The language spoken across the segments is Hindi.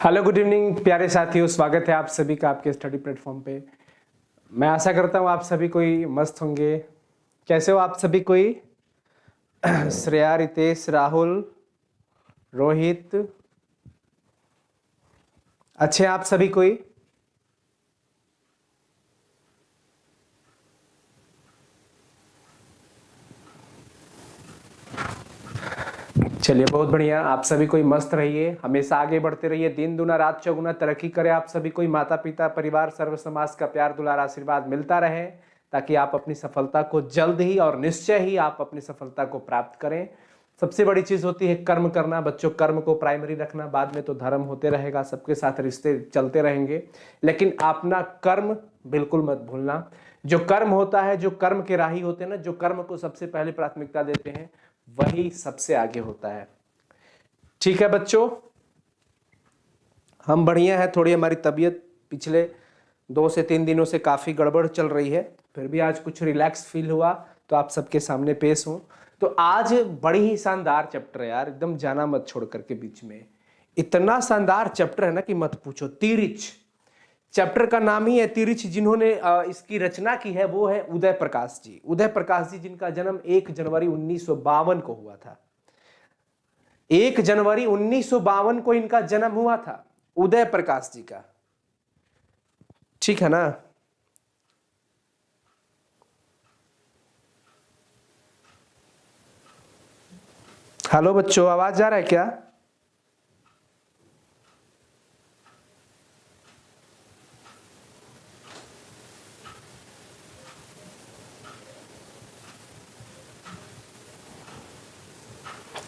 हेलो, गुड इवनिंग प्यारे साथियों। स्वागत है आप सभी का आपके स्टडी प्लेटफॉर्म पे। मैं आशा करता हूँ आप सभी कोई मस्त होंगे। कैसे हो आप सभी कोई? श्रेया, रितेश, राहुल, रोहित, अच्छे हैं आप सभी कोई? चलिए, बहुत बढ़िया। आप सभी कोई मस्त रहिए, हमेशा आगे बढ़ते रहिए, दिन दुना रात चौगुना तरक्की करे। आप सभी कोई माता पिता परिवार सर्व समाज का प्यार दुलार आशीर्वाद मिलता रहे, ताकि आप अपनी सफलता को जल्द ही और निश्चय ही आप अपनी सफलता को प्राप्त करें। सबसे बड़ी चीज होती है कर्म करना। बच्चों, कर्म को प्राइमरी रखना, बाद में तो धर्म होते रहेगा, सबके साथ रिश्ते चलते रहेंगे, लेकिन अपना कर्म बिल्कुल मत भूलना। जो कर्म होता है, जो कर्म के राही होते हैं ना, जो कर्म को सबसे पहले प्राथमिकता देते हैं, वही सबसे आगे होता है। ठीक है बच्चों, हम बढ़िया है। थोड़ी हमारी तबीयत पिछले 2 से 3 दिनों से काफी गड़बड़ चल रही है, फिर भी आज कुछ रिलैक्स फील हुआ तो आप सबके सामने पेश हूं। तो आज बड़ी ही शानदार चैप्टर है यार, एकदम जाना मत छोड़ करके बीच में। इतना शानदार चैप्टर है ना कि मत पूछो। तिरिच चैप्टर का नाम ही है तिरिच। जिन्होंने इसकी रचना की है वो है उदय प्रकाश जी। उदय प्रकाश जी, जिनका जन्म 1 जनवरी 1952 को हुआ था। 1 जनवरी 1952 को इनका जन्म हुआ था, उदय प्रकाश जी का। ठीक है ना? हेलो बच्चों, आवाज जा रहा है क्या?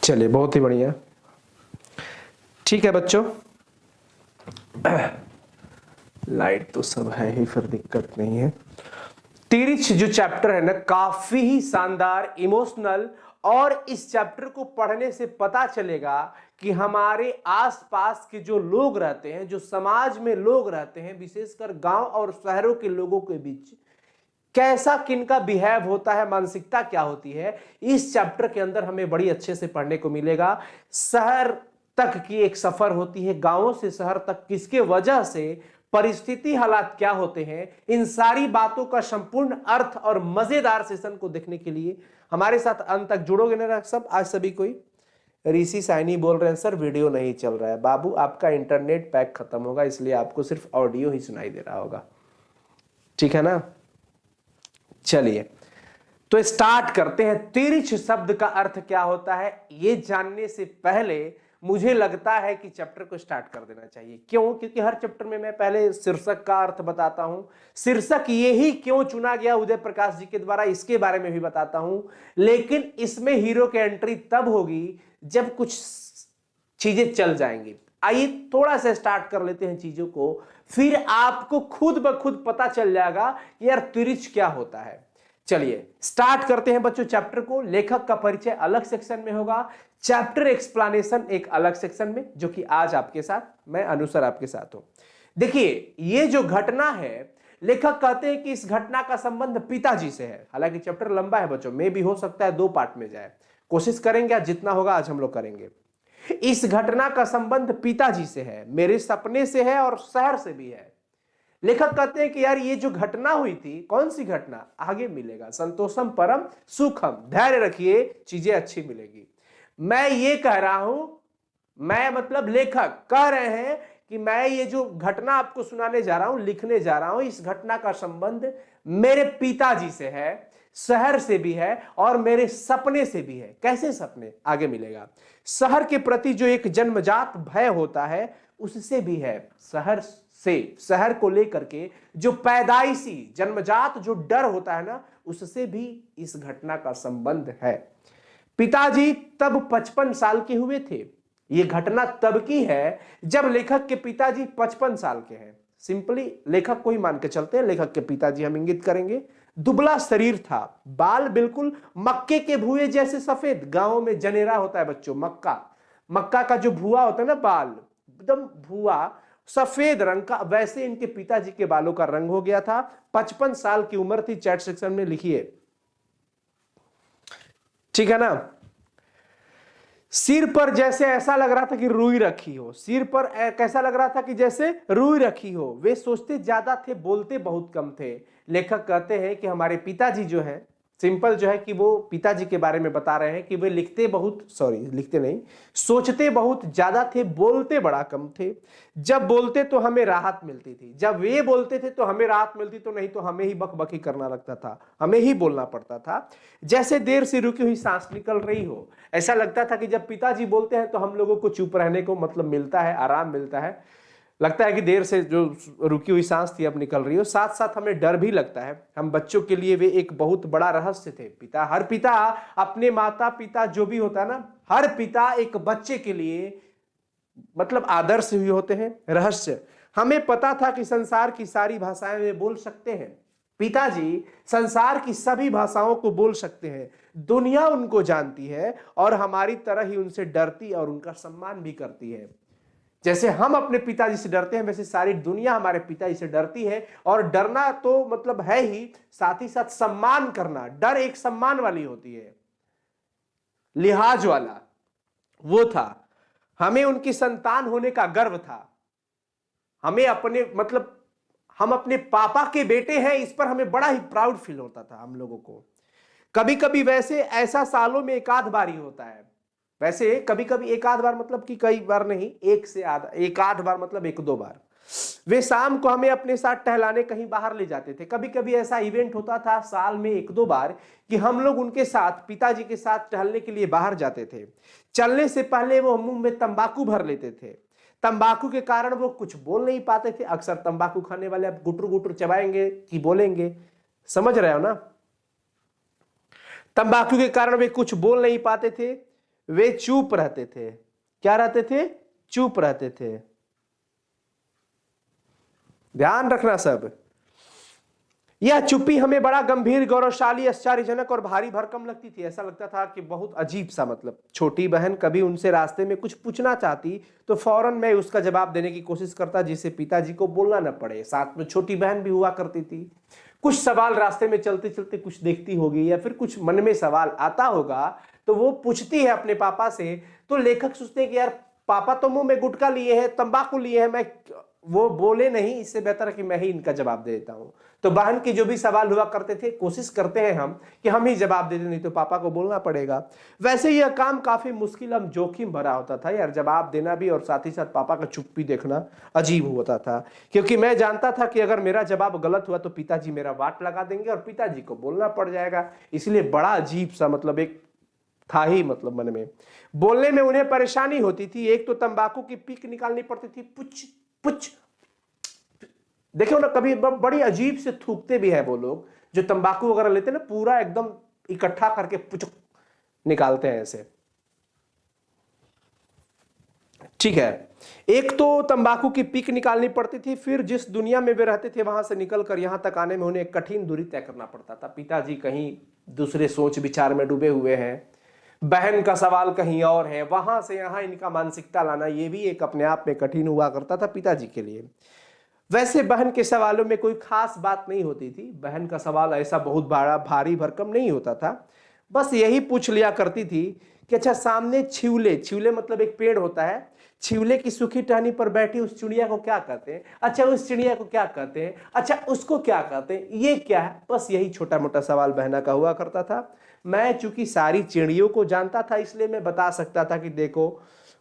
चलिए, बहुत ही बढ़िया। ठीक है बच्चों, लाइट तो सब है ही, फिर दिक्कत नहीं है। तिरिच जो चैप्टर है ना, काफी ही शानदार, इमोशनल, और इस चैप्टर को पढ़ने से पता चलेगा कि हमारे आसपास के जो लोग रहते हैं, जो समाज में लोग रहते हैं, विशेषकर गांव और शहरों के लोगों के बीच कैसा किनका बिहेव होता है, मानसिकता क्या होती है, इस चैप्टर के अंदर हमें बड़ी अच्छे से पढ़ने को मिलेगा। शहर तक की एक सफर होती है, गांवों से शहर तक किसके वजह से, परिस्थिति हालात क्या होते हैं, इन सारी बातों का संपूर्ण अर्थ और मजेदार सेशन को देखने के लिए हमारे साथ अंत तक जुड़ोगे ना सब? आज सभी कोई? ऋषि साइनी बोल रहे हैं सर वीडियो नहीं चल रहा है। बाबू, आपका इंटरनेट पैक खत्म होगा, इसलिए आपको सिर्फ ऑडियो ही सुनाई दे रहा होगा। ठीक है ना? चलिए, तो स्टार्ट करते हैं। तिरिच शब्द का अर्थ क्या होता है, यह जानने से पहले मुझे लगता है कि चैप्टर को स्टार्ट कर देना चाहिए। क्यों? क्योंकि हर चैप्टर में मैं पहले शीर्षक का अर्थ बताता हूं। शीर्षक यही क्यों चुना गया उदय प्रकाश जी के द्वारा, इसके बारे में भी बताता हूं। लेकिन इसमें हीरो की एंट्री तब होगी जब कुछ चीजें चल जाएंगी। आइए थोड़ा सा स्टार्ट कर लेते हैं चीजों को, फिर आपको खुद ब खुद पता चल जाएगा कि यार तिरिच क्या होता है। चलिए स्टार्ट करते हैं बच्चों चैप्टर को। लेखक का परिचय अलग सेक्शन में होगा, चैप्टर एक्सप्लेनेशन एक अलग सेक्शन में, जो कि आज आपके साथ मैं अनुसर आपके साथ हूं। देखिए, ये जो घटना है, लेखक कहते हैं कि इस घटना का संबंध पिताजी से है। हालांकि चैप्टर लंबा है बच्चों, में भी हो सकता है 2 पार्ट में जाए, कोशिश करेंगे आज जितना होगा आज हम लोग करेंगे। इस घटना का संबंध पिताजी से है, मेरे सपने से है और शहर से भी है। लेखक कहते हैं कि यार ये जो घटना हुई थी, कौन सी घटना, आगे मिलेगा। संतोषम परम सुखम, धैर्य रखिए, चीजें अच्छी मिलेगी। मैं ये कह रहा हूं, मैं मतलब लेखक कह रहे हैं कि मैं ये जो घटना आपको सुनाने जा रहा हूं, लिखने जा रहा हूं, इस घटना का संबंध मेरे पिताजी से है, शहर से भी है और मेरे सपने से भी है। कैसे सपने, आगे मिलेगा। शहर के प्रति जो एक जन्मजात भय होता है उससे भी है, शहर से, शहर को लेकर के जो पैदाइशी जन्मजात जो डर होता है ना, उससे भी इस घटना का संबंध है। पिताजी तब 55 साल के हुए थे। यह घटना तब की है जब लेखक के पिताजी 55 साल के हैं। सिंपली लेखक को ही मान के चलते हैं, लेखक के पिताजी हम इंगित करेंगे। दुबला शरीर था, बाल बिल्कुल मक्के के भुए जैसे सफेद। गांवों में जनेरा होता है बच्चों, मक्का, मक्का का जो भुआ होता है ना, बाल एकदम भुआ सफेद रंग का, वैसे इनके पिताजी के बालों का रंग हो गया था। 55 साल की उम्र थी, चैट सेक्शन में लिखिए। ठीक है ना? सिर पर जैसे ऐसा लग रहा था कि रुई रखी हो, सिर पर कैसा लग रहा था कि जैसे रुई रखी हो। वे सोचते ज्यादा थे, बोलते बहुत कम थे। लेखक कहते हैं कि हमारे पिताजी जो है, सिंपल जो है कि वो पिताजी के बारे में बता रहे हैं कि वे लिखते नहीं, सोचते बहुत ज्यादा थे, बोलते बड़ा कम थे। जब बोलते तो हमें राहत मिलती थी, जब वे बोलते थे तो हमें राहत मिलती, तो नहीं तो हमें ही बकबकी करना लगता था, हमें ही बोलना पड़ता था। जैसे देर से रुकी हुई सांस निकल रही हो। ऐसा लगता था कि जब पिताजी बोलते हैं तो हम लोगों को चुप रहने को मतलब मिलता है, आराम मिलता है। लगता है कि देर से जो रुकी हुई सांस थी अब निकल रही हो। साथ साथ हमें डर भी लगता है। हम बच्चों के लिए वे एक बहुत बड़ा रहस्य थे। हर पिता अपने माता पिता जो भी होता है ना, हर पिता एक बच्चे के लिए मतलब आदर्श भी होते हैं, रहस्य। हमें पता था कि संसार की सारी भाषाएं वे बोल सकते हैं। पिताजी संसार की सभी भाषाओं को बोल सकते हैं। दुनिया उनको जानती है और हमारी तरह ही उनसे डरती और उनका सम्मान भी करती है। जैसे हम अपने पिताजी से डरते हैं, वैसे सारी दुनिया हमारे पिताजी से डरती है। और डरना तो मतलब है ही, साथ ही साथ सम्मान करना। डर एक सम्मान वाली होती है, लिहाज वाला वो था। हमें उनकी संतान होने का गर्व था। हमें अपने मतलब हम अपने पापा के बेटे हैं, इस पर हमें बड़ा ही प्राउड फील होता था हम लोगों को। कभी कभी वैसे ऐसा सालों में एक आध बार ही होता है। वैसे कभी कभी एक आध बार मतलब कि कई बार नहीं, एक आध बार मतलब एक दो बार। वे शाम को हमें अपने साथ टहलाने कहीं बाहर ले जाते थे। कभी कभी ऐसा इवेंट होता था साल में एक दो बार कि हम लोग उनके साथ, पिताजी के साथ टहलने के लिए बाहर जाते थे। चलने से पहले वो मुंह में तंबाकू भर लेते थे। तंबाकू के कारण वो कुछ बोल नहीं पाते थे। अक्सर तंबाकू खाने वाले अब गुटर गुटर चबाएंगे कि बोलेंगे, समझ रहे हो ना। तंबाकू के कारण वे कुछ बोल नहीं पाते थे, वे चुप रहते थे। क्या रहते थे? चुप रहते थे। ध्यान रखना सब। यह चुप्पी हमें बड़ा गंभीर, गौरवशाली, आश्चर्यजनक और भारी भरकम लगती थी। ऐसा लगता था कि बहुत अजीब सा। मतलब छोटी बहन कभी उनसे रास्ते में कुछ पूछना चाहती तो फौरन मैं उसका जवाब देने की कोशिश करता, जिससे पिताजी को बोलना न पड़े। साथ में छोटी बहन भी हुआ करती थी। कुछ सवाल रास्ते में चलते चलते कुछ देखती होगी या फिर कुछ मन में सवाल आता होगा तो वो पूछती है अपने पापा से। तो लेखक सोचते हैं कि यार पापा तो मुंह में गुटखा लिए हैं, तंबाकू लिए हैं, मैं वो बोले नहीं, इससे बेहतर है कि मैं ही इनका जवाब दे देता हूं। तो बहन के जो भी सवाल हुआ करते थे, कोशिश करते हैं हम कि हम ही जवाब दे दें, नहीं तो पापा को बोलना पड़ेगा। वैसे यह काम काफी मुश्किल और जोखिम भरा होता था यार, जवाब देना भी और साथ ही साथ पापा का चुप्पी देखना अजीब होता था। क्योंकि मैं जानता था कि अगर मेरा जवाब गलत हुआ तो पिताजी मेरा वाट लगा देंगे और पिताजी को बोलना पड़ जाएगा। इसलिए बड़ा अजीब सा मतलब एक था ही मतलब मन में। बोलने में उन्हें परेशानी होती थी। एक तो तंबाकू की पीक निकालनी पड़ती थी, पुच पुच। देखो ना, कभी बड़ी अजीब से थूकते भी है वो लोग जो तंबाकू वगैरह लेते हैं ना, पूरा एकदम इकट्ठा करके पुच निकालते हैं ऐसे। ठीक है, एक तो तंबाकू की पीक निकालनी पड़ती थी, फिर जिस दुनिया में वे रहते थे वहां से निकलकर यहां तक आने में उन्हें एक कठिन दूरी तय करना पड़ता था। पिताजी कहीं दूसरे सोच विचार में डूबे हुए हैं, बहन का सवाल कहीं और है, वहां से यहां इनका मानसिकता लाना ये भी एक अपने आप में कठिन हुआ करता था पिताजी के लिए। वैसे बहन के सवालों में कोई खास बात नहीं होती थी। बहन का सवाल ऐसा बहुत बड़ा भारी भरकम नहीं होता था। बस यही पूछ लिया करती थी कि अच्छा सामने छिवले, छिवले मतलब एक पेड़ होता है, छिवले की सूखी टहनी पर बैठी उस चिड़िया को क्या कहते हैं? अच्छा उस चिड़िया को क्या कहते हैं? अच्छा उसको क्या कहते हैं? ये क्या है? बस यही छोटा मोटा सवाल बहना का हुआ करता था। मैं चूंकि सारी चिड़ियों को जानता था इसलिए मैं बता सकता था कि देखो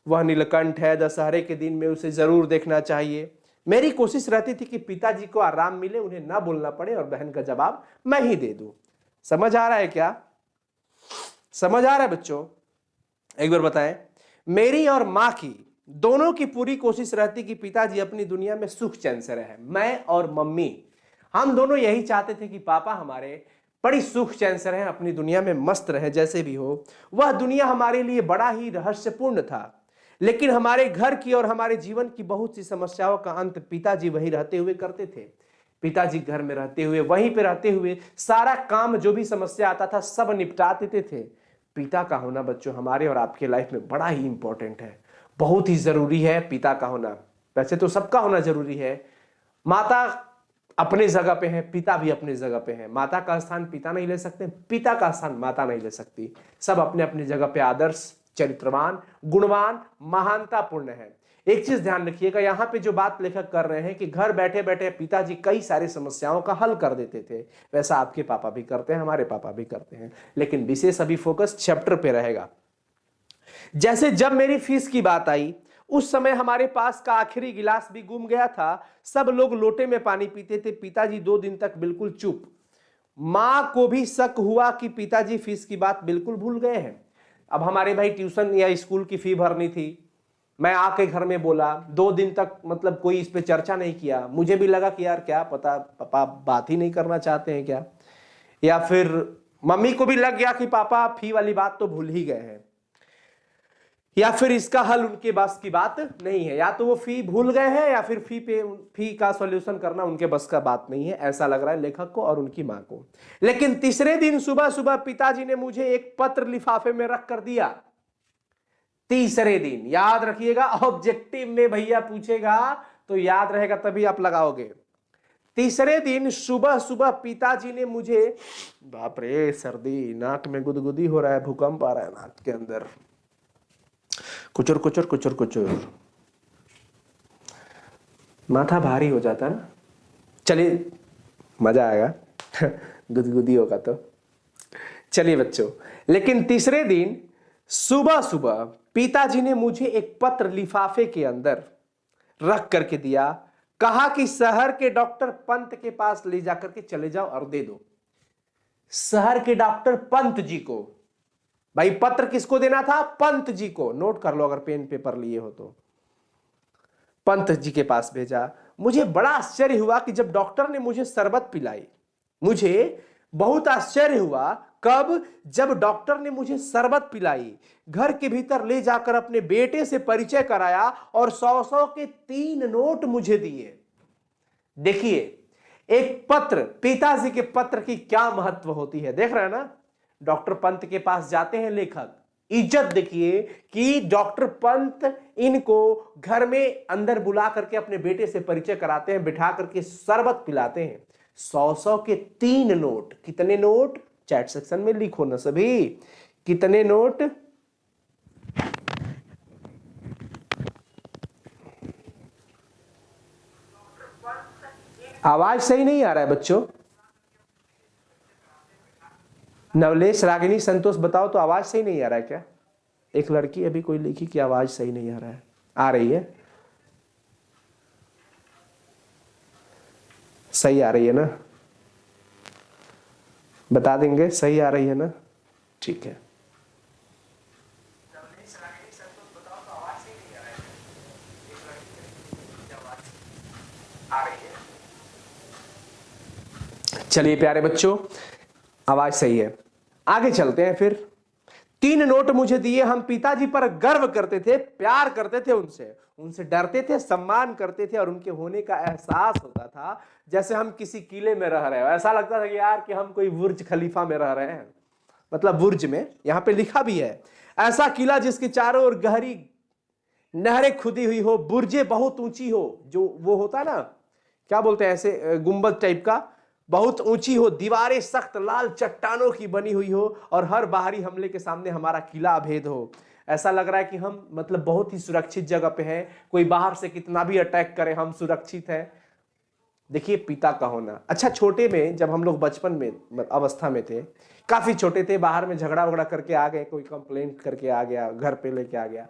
वह नीलकंठ है, दशहरे के दिन में उसे जरूर देखना चाहिए। मेरी कोशिश रहती थी कि पिताजी को आराम मिले, उन्हें ना बोलना पड़े और बहन का जवाब मैं ही दे दूं। समझ आ रहा है क्या? समझ आ रहा है बच्चों? एक बार बताएं। मेरी और मां की दोनों की पूरी कोशिश रहती कि पिताजी अपनी दुनिया में सुख चैन से रहे। मैं और मम्मी हम दोनों यही चाहते थे कि पापा हमारे बड़ी सुख चैन से रहें, अपनी दुनिया में मस्त रहें। जैसे भी हो वह दुनिया हमारे लिए बड़ा ही रहस्यपूर्ण था, लेकिन हमारे घर की और हमारे जीवन की बहुत सी समस्याओं का अंत पिताजी वहीं रहते हुए करते थे। पिताजी घर में रहते हुए, वहीं पे रहते हुए सारा काम, जो भी समस्या आता था सब निपटा देते थे। पिता का होना बच्चों हमारे और आपके लाइफ में बड़ा ही इंपॉर्टेंट है, बहुत ही जरूरी है पिता का होना। वैसे तो सबका होना जरूरी है। माता अपने जगह पे है, पिता भी अपनी जगह पे है। माता का स्थान पिता नहीं ले सकते, पिता का स्थान माता नहीं ले सकती। सब अपने अपनी जगह पे आदर्श चरित्रवान, गुणवान, महानतापूर्ण है। एक चीज ध्यान रखिएगा, यहां पे जो बात लेखक कर रहे हैं कि घर बैठे बैठे पिताजी कई सारी समस्याओं का हल कर देते थे, वैसा आपके पापा भी करते हैं, हमारे पापा भी करते हैं, लेकिन विशेष अभी फोकस चैप्टर पे रहेगा। जैसे जब मेरी फीस की बात आई, उस समय हमारे पास का आखिरी गिलास भी गुम गया था, सब लोग लोटे में पानी पीते थे, पिताजी 2 दिन तक बिल्कुल चुप। मां को भी शक हुआ कि पिताजी फीस की बात बिल्कुल भूल गए हैं। अब हमारे भाई ट्यूशन या स्कूल की फी भरनी थी, मैं आके घर में बोला, 2 दिन तक मतलब कोई इस पे चर्चा नहीं किया। मुझे भी लगा कि यार क्या पता पापा बात ही नहीं करना चाहते हैं क्या, या फिर मम्मी को भी लग गया कि पापा फी वाली बात तो भूल ही गए हैं, या फिर इसका हल उनके बस की बात नहीं है, या तो वो फी भूल गए हैं या फिर फी का सॉल्यूशन करना उनके बस का बात नहीं है, ऐसा लग रहा है लेखक को और उनकी मां को। लेकिन तीसरे दिन सुबह सुबह पिताजी ने मुझे एक पत्र लिफाफे में रख कर दिया। तीसरे दिन, याद रखिएगा, ऑब्जेक्टिव में भैया पूछेगा तो याद रहेगा, तभी आप लगाओगे। तीसरे दिन सुबह सुबह पिताजी ने मुझे, बाप रे सर्दी, नाक में गुदगुदी हो रहा है, भूकंप आ रहा है नाक के अंदर, कुचुर कुचुर कुचुर कुचुर, माथा भारी हो जाता ना। चलिए मजा आएगा गुदगुदी होगा तो। चलिए बच्चों, लेकिन तीसरे दिन सुबह सुबह पिताजी ने मुझे एक पत्र लिफाफे के अंदर रख करके दिया, कहा कि शहर के डॉक्टर पंत के पास ले जाकर के चले जाओ और दे दो। शहर के डॉक्टर पंत जी को, भाई पत्र किसको देना था? पंत जी को, नोट कर लो अगर पेन पेपर लिए हो तो। पंत जी के पास भेजा। मुझे बड़ा आश्चर्य हुआ कि जब डॉक्टर ने मुझे शरबत पिलाई, मुझे बहुत आश्चर्य हुआ, कब? जब डॉक्टर ने मुझे शरबत पिलाई, घर के भीतर ले जाकर अपने बेटे से परिचय कराया और 100-100 के 3 नोट मुझे दिए। देखिए एक पत्र, पिताजी के पत्र की क्या महत्व होती है, देख रहे हैं ना। डॉक्टर पंत के पास जाते हैं लेखक, इज्जत देखिए कि डॉक्टर पंत इनको घर में अंदर बुला करके अपने बेटे से परिचय कराते हैं, बिठा करके शरबत पिलाते हैं। 100-100 के 3 नोट। कितने नोट? चैट सेक्शन में लिखो ना सभी, कितने नोट? आवाज सही नहीं आ रहा है बच्चों। नवलेश, रागिनी, संतोष बताओ तो, आवाज सही नहीं आ रहा है क्या? एक लड़की अभी कोई लिखी कि आवाज सही नहीं आ रहा है। आ रही है? सही आ रही है ना? बता देंगे सही आ रही है ना? ठीक है। चलिए प्यारे बच्चों, आवाज सही है, आगे चलते हैं। फिर 3 नोट मुझे दिए। हम पिताजी पर गर्व करते थे, प्यार करते थे, उनसे डरते थे, सम्मान करते थे और उनके होने का एहसास होता था जैसे हम किसी किले में रह रहे हो। ऐसा लगता था कि यार कि हम कोई बुर्ज खलीफा में रह रहे हैं, मतलब बुर्ज में, यहां पे लिखा भी है, ऐसा किला जिसके चारों ओर गहरी नहरें खुदी हुई हो, बुर्जे बहुत ऊंची हो, जो वो होता है ना, क्या बोलते हैं ऐसे, गुंबद टाइप का, बहुत ऊंची हो, दीवारें सख्त लाल चट्टानों की बनी हुई हो और हर बाहरी हमले के सामने हमारा किला अभेद हो। ऐसा लग रहा है कि हम मतलब बहुत ही सुरक्षित जगह पे हैं, कोई बाहर से कितना भी अटैक करे हम सुरक्षित हैं। देखिए पिता का होना। अच्छा, छोटे में जब हम लोग बचपन में अवस्था में थे, काफी छोटे थे, बाहर में झगड़ा वगड़ा करके आ गए, कोई कंप्लेंट करके आ गया, घर पे लेके आ गया,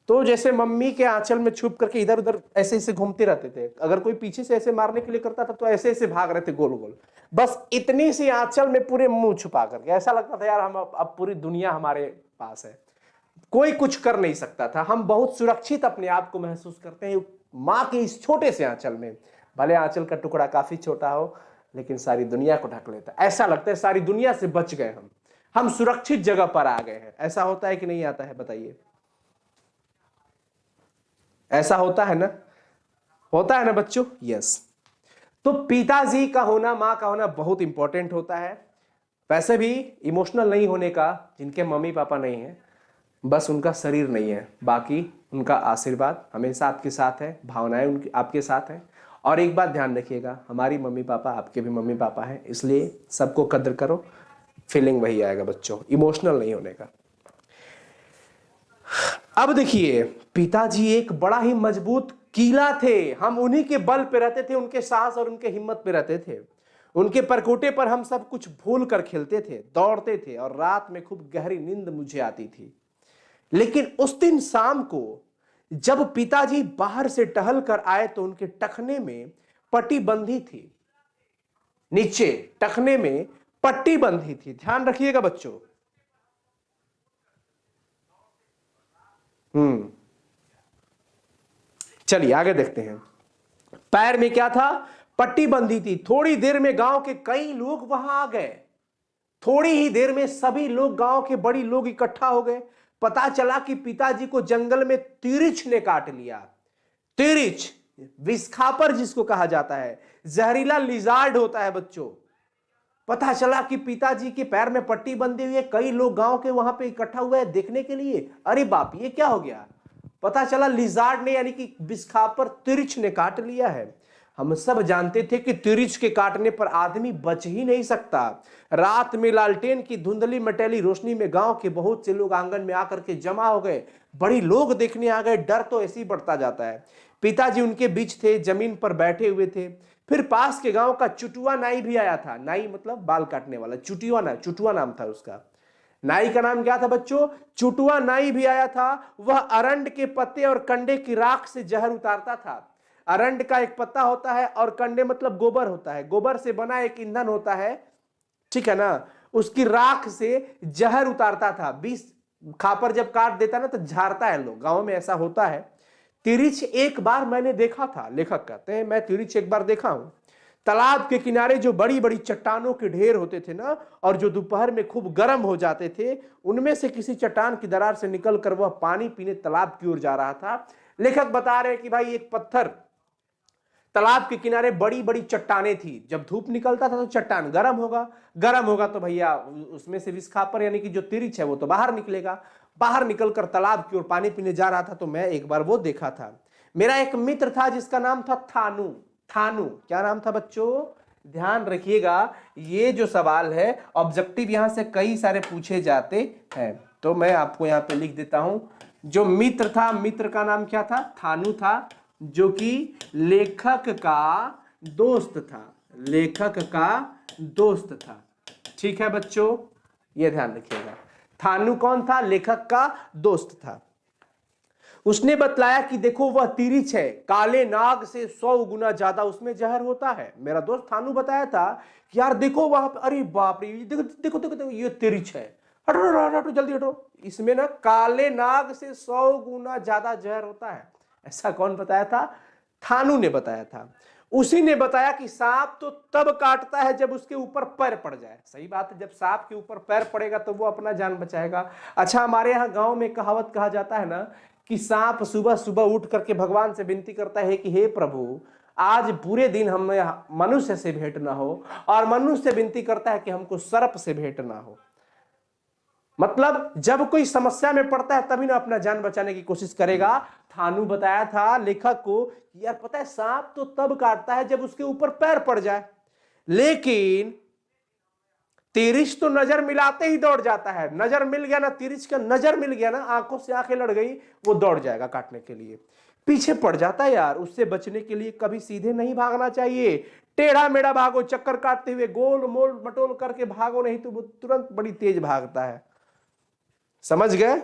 तो जैसे मम्मी के आंचल में छुप करके इधर उधर ऐसे ऐसे घूमते रहते थे। अगर कोई पीछे से ऐसे मारने के लिए करता था तो ऐसे ऐसे भाग रहे थे गोल गोल, बस इतनी सी आंचल में पूरे मुंह छुपा करके। ऐसा लगता था यार हम अब पूरी दुनिया हमारे पास है, कोई कुछ कर नहीं सकता था। हम बहुत सुरक्षित अपने आप को महसूस करते हैं माँ के इस छोटे से आंचल में। भले आंचल का टुकड़ा काफी छोटा हो लेकिन सारी दुनिया को ढक लेता है। ऐसा लगता है सारी दुनिया से बच गए हम सुरक्षित जगह पर आ गए हैं। ऐसा होता है कि नहीं आता है, बताइए? ऐसा होता है ना? होता है ना बच्चों? यस। तो पिताजी का होना, मां का होना बहुत इंपॉर्टेंट होता है। वैसे भी इमोशनल नहीं होने का, जिनके मम्मी पापा नहीं है, बस उनका शरीर नहीं है, बाकी उनका आशीर्वाद हमेशा आपके साथ है, भावनाएं उनकी आपके साथ हैं। और एक बात ध्यान रखिएगा, हमारी मम्मी पापा आपके भी मम्मी पापा हैं, इसलिए सबको कद्र करो। फीलिंग वही आएगा बच्चों, इमोशनल नहीं होने का। अब देखिए, पिताजी एक बड़ा ही मजबूत किला थे, हम उन्हीं के बल पे रहते थे, उनके साहस और उनके हिम्मत पे रहते थे। उनके परकोटे पर हम सब कुछ भूल कर खेलते थे, दौड़ते थे और रात में खूब गहरी नींद मुझे आती थी। लेकिन उस दिन शाम को जब पिताजी बाहर से टहल कर आए तो उनके टखने में पट्टी बंधी थी, नीचे टखने में पट्टी बंधी थी। ध्यान रखिएगा बच्चों। चलिए आगे देखते हैं। पैर में क्या था? पट्टी बंधी थी। थोड़ी देर में गांव के कई लोग वहां आ गए। थोड़ी ही देर में सभी लोग, गांव के बड़ी लोग इकट्ठा हो गए। पता चला कि पिताजी को जंगल में तिरिछ ने काट लिया। तिरिछ विस्खापर जिसको कहा जाता है, जहरीला लिजार्ड होता है बच्चों। पता चला कि पिताजी के पैर में पट्टी बंधी हुई है। कई लोग गांव के वहां पे इकट्ठा हुए हैं देखने के लिए। अरे बाप, ये क्या हो गया? पता चला लिजार्ड ने यानी कि विस्खापर तिरिछ ने काट लिया है। हम सब जानते थे कि तिरिछ के काटने पर आदमी बच ही नहीं सकता। रात में लालटेन की धुंधली मटेली रोशनी में गांव के बहुत से लोग आंगन में आकर के जमा हो गए। बड़ी लोग देखने आ गए। डर तो ऐसे ही बढ़ता जाता है। पिताजी उनके बीच थे, जमीन पर बैठे हुए थे। फिर पास के गांव का चुटुआ नाई भी आया था। नाई मतलब बाल काटने वाला, चुटुआ नाम था उसका। नाई का नाम क्या था बच्चों? चुटुआ नाई भी आया था। वह अरंड के पत्ते और कंडे की राख से जहर उतारता था। अरंड का एक पत्ता होता है और कंडे मतलब गोबर होता है। गोबर से बना एक ईंधन होता है, ठीक है ना। उसकी राख से जहर उतारता था। बीस खापर जब काट देता ना तो झाड़ता है लोग, गांव में ऐसा होता है। तिरिछ एक बार मैंने देखा था, लेखक कहते हैं, मैं तिरिछ एक बार देखा हूं। तालाब के किनारे जो बड़ी बड़ी चट्टानों के ढेर होते थे ना, और जो दोपहर में खूब गर्म हो जाते थे, उनमें से किसी चट्टान की दरार से निकलकर वह पानी पीने तालाब की ओर जा रहा था। लेखक बता रहे हैं कि भाई एक पत्थर, तालाब के किनारे बड़ी बड़ी चट्टानें थी। जब धूप निकलता था तो चट्टान गर्म होगा तो भैया उसमें से विस्खापर यानी कि जो तिरिछ है वो तो बाहर निकलेगा। बाहर निकलकर तालाब की ओर पानी पीने जा रहा था तो मैं एक बार वो देखा था। मेरा एक मित्र था जिसका नाम था थानू। थानू क्या नाम था बच्चों? ध्यान रखिएगा, ये जो सवाल है ऑब्जेक्टिव यहां से कई सारे पूछे जाते हैं, तो मैं आपको यहां पे लिख देता हूं। जो मित्र था, मित्र का नाम क्या था? थानू था, जो कि लेखक का दोस्त था। लेखक का दोस्त था, ठीक है बच्चों, ये ध्यान रखिएगा। थानू कौन था? लेखक का दोस्त था। उसने बतलाया कि देखो वह तिरिछ है, काले नाग से 100 गुना ज्यादा उसमें जहर होता है। मेरा दोस्त थानू बताया था कि यार देखो वहां पे, अरे बाप रे, देखो देखो देखो, देखो ये तिरिछ है, हटो हटो हटो जल्दी हटो, इसमें ना काले नाग से 100 गुना ज्यादा जहर होता है। ऐसा कौन बताया था? थानू ने बताया था। उसी ने बताया कि सांप तो तब काटता है जब उसके ऊपर पैर पड़ जाए। सही बात है, जब सांप के ऊपर पैर पड़ेगा तो वो अपना जान बचाएगा। अच्छा, हमारे यहाँ गांव में कहावत कहा जाता है ना कि सांप सुबह सुबह उठ करके भगवान से विनती करता है कि हे प्रभु, आज पूरे दिन हमें मनुष्य से भेंट ना हो, और मनुष्य से विनती करता है कि हमको सर्प से भेंट ना हो। मतलब जब कोई समस्या में पड़ता है तभी ना अपना जान बचाने की कोशिश करेगा। थानू बताया था लेखक को कि यार पता है सांप तो तब काटता है जब उसके ऊपर पैर पड़ जाए, लेकिन तिरिछ तो नजर मिलाते ही दौड़ जाता है। नजर मिल गया ना, तिरिछ का नजर मिल गया ना, आंखों से आंखें लड़ गई, वो दौड़ जाएगा काटने के लिए, पीछे पड़ जाता है। यार उससे बचने के लिए कभी सीधे नहीं भागना चाहिए, टेढ़ा मेढ़ा भागो, चक्कर काटते हुए गोल मोल मटोल करके भागो, नहीं तो वो तुरंत बड़ी तेज भागता है। समझ गए?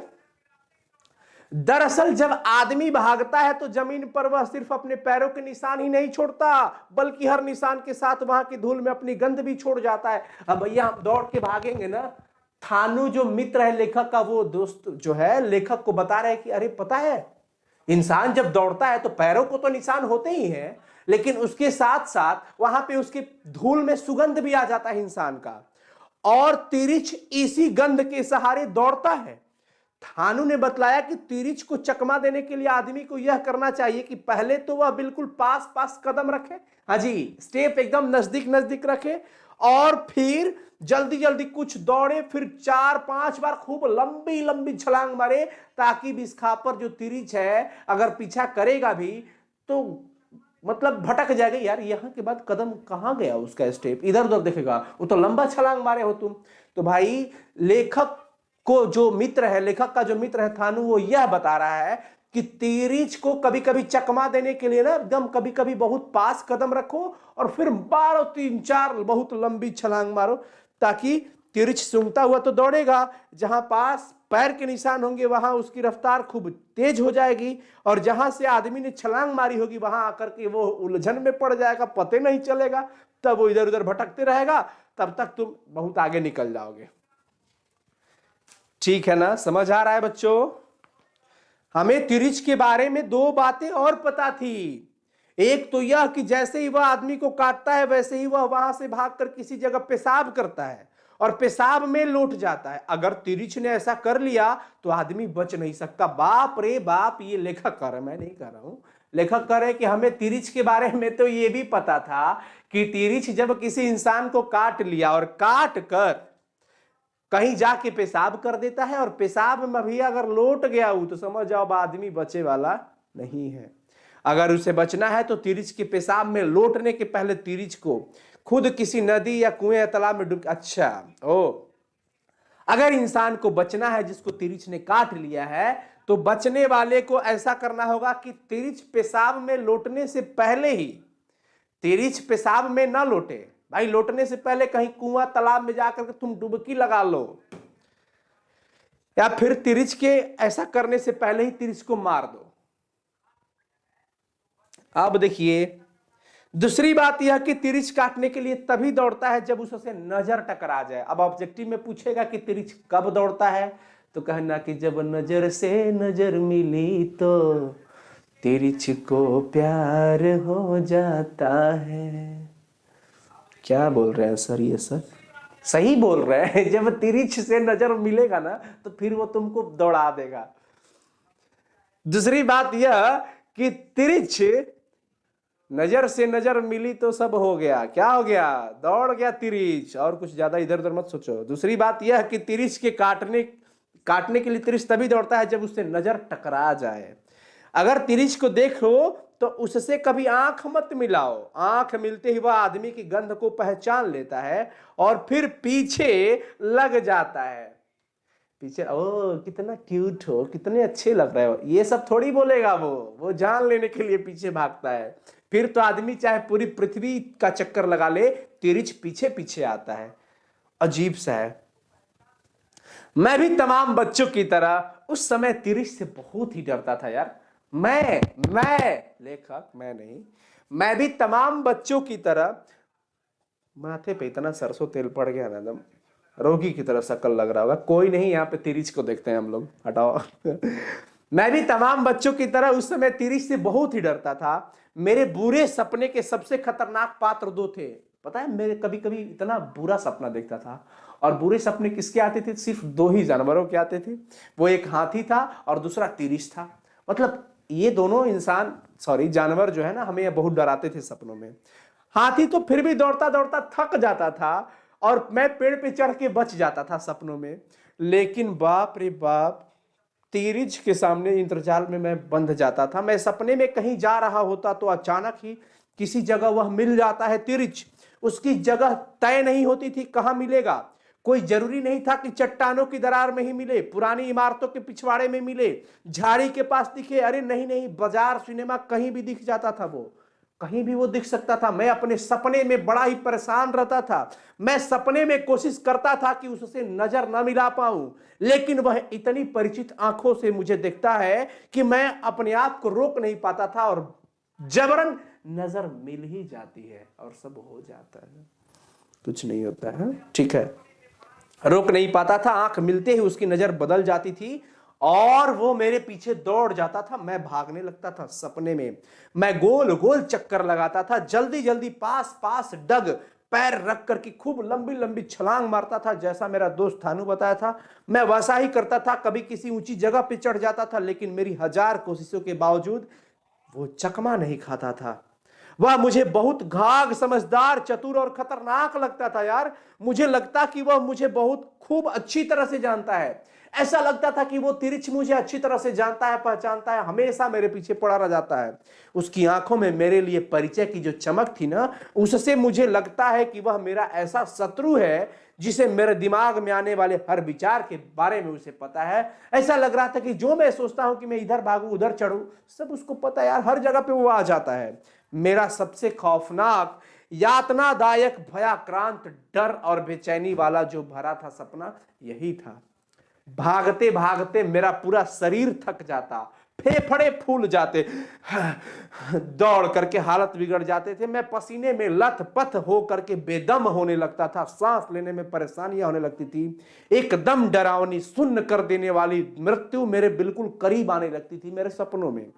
दरअसल जब आदमी भागता है तो जमीन पर वह सिर्फ अपने पैरों के निशान ही नहीं छोड़ता, बल्कि हर निशान के साथ वहां की धूल में अपनी गंध भी छोड़ जाता है। अब भैया हम दौड़ के भागेंगे ना, थानू जो मित्र है लेखक का, वो दोस्त जो है लेखक को बता रहे कि अरे पता है, इंसान जब दौड़ता है तो पैरों को तो निशान होते ही हैं, लेकिन उसके साथ साथ वहां पे उसके धूल में सुगंध भी आ जाता है इंसान का, और तिरिछ इसी गंध के सहारे दौड़ता है। थानू ने बतलाया कि तिरिछ को चकमा देने के लिए आदमी को यह करना चाहिए कि पहले तो वह बिल्कुल पास पास कदम रखे, हाँ जी, स्टेप एकदम नजदीक नजदीक रखे, और फिर जल्दी जल्दी कुछ दौड़े, फिर 4-5 बार खूब लंबी लंबी छलांग मारे, ताकि विस्खापर जो तिरिछ है अगर पीछा करेगा भी तो मतलब भटक जाएगा। यार यहां के बाद कदम कहां गया उसका, स्टेप इधर उधर देखेगा, वो तो लंबा छलांग मारे हो तुम। तो भाई लेखक को जो मित्र है, लेखक का जो मित्र है थानू, वो यह बता रहा है कि तिरिच को कभी कभी चकमा देने के लिए ना एकदम कभी कभी बहुत पास कदम रखो और फिर मारो 3-4 बहुत लंबी छलांग मारो, ताकि तिरिच सूंघता हुआ तो दौड़ेगा, जहां पास पैर के निशान होंगे वहां उसकी रफ्तार खूब तेज हो जाएगी, और जहां से आदमी ने छलांग मारी होगी वहां आकर के वो उलझन में पड़ जाएगा, पते नहीं चलेगा, तब वो इधर उधर भटकते रहेगा, तब तक तुम बहुत आगे निकल जाओगे। ठीक है ना, समझ आ रहा है बच्चों? हमें तिरिच के बारे में 2 बातें और पता थी। एक तो यह कि जैसे ही वह आदमी को काटता है वैसे ही वह वहां से भागकर किसी जगह पेशाब करता है और पेशाब में लौट जाता है। अगर तिरिच ने ऐसा कर लिया तो आदमी बच नहीं सकता। बाप रे बाप, ये लेखक कर रहे, मैं नहीं कर रहा हूं, लेखक कर रहे कि हमें तिरिच के बारे में तो ये भी पता था कि तिरिच जब किसी इंसान को काट लिया और काट कर कहीं जाके पेशाब कर देता है और पेशाब में भी अगर लौट गया हो तो समझ जाओ आदमी बचे वाला नहीं है। अगर उसे बचना है तो तिरिच के पेशाब में लौटने के पहले तिरिच को खुद किसी नदी या कुएं या तालाब में डूब, अच्छा अगर इंसान को बचना है जिसको तिरिच ने काट लिया है तो बचने वाले को ऐसा करना होगा कि तिरिच पेशाब में लौटने से पहले ही, तिरिच पेशाब में ना लौटे भाई, लौटने से पहले कहीं कुआं तालाब में जाकर के तुम डुबकी लगा लो, या फिर तिरिच के ऐसा करने से पहले ही तिरिच को मार दो। अब देखिए दूसरी बात यह कि तिरिच काटने के लिए तभी दौड़ता है जब उससे नजर टकरा जाए। अब ऑब्जेक्टिव में पूछेगा कि तिरिच कब दौड़ता है, तो कहना कि जब नजर से नजर मिली तो तिरिच को प्यार हो जाता है। क्या बोल रहे हैं सर? ये सर सही बोल रहे हैं। जब तिरिच से नजर मिलेगा ना तो फिर वो तुमको दौड़ा देगा। दूसरी बात यह कि तिरिच नजर से नजर मिली तो सब हो गया, क्या हो गया? दौड़ गया तिरिच, और कुछ ज्यादा इधर उधर मत सोचो। दूसरी बात यह कि तिरिच के काटने के लिए तिरिच तभी दौड़ता है जब उससे नजर टकरा जाए। अगर तिरिच को देखो तो उससे कभी आंख मत मिलाओ, आंख मिलते ही वह आदमी की गंध को पहचान लेता है और फिर पीछे लग जाता है। पीछे, ओ कितना क्यूट हो, कितने अच्छे लग रहे हो, ये सब थोड़ी बोलेगा वो जान लेने के लिए पीछे भागता है। फिर तो आदमी चाहे पूरी पृथ्वी का चक्कर लगा ले, तिरिच पीछे पीछे आता है। अजीब सा है। मैं भी तमाम बच्चों की तरह उस समय तिरिच से बहुत ही डरता था यार। मैं लेखक, मैं नहीं, मैं भी तमाम बच्चों की तरह, माथे पे इतना सरसों तेल पड़ गया ना, एकदम रोगी की तरह शक्ल लग रहा होगा। कोई नहीं, यहाँ पे तिरिच को देखते हैं हम लोग, हटाओ। मैं भी तमाम बच्चों की तरह उस समय तिरिच से बहुत ही डरता था। मेरे बुरे सपने के सबसे खतरनाक पात्र 2 थे। पता है, मेरे कभी कभी इतना बुरा सपना देखता था, और बुरे सपने किसके आते थे? सिर्फ 2 ही जानवरों के आते थे। वो एक हाथी था और दूसरा तिरिच था। मतलब ये दोनों जानवर जो है ना, हमें बहुत डराते थे सपनों में। हाथी तो फिर भी दौड़ता दौड़ता थक जाता था और मैं पेड़ पे चढ़ के बच जाता था सपनों में, लेकिन बाप रे बाप, तिरिच के सामने इंद्रजाल में मैं बंध जाता था। मैं सपने में कहीं जा रहा होता तो अचानक ही किसी जगह वह मिल जाता है तिरिच। उसकी जगह तय नहीं होती थी, कहां मिलेगा, कोई जरूरी नहीं था कि चट्टानों की दरार में ही मिले, पुरानी इमारतों के पिछवाड़े में मिले, झाड़ी के पास दिखे, अरे नहीं, बाजार, सिनेमा, कहीं भी दिख जाता था वो, कहीं भी वो दिख सकता था। मैं अपने सपने में बड़ा ही परेशान रहता था। मैं सपने में कोशिश करता था कि उससे नजर ना मिला पाऊं, लेकिन वह इतनी परिचित आंखों से मुझे देखता है कि मैं अपने आप को रोक नहीं पाता था और जबरन नजर मिल ही जाती है और सब हो जाता है, कुछ नहीं होता है। ठीक है, रोक नहीं पाता था, आंख मिलते ही उसकी नजर बदल जाती थी और वो मेरे पीछे दौड़ जाता था। मैं भागने लगता था सपने में, मैं गोल गोल चक्कर लगाता था, जल्दी जल्दी पास डग पैर रख कर के खूब लंबी लंबी छलांग मारता था, जैसा मेरा दोस्त थानू बताया था मैं वैसा ही करता था। कभी किसी ऊंची जगह पे चढ़ जाता था, लेकिन मेरी 1000 कोशिशों के बावजूद वो चकमा नहीं खाता था। वह मुझे बहुत घाघ, समझदार, चतुर और खतरनाक लगता था यार। मुझे लगता कि वह मुझे बहुत खूब अच्छी तरह से जानता है। ऐसा लगता था कि वो तिरिच मुझे अच्छी तरह से जानता है, पहचानता है, हमेशा मेरे पीछे पड़ा रह जाता है। उसकी आंखों में मेरे लिए परिचय की जो चमक थी ना, उससे मुझे लगता है कि वह मेरा ऐसा शत्रु है जिसे मेरे दिमाग में आने वाले हर विचार के बारे में उसे पता है। ऐसा लग रहा था कि जो मैं सोचता हूं कि मैं इधर भागू उधर चढ़ू, सब उसको पता है यार, हर जगह पे वो आ जाता है। मेरा सबसे खौफनाक, यातनादायक, भयाक्रांत, डर और बेचैनी वाला जो भरा था सपना यही था। भागते भागते मेरा पूरा शरीर थक जाता, फेफड़े फूल जाते, दौड़ करके हालत बिगड़ जाते थे। मैं पसीने में लथपथ हो करके बेदम होने लगता था, सांस लेने में परेशानियां होने लगती थी। एकदम डरावनी, सुन्न कर देने वाली मृत्यु मेरे बिल्कुल करीब आने लगती थी मेरे सपनों में।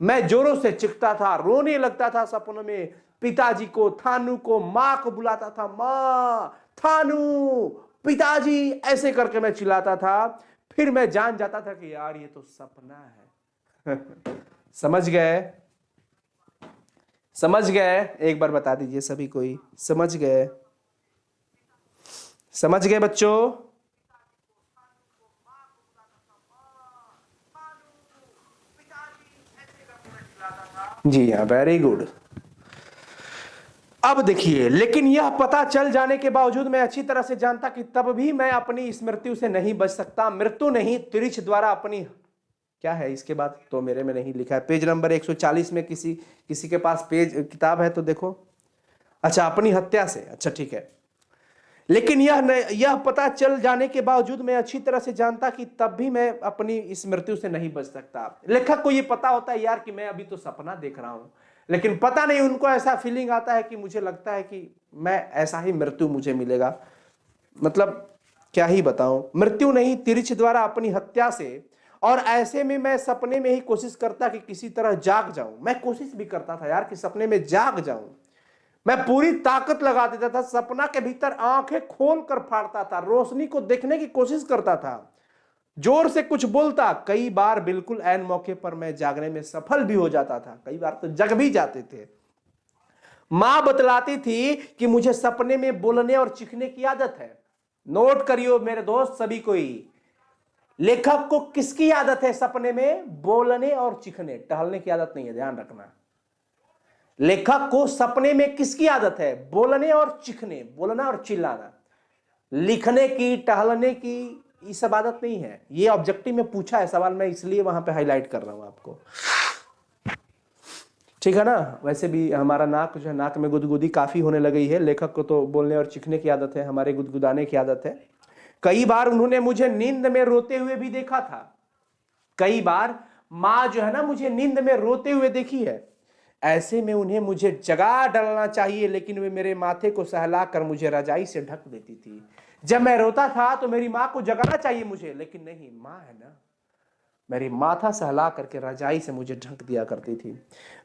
मैं जोरों से चिल्लाता था, रोने लगता था सपनों में। पिताजी को, थानू को, माँ को बुलाता था, माँ, थानू, पिताजी, ऐसे करके मैं चिल्लाता था। फिर मैं जान जाता था कि यार ये तो सपना है। समझ गए? समझ गए? एक बार बता दीजिए सभी कोई, समझ गए? समझ गए बच्चों? जी हाँ, वेरी गुड। अब देखिए, लेकिन यह पता चल जाने के बावजूद मैं अच्छी तरह से जानता कि तब भी मैं अपनी इस मृत्यु से नहीं बच सकता। मृत्यु नहीं, तिरिच द्वारा अपनी, क्या है इसके बाद तो मेरे में नहीं लिखा है, पेज नंबर 140 में किसी के पास पेज किताब है तो देखो। अच्छा, अपनी हत्या से, अच्छा ठीक है। लेकिन यह पता चल जाने के बावजूद मैं अच्छी तरह से जानता कि तब भी मैं अपनी इस मृत्यु से नहीं बच सकता। लेखक को यह पता होता है यार कि मैं अभी तो सपना देख रहा हूं, लेकिन पता नहीं उनको ऐसा फीलिंग आता है कि मुझे लगता है कि मैं ऐसा ही मृत्यु मुझे मिलेगा। मतलब क्या ही बताऊं, मृत्यु नहीं, तिरिच द्वारा अपनी हत्या से। और ऐसे में मैं सपने में ही कोशिश करता कि किसी तरह जाग जाऊं। मैं कोशिश भी करता था यार कि सपने में जाग जाऊं। मैं पूरी ताकत लगा देता था, सपना के भीतर आंखें खोल कर फाड़ता था, रोशनी को देखने की कोशिश करता था, जोर से कुछ बोलता। कई बार बिल्कुल ऐन मौके पर मैं जागने में सफल भी हो जाता था, कई बार तो जग भी जाते थे। मां बतलाती थी कि मुझे सपने में बोलने और चिखने की आदत है। नोट करियो मेरे दोस्त सभी कोई, लेखक को किसकी आदत है सपने में? बोलने और चिखने, टहलने की आदत नहीं है, ध्यान रखना। लेखक को सपने में किसकी आदत है? बोलने और चिखने, बोलना और चिल्लाना। लिखने की, टहलने की, ये सब आदत नहीं है। ये ऑब्जेक्टिव में पूछा है सवाल, मैं इसलिए वहां पे हाईलाइट कर रहा हूं आपको, ठीक है ना। वैसे भी हमारा नाक जो है, नाक में गुदगुदी काफी होने लगी है। लेखक को तो बोलने और चिखने की आदत है, हमारे गुदगुदाने की आदत है। कई बार उन्होंने मुझे नींद में रोते हुए भी देखा था। कई बार माँ जो है ना, मुझे नींद में रोते हुए देखी है। ऐसे में उन्हें मुझे जगा डालना चाहिए, लेकिन वे मेरे माथे को सहलाकर मुझे रजाई से ढक देती थी। जब मैं रोता था तो मेरी माँ को जगाना चाहिए मुझे, लेकिन नहीं, माँ है ना, मेरी माथा सहला करके रजाई से मुझे ढक दिया करती थी।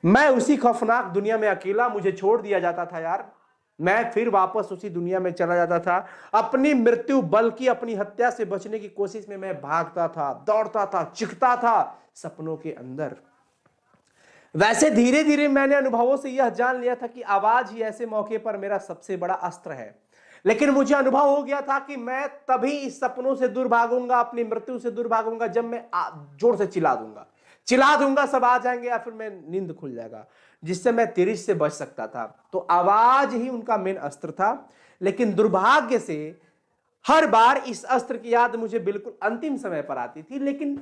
मैं उसी खौफनाक दुनिया में अकेला, मुझे छोड़ दिया जाता था यार। मैं फिर वापस उसी दुनिया में चला जाता था, अपनी मृत्यु बल्कि अपनी हत्या से बचने की कोशिश में मैं भागता था, दौड़ता था, चिखता था सपनों के अंदर। वैसे धीरे धीरे मैंने अनुभवों से यह जान लिया था कि आवाज ही ऐसे मौके पर मेरा सबसे बड़ा अस्त्र है। लेकिन मुझे अनुभव हो गया था कि मैं तभी इस सपनों से दूर भागूंगा, अपनी मृत्यु से दूर भागूंगा, जब मैं जोर से चिल्ला दूंगा, सब आ जाएंगे या फिर मैं नींद खुल जाएगा, जिससे मैं तिरिच से बच सकता था। तो आवाज ही उनका मेन अस्त्र था। लेकिन दुर्भाग्य से हर बार इस अस्त्र की याद मुझे बिल्कुल अंतिम समय पर आती थी। लेकिन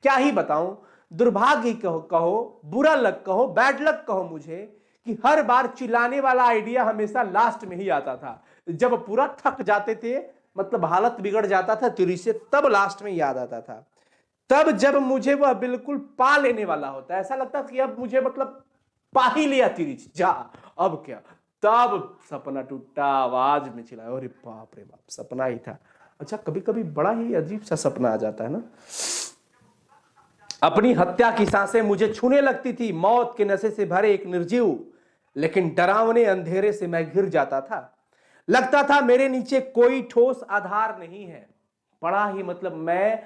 क्या ही बताऊं, दुर्भाग्य कहो, बुरा लक कहो, बैड लक कहो मुझे, कि हर बार चिल्लाने वाला आइडिया हमेशा लास्ट में ही आता था। जब पूरा थक जाते थे, मतलब हालत बिगड़ जाता था तिरिच से, तब लास्ट में याद आता था। तब जब मुझे वह बिल्कुल पा लेने वाला होता, ऐसा लगता था कि अब मुझे मतलब पा ही लिया तिरिच, जा अब क्या। तब सपना टूटा, आवाज में चिल्लाया, अरे बाप रे बाप, सपना ही था। अच्छा, कभी कभी बड़ा ही अजीब सा सपना आ जाता है ना। अपनी हत्या की सांसें मुझे छूने लगती थी, मौत के नशे से भरे एक निर्जीव लेकिन डरावने अंधेरे से मैं घिर जाता था। लगता था मेरे नीचे कोई ठोस आधार नहीं है। बड़ा ही, मतलब मैं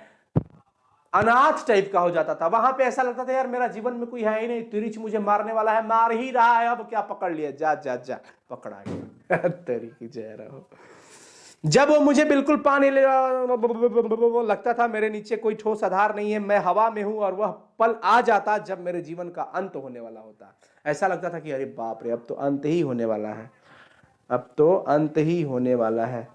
अनाथ टाइप का हो जाता था। वहां पे ऐसा लगता था यार मेरा जीवन में कोई है ही नहीं, तिरिच मुझे मारने वाला है, मार ही रहा है, अब क्या पकड़ लिया, जा जा जा, पकड़ा गया। तेरी की जय रहो। जब वो मुझे बिल्कुल पानी ले लगता था मेरे नीचे कोई ठोस आधार नहीं है, मैं हवा में हूं, और वह पल आ जाता जब मेरे जीवन का अंत होने वाला होता। ऐसा लगता था कि अरे बाप रे, अब तो अंत ही होने वाला है, अब तो अंत ही होने वाला है।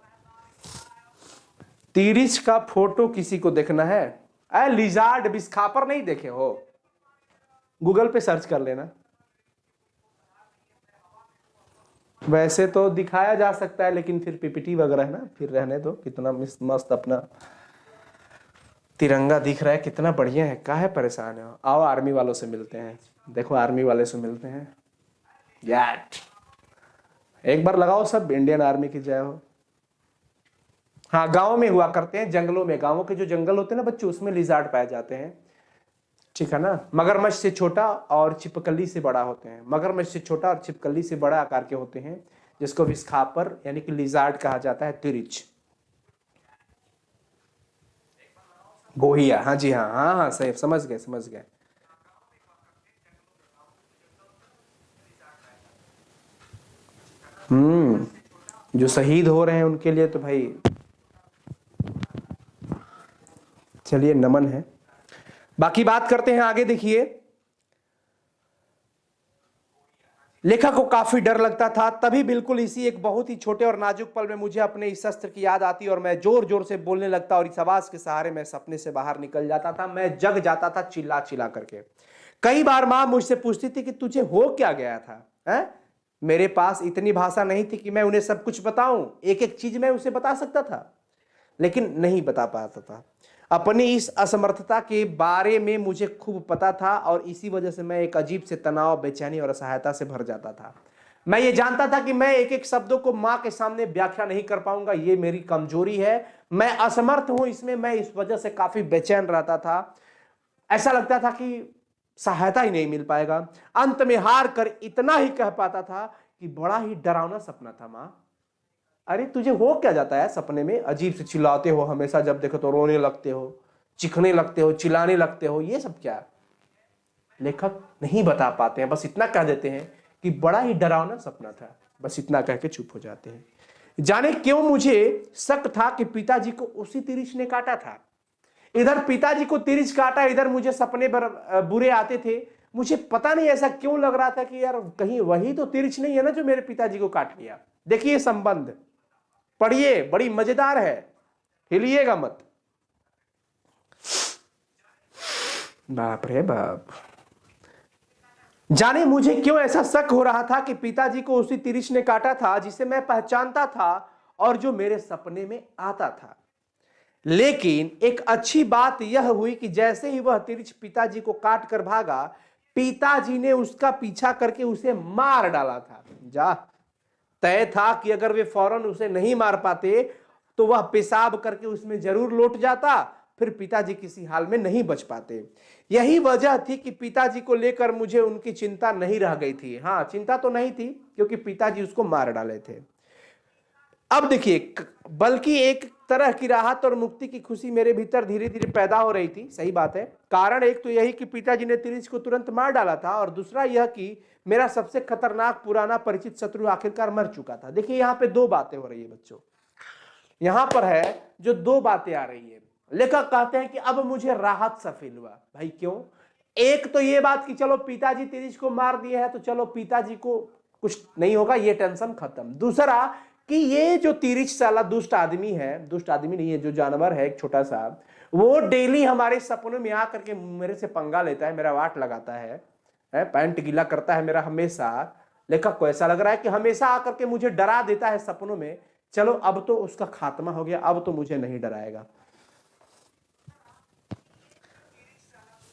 तिरिच का फोटो किसी को देखना है? लिजार्ड विस्खापर नहीं देखे हो? गूगल पे सर्च कर लेना। वैसे तो दिखाया जा सकता है, लेकिन फिर पीपीटी वगैरह है ना, फिर रहने दो। कितना मस्त अपना तिरंगा दिख रहा है, कितना बढ़िया है। काहे परेशान हो? आओ आर्मी वालों से मिलते हैं। देखो आर्मी वाले से मिलते हैं यार। एक बार लगाओ सब इंडियन आर्मी की जय हो। हाँ, गांव में हुआ करते हैं, जंगलों में, गांवों के जो जंगल होते हैं ना बच्चों, उसमें लिजार्ड पाए जाते हैं, ठीक है ना। मगरमच्छ से छोटा और छिपकली से बड़ा होते हैं। मगरमच्छ से छोटा और छिपकली से बड़ा आकार के होते हैं, जिसको विस्खापर यानी कि लिजार्ड कहा जाता है, तिरिच। गोहिया, हाँ जी, हाँ हाँ हाँ, सही, समझ गए समझ गए। जो शहीद हो रहे हैं उनके लिए तो भाई चलिए नमन है। बाकी बात करते हैं आगे। देखिए, लेखक को काफी डर लगता था। तभी बिल्कुल इसी एक बहुत ही छोटे और नाजुक पल में मुझे अपने इस शस्त्र की याद आती और मैं जोर जोर से बोलने लगता, और इस आवाज के सहारे मैं सपने से बाहर निकल जाता था। मैं जग जाता था चिल्ला चिल्ला करके। कई बार मां मुझसे पूछती थी कि तुझे हो क्या गया था, है? मेरे पास इतनी भाषा नहीं थी कि मैं उन्हें सब कुछ बताऊं, एक एक चीज मैं उसे बता सकता था, लेकिन नहीं बता पाता था। अपनी इस असमर्थता के बारे में मुझे खूब पता था, और इसी वजह से मैं एक अजीब से तनाव, बेचैनी और असहायता से भर जाता था। मैं ये जानता था कि मैं एक एक शब्दों को मां के सामने व्याख्या नहीं कर पाऊंगा, ये मेरी कमजोरी है, मैं असमर्थ हूं इसमें। मैं इस वजह से काफी बेचैन रहता था। ऐसा लगता था कि सहायता ही नहीं मिल पाएगा। अंत में हार कर इतना ही कह पाता था कि बड़ा ही डरावना सपना था मां। अरे तुझे हो क्या जाता है सपने में? अजीब से चिल्लाते हो हमेशा, जब देखो तो रोने लगते हो, चिखने लगते हो, चिल्लाने लगते हो, ये सब क्या? लेखक नहीं बता पाते हैं, बस इतना कह देते हैं कि बड़ा ही डरावना सपना था। बस इतना कह के चुप हो जाते हैं। जाने क्यों मुझे शक था कि पिताजी को उसी तिरिच ने काटा था। इधर पिताजी को तिरिच काटा, इधर मुझे सपने बुरे आते थे। मुझे पता नहीं ऐसा क्यों लग रहा था कि यार कहीं वही तो तिरिच नहीं है ना जो मेरे पिताजी को काट लिया। देखिए संबंध पढ़िए, बड़ी मजेदार है, हिलिएगा मत। बाप रे बाप। जाने मुझे क्यों ऐसा शक हो रहा था कि पिताजी को उसी तिरिच ने काटा था जिसे मैं पहचानता था और जो मेरे सपने में आता था। लेकिन एक अच्छी बात यह हुई कि जैसे ही वह तिरिच पिताजी को काट कर भागा, पिताजी ने उसका पीछा करके उसे मार डाला था। जा, तय था कि अगर वे फौरन उसे नहीं मार पाते तो वह पेशाब करके उसमें जरूर लौट जाता, फिर पिताजी किसी हाल में नहीं बच पाते। यही वजह थी कि पिताजी को लेकर मुझे उनकी चिंता नहीं रह गई थी। हाँ, चिंता तो नहीं थी क्योंकि पिताजी उसको मार डाले थे। अब देखिए, बल्कि एक तरह की राहत और मुक्ति की खुशी मेरे भीतर धीरे धीरे पैदा हो रही थी। सही बात है। कारण एक तो यही कि पिताजी ने तिरिच को तुरंत मार डाला था, और दूसरा यह कि मेरा सबसे खतरनाक पुराना परिचित शत्रु आखिरकार मर चुका था। देखिए यहाँ पे दो बातें हो रही है बच्चों, यहां पर है जो दो बातें आ रही है। लेखक कहते हैं कि अब मुझे राहत सा फील हुआ। भाई क्यों? एक तो ये बात कि चलो पिताजी तिरिच को मार दिए हैं तो चलो पिताजी को कुछ नहीं होगा, ये टेंशन खत्म। दूसरा कि ये जो तिरिच साला दुष्ट आदमी है, दुष्ट आदमी नहीं है, जो जानवर है एक छोटा सा, वो डेली हमारे सपनों में आकर के मेरे से पंगा लेता है, मेरा वाट लगाता है, पैंट गीला करता है मेरा हमेशा। लेखक को ऐसा लग रहा है कि हमेशा आकर के मुझे डरा देता है सपनों में। चलो अब तो उसका खात्मा हो गया, अब तो मुझे नहीं डराएगा।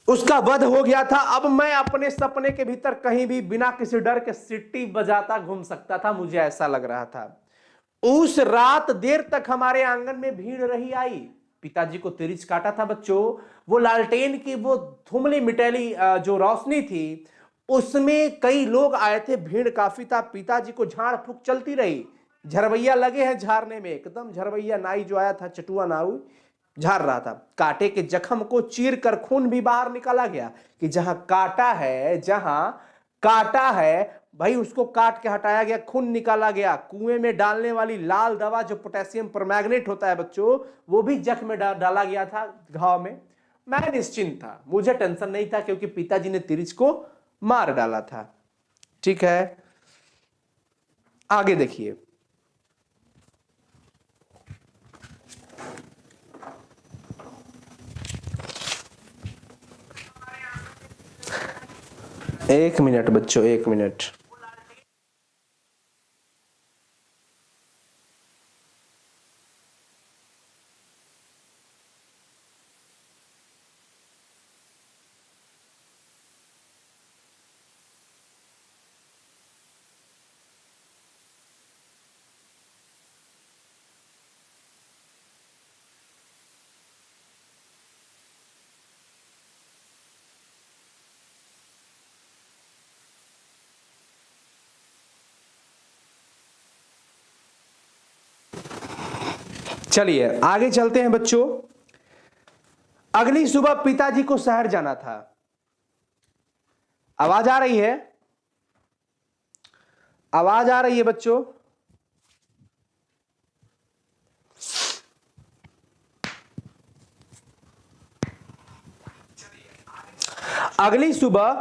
उसका वध हो गया था। अब मैं अपने सपने के भीतर कहीं भी बिना किसी डर के सीटी बजाता घूम सकता था, मुझे ऐसा लग रहा था। उस रात देर तक हमारे आंगन में भीड़ रही आई। पिताजी को तिरिच काटा था बच्चों, वो लालटेन की वो धुमली मिटेली जो रोशनी थी, उसमें कई लोग आए थे, भीड़ काफी था। पिताजी को झाड़ फूक चलती रही, झरवैया लगे हैं झाड़ने में, एकदम झरवैया नाई जो आया था, चटुआ नाऊ, झाड़ रहा था। कांटे के जख्म को चीर कर खून भी बाहर निकाला गया, कि जहां काटा है, जहां काटा है भाई उसको काट के हटाया गया, खून निकाला गया। कुएं में डालने वाली लाल दवा जो पोटेशियम परमैंगनेट होता है बच्चों, वो भी जख्म में डाला गया था, घाव में। मैं निश्चिंत था, मुझे टेंशन नहीं था, क्योंकि पिताजी ने तिरिच को मार डाला था। ठीक है, आगे देखिए। एक मिनट बच्चों, एक मिनट। चलिए आगे चलते हैं बच्चों। अगली सुबह पिताजी को शहर जाना था। आवाज आ रही है? आवाज आ रही है बच्चों? अगली सुबह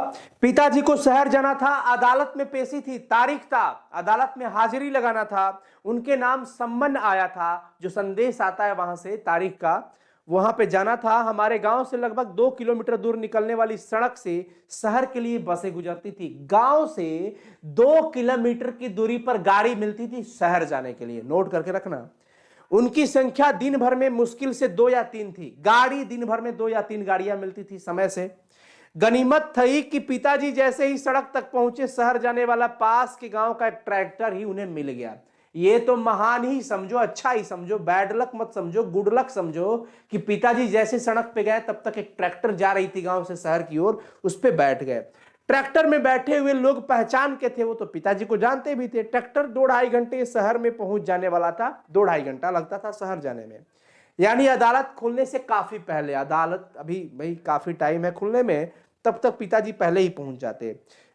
पिताजी को शहर जाना था। अदालत में पेशी थी, तारीख था, अदालत में हाजिरी लगाना था। उनके नाम सम्मन आया था, जो संदेश आता है वहां से तारीख का, वहां पे जाना था। हमारे गांव से लगभग 2 किलोमीटर दूर निकलने वाली सड़क से शहर के लिए बसें गुजरती थी। गांव से 2 किलोमीटर की दूरी पर गाड़ी मिलती थी शहर जाने के लिए, नोट करके रखना। उनकी संख्या दिन भर में मुश्किल से 2 या 3 थी। गाड़ी दिन भर में 2 या 3 गाड़ियां मिलती थी समय से। गनीमत थी कि पिताजी जैसे ही सड़क तक पहुंचे, शहर जाने वाला पास के गांव का एक ट्रैक्टर ही उन्हें मिल गया। ये तो महान ही समझो, अच्छा ही समझो, बैड लक मत समझो, गुड लक समझो, कि पिताजी जैसे सड़क पे गए तब तक एक ट्रैक्टर जा रही थी गांव से शहर की ओर, उस पे बैठ गए। ट्रैक्टर में बैठे हुए लोग पहचान के थे, वो तो पिताजी को जानते भी थे। ट्रैक्टर 2-2.5 घंटे शहर में पहुंच जाने वाला था। 2-2.5 घंटा लगता था शहर जाने में, यानी अदालत खुलने से काफी पहले। अदालत अभी भाई काफी टाइम है खुलने में, तब तक पिताजी पहले ही पहुंच जाते।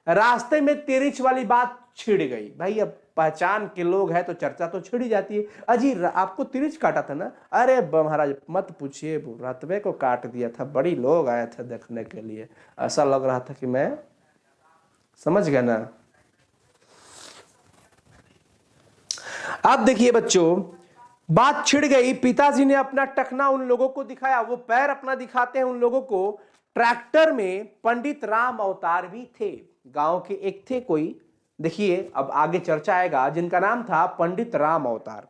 रास्ते में तिरिच वाली बात छिड़ गई। भाई अब पहचान के लोग हैं तो चर्चा तो छिड़ ही जाती है। अजी आपको तिरिच काटा था ना? अरे महाराज मत पूछिए, रतबे को काट दिया था, बड़ी लोग आए थे देखने के लिए, ऐसा लग रहा था कि मैं, समझ गया ना? अब देखिए बच्चों, बात छिड़ गई। पिताजी ने अपना टखना उन लोगों को दिखाया, वो पैर अपना दिखाते हैं उन लोगों को। ट्रैक्टर में पंडित राम अवतार भी थे, गांव के एक थे कोई, देखिए अब आगे चर्चा आएगा, जिनका नाम था पंडित राम अवतार।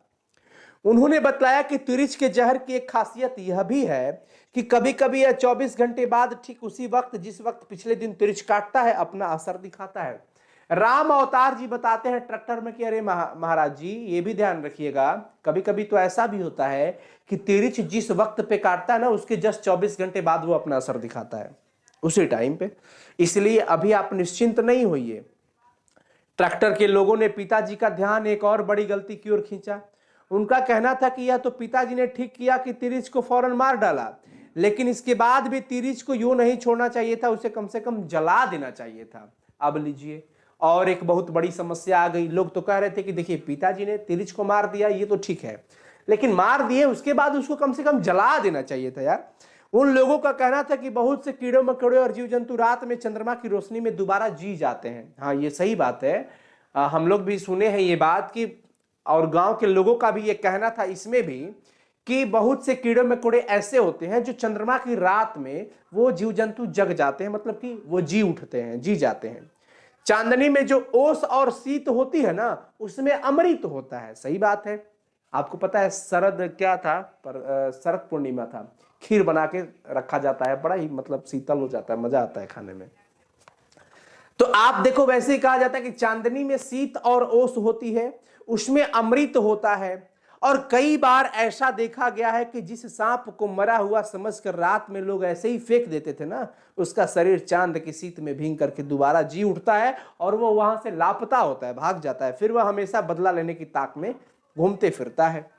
उन्होंने बतलाया कि तिरिच के जहर की एक खासियत यह भी है कि कभी कभी यह 24 घंटे बाद ठीक उसी वक्त, जिस वक्त पिछले दिन तिरिच काटता है, अपना असर दिखाता है। राम अवतार जी बताते हैं ट्रैक्टर में कि अरे महाराज जी ये भी ध्यान रखिएगा, कभी कभी तो ऐसा भी होता है कि तिरिच जिस वक्त पे काटता है ना, उसके जस्ट 24 घंटे बाद वो अपना असर दिखाता है, उसी टाइम पे। इसलिए अभी आप निश्चिंत नहीं होइए। ट्रैक्टर के लोगों ने पिताजी का ध्यान एक और बड़ी गलती की ओर खींचा। उनका कहना था कि यह तो पिताजी ने ठीक किया कि तिरिच को फौरन मार डाला, लेकिन इसके बाद भी तिरिच को यूं नहीं छोड़ना चाहिए था, उसे कम से कम जला देना चाहिए था। अब लीजिए, और एक बहुत बड़ी समस्या आ गई। लोग तो कह रहे थे कि देखिए पिताजी ने तिरिच को मार दिया, ये तो ठीक है, लेकिन मार दिए उसके बाद उसको कम से कम जला देना चाहिए था यार। उन लोगों का कहना था कि बहुत से कीड़े मकोड़े और जीव जंतु रात में चंद्रमा की रोशनी में दोबारा जी जाते हैं। हाँ ये सही बात है, हम लोग भी सुने हैं ये बात कि, और गांव के लोगों का भी ये कहना था इसमें भी, कि बहुत से कीड़े मकोड़े ऐसे होते हैं जो चंद्रमा की रात में वो जीव जंतु जग जाते हैं, मतलब कि वो जी उठते हैं, जी जाते हैं। चांदनी में जो ओस और शीत होती है ना, उसमें अमृत होता है। सही बात है। आपको पता है शरद क्या था, पर शरद पूर्णिमा था, खीर बना के रखा जाता है, बड़ा ही मतलब शीतल हो जाता है, मजा आता है खाने में। तो आप देखो वैसे ही कहा जाता है कि चांदनी में शीत और ओस होती है, उसमें अमृत होता है। और कई बार ऐसा देखा गया है कि जिस सांप को मरा हुआ समझकर रात में लोग ऐसे ही फेंक देते थे ना, उसका शरीर चांद की शीत में भींग करके दोबारा जी उठता है और वो वहां से लापता होता है, भाग जाता है, फिर वह हमेशा बदला लेने की ताक में घूमते फिरता है।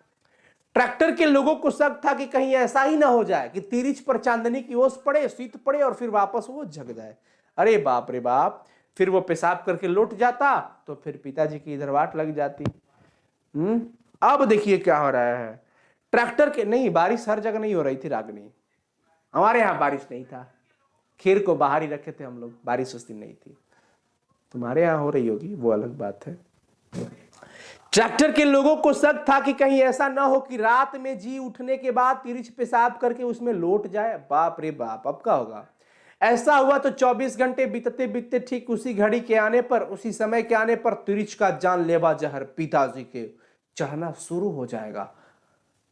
ट्रैक्टर के लोगों को शक था कि कहीं ऐसा ही ना हो जाए कि तिरिच पर चांदनी की ओस पड़े, शीत पड़े और फिर वापस वो जग जाए। अरे बाप रे बाप, फिर वो पेशाब करके लौट जाता तो फिर पिताजी की इधर वाट लग जाती। अब देखिए क्या हो रहा है। ट्रैक्टर के नहीं, बारिश हर जगह नहीं हो रही थी रागनी, हमारे यहां बारिश नहीं था, खीर को बाहर ही रखे थे हम लोग, बारिश उस दिन नहीं थी। तुम्हारे यहां हो रही होगी वो अलग बात है। ट्रैक्टर के लोगों को शक था कि कहीं ऐसा ना हो कि रात में जी उठने के बाद तिरिच पेशाब करके उसमें लौट जाए। बाप रे बाप, अब क्या होगा। ऐसा हुआ तो 24 घंटे बीतते बीतते ठीक उसी घड़ी के आने पर, उसी समय के आने पर तिरिच का जानलेवा जहर पिताजी के चढ़ना शुरू हो जाएगा।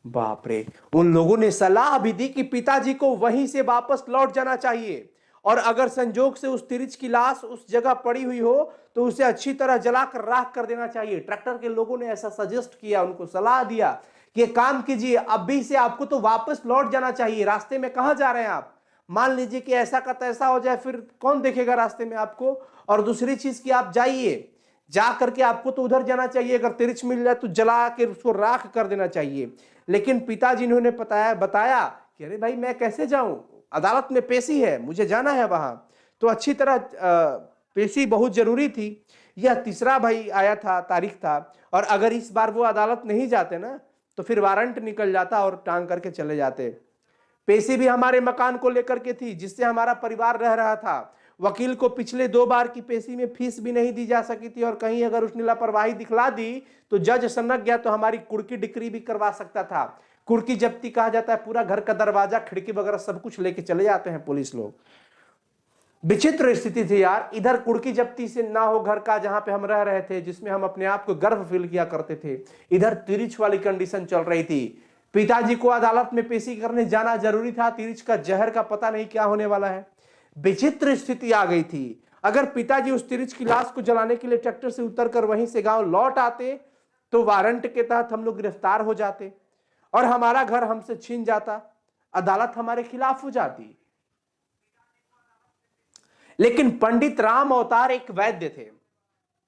बाप रे। उन लोगों ने सलाह भी दी कि पिताजी को वहीं से वापस लौट जाना चाहिए और अगर संजोग से उस तिरिच की लाश उस जगह पड़ी हुई हो तो उसे अच्छी तरह जलाकर राख कर देना चाहिए। ट्रैक्टर के लोगों ने ऐसा सजेस्ट किया, उनको सलाह दिया कि काम कीजिए, अभी से आपको तो वापस लौट जाना चाहिए। रास्ते में कहां जा रहे हैं आप, मान लीजिए कि ऐसा का तैसा हो जाए, फिर कौन देखेगा रास्ते में आपको। और दूसरी चीज कि आप जाइए, जा करके आपको तो उधर जाना चाहिए, अगर तिरिच मिल जाए तो जला के उसको राख कर देना चाहिए। लेकिन पिताजी ने बताया कि अरे भाई मैं कैसे जाऊं, अदालत में पेशी है, मुझे जाना है वहां। तो अच्छी तरह पेशी बहुत जरूरी थी। यह तीसरा भाई आया था, तारीख था, और अगर इस बार वो अदालत नहीं जाते ना तो फिर वारंट निकल जाता और टांग करके चले जाते। पेशी भी हमारे मकान को लेकर के थी जिससे हमारा परिवार रह रहा था। वकील को पिछले 2 बार की पेशी में फीस भी नहीं दी जा सकी थी और कहीं अगर उसने लापरवाही दिखला दी तो जज सनक गया तो हमारी कुर्की डिक्री भी करवा सकता था। कुर्की जब्ती कहा जाता है, पूरा घर का दरवाजा खिड़की वगैरह सब कुछ लेके चले जाते हैं पुलिस लोग। विचित्र स्थिति थी यार। इधर कुर्की जब्ती से ना हो घर का जहां पे हम रह रहे थे, जिसमें हम अपने आप को गर्व फील किया करते थे, इधर तिरिच वाली कंडीशन चल रही थी। पिताजी को अदालत में पेशी करने जाना जरूरी था, तिरिच का जहर का पता नहीं क्या होने वाला है। विचित्र स्थिति आ गई थी। अगर पिताजी उस तिरिच की लाश को जलाने के लिए ट्रैक्टर से उतरकर वहीं से गांव लौट आते तो वारंट के तहत हम लोग गिरफ्तार हो जाते और हमारा घर हमसे छीन जाता, अदालत हमारे खिलाफ हो जाती। लेकिन पंडित राम अवतार एक वैद्य थे।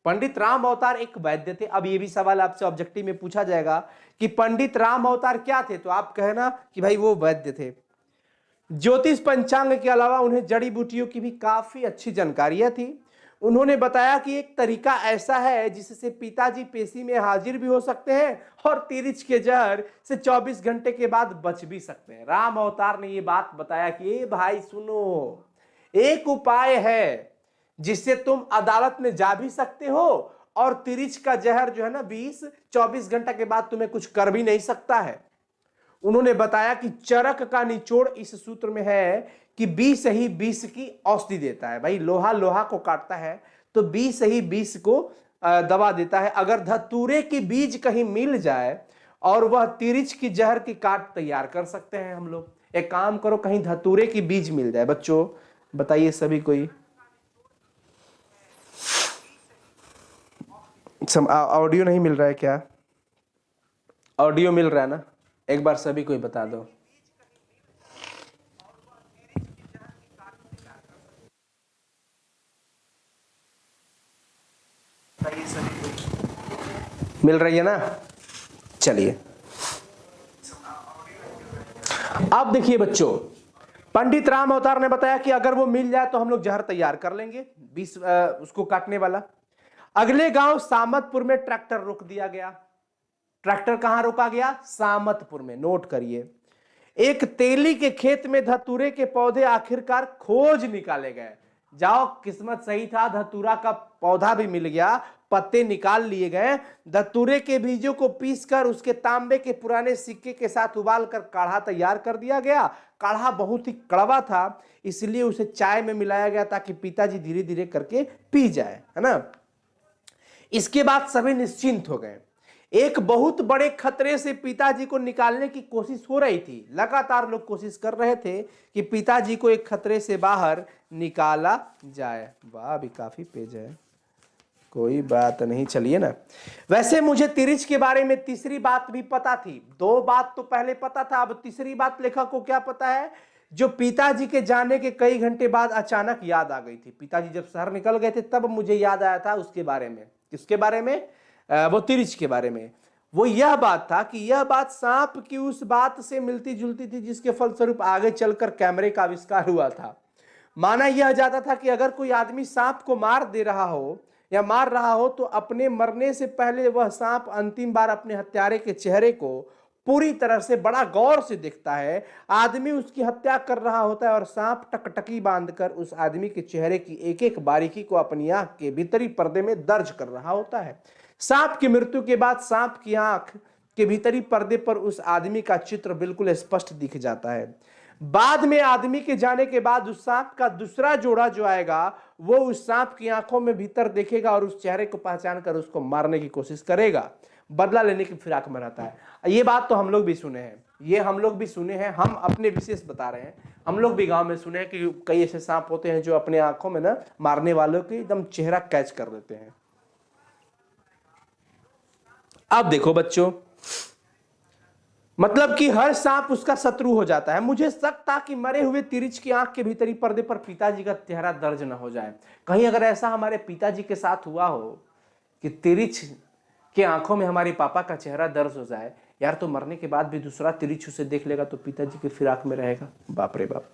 पंडित राम अवतार एक वैद्य थे। अब ये भी सवाल आपसे ऑब्जेक्टिव में पूछा जाएगा कि पंडित राम अवतार क्या थे, तो आप कहना कि भाई वो वैद्य थे। ज्योतिष पंचांग के अलावा उन्हें जड़ी बूटियों की भी काफी अच्छी जानकारियां थी। उन्होंने बताया कि एक तरीका ऐसा है जिससे पिताजी पेशी में हाजिर भी हो सकते हैं और तिरिच के जहर से 24 घंटे के बाद बच भी सकते हैं। राम अवतार ने ये बात बताया कि ए भाई सुनो, एक उपाय है जिससे तुम अदालत में जा भी सकते हो और तिरिच का जहर जो है ना 24 घंटा के बाद तुम्हें कुछ कर भी नहीं सकता है। उन्होंने बताया कि चरक का निचोड़ इस सूत्र में है कि 20 ही 20 की औषधि देता है। भाई लोहा लोहा को काटता है तो 20 ही 20 को दवा देता है। अगर धतूरे की बीज कहीं मिल जाए और वह तिरिच की जहर की काट तैयार कर सकते हैं हम लोग। एक काम करो, कहीं धतूरे की बीज मिल जाए। बच्चों बताइए सभी कोई, ऑडियो नहीं मिल रहा है क्या? ऑडियो मिल रहा है ना? एक बार सभी कोई बता दो। मिल रही है ना? चलिए अब देखिए बच्चों, पंडित राम अवतार ने बताया कि अगर वो मिल जाए तो हम लोग जहर तैयार कर लेंगे 20 उसको काटने वाला। अगले गांव सामतपुर में ट्रैक्टर रोक दिया गया। ट्रैक्टर कहां रोका गया? सामतपुर में। नोट करिए। एक तेली के खेत में धतूरे के पौधे आखिरकार खोज निकाले गए। जाओ, किस्मत सही था, धतूरा का पौधा भी मिल गया, पत्ते निकाल लिए गए। धतूरे के बीजों को पीसकर उसके तांबे के पुराने सिक्के के साथ उबालकर काढ़ा तैयार कर दिया गया। काढ़ा बहुत ही कड़वा था, इसलिए उसे चाय में मिलाया गया ताकि पिताजी धीरे धीरे करके पी जाए, है ना। इसके बाद सभी निश्चिंत हो गए। एक बहुत बड़े खतरे से पिताजी को निकालने की कोशिश हो रही थी। लगातार लोग कोशिश कर रहे थे कि पिताजी को एक खतरे से बाहर निकाला जाए। वाह, अभी काफी पेज है, कोई बात नहीं, चलिए ना। वैसे मुझे तिरिच के बारे में तीसरी बात भी पता थी। 2 बात तो पहले पता था, अब तीसरी बात लेखक को क्या पता है, जो पिताजी के जाने के कई घंटे बाद अचानक याद आ गई थी। पिताजी जब शहर निकल गए थे तब मुझे याद आया था उसके बारे में। किसके बारे में? वो तिरिच के बारे में। वो यह बात था कि यह बात सांप की उस बात से मिलती जुलती थी जिसके फलस्वरूप आगे चलकर कैमरे का आविष्कार हुआ था। माना यह जाता था कि अगर कोई आदमी सांप को मार दे रहा हो या मार रहा हो तो अपने मरने से पहले वह सांप अंतिम बार अपने हत्यारे के चेहरे को पूरी तरह से बड़ा गौर से देखता है। आदमी उसकी हत्या कर रहा होता है और सांप टकटकी बांधकर उस आदमी के चेहरे की एक एक बारीकी को अपनी आंख के भीतरी पर्दे में दर्ज कर रहा होता है। सांप की मृत्यु के बाद सांप की आंख के भीतरी पर्दे पर उस आदमी का चित्र बिल्कुल स्पष्ट दिख जाता है। बाद में आदमी के जाने के बाद उस सांप का दूसरा जोड़ा जो आएगा वो उस सांप की आंखों में भीतर देखेगा और उस चेहरे को पहचान कर उसको मारने की कोशिश करेगा, बदला लेने की फिराक में रहता है। ये बात तो हम लोग भी सुने हैं, ये हम लोग भी सुने हैं, हम अपने विशेष बता रहे हैं। हम लोग भी गांव में सुने हैं कि कई ऐसे सांप होते हैं जो अपने आंखों में ना मारने वालों की एकदम चेहरा कैच कर लेते हैं। अब देखो बच्चों, मतलब कि हर सांप उसका शत्रु हो जाता है। मुझे शक था कि मरे हुए तिरिच की आंख के भीतरी पर्दे पर पिताजी का चेहरा दर्ज न हो जाए। कहीं अगर ऐसा हमारे पिताजी के साथ हुआ हो कि तिरिच के आंखों में हमारे पापा का चेहरा दर्ज हो जाए, यार तो मरने के बाद भी दूसरा तिरिच उसे देख लेगा तो पिताजी की फिराक में रहेगा। बाप रे बाप,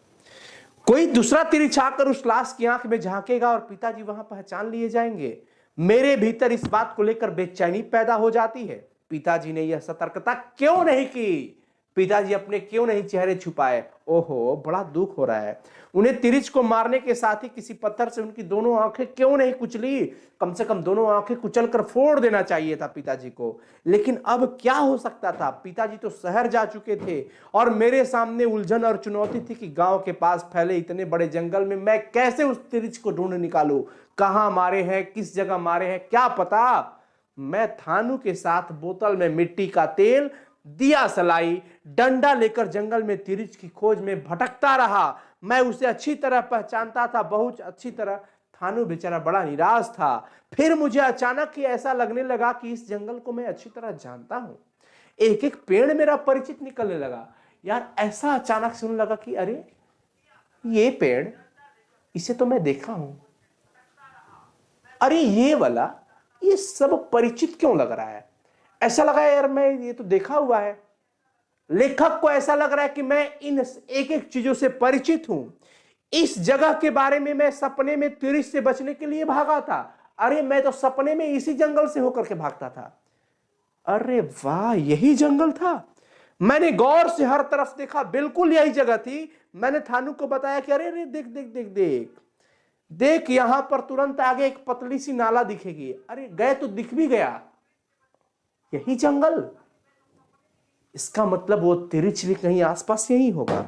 कोई दूसरा तिरिच आकर उस लाश की आंख में झांकेगा और पिताजी वहां पहचान लिए जाएंगे। मेरे भीतर इस बात को लेकर बेचैनी पैदा हो जाती है। पिताजी ने यह सतर्कता क्यों नहीं की? पिताजी अपने क्यों नहीं चेहरे छुपाए? ओहो, बड़ा दुख हो रहा है। उन्हें तिरिच को मारने के साथ ही किसी पत्थर से उनकी दोनों आंखें क्यों नहीं कुचली? कम से कम दोनों आंखें कुचलकर फोड़ देना चाहिए था पिताजी को। लेकिन अब क्या हो सकता था? पिताजी तो शहर जा चुके थे और मेरे सामने उलझन और चुनौती थी कि गांव के पास फैले इतने बड़े जंगल में मैं कैसे उस तिरिच को ढूंढ निकालूं? कहां मारे हैं, किस जगह मारे हैं, क्या पता। मैं थानू के साथ बोतल में मिट्टी का तेल, दिया सलाई, डंडा लेकर जंगल में तिरिच की खोज में भटकता रहा। मैं उसे अच्छी तरह पहचानता था, बहुत अच्छी तरह। थानू बेचारा बड़ा निराश था। फिर मुझे अचानक ही ऐसा लगने लगा कि इस जंगल को मैं अच्छी तरह जानता हूं। एक एक पेड़ मेरा परिचित निकलने लगा। यार ऐसा अचानक सुनने लगा कि अरे ये पेड़, इसे तो मैं देखा हूं। अरे ये वाला, ये सब परिचित क्यों लग रहा है? ऐसा लगा यार मैं ये तो देखा हुआ है। लेखक को ऐसा लग रहा है कि मैं इन एक एक चीजों से परिचित हूं। इस जगह के बारे में मैं सपने में तिरिच से बचने के लिए भागा था। अरे मैं तो सपने में इसी जंगल से होकर के भागता था। अरे वाह, यही जंगल था। मैंने गौर से हर तरफ देखा, बिल्कुल यही जगह थी। मैंने थानू को बताया कि अरे देख देख देख देख देख, यहां पर तुरंत आगे एक पतली सी नाला दिखेगी। अरे गए तो दिख भी गया, यही जंगल। इसका मतलब वो तिरिच भी कहीं आसपास यही होगा।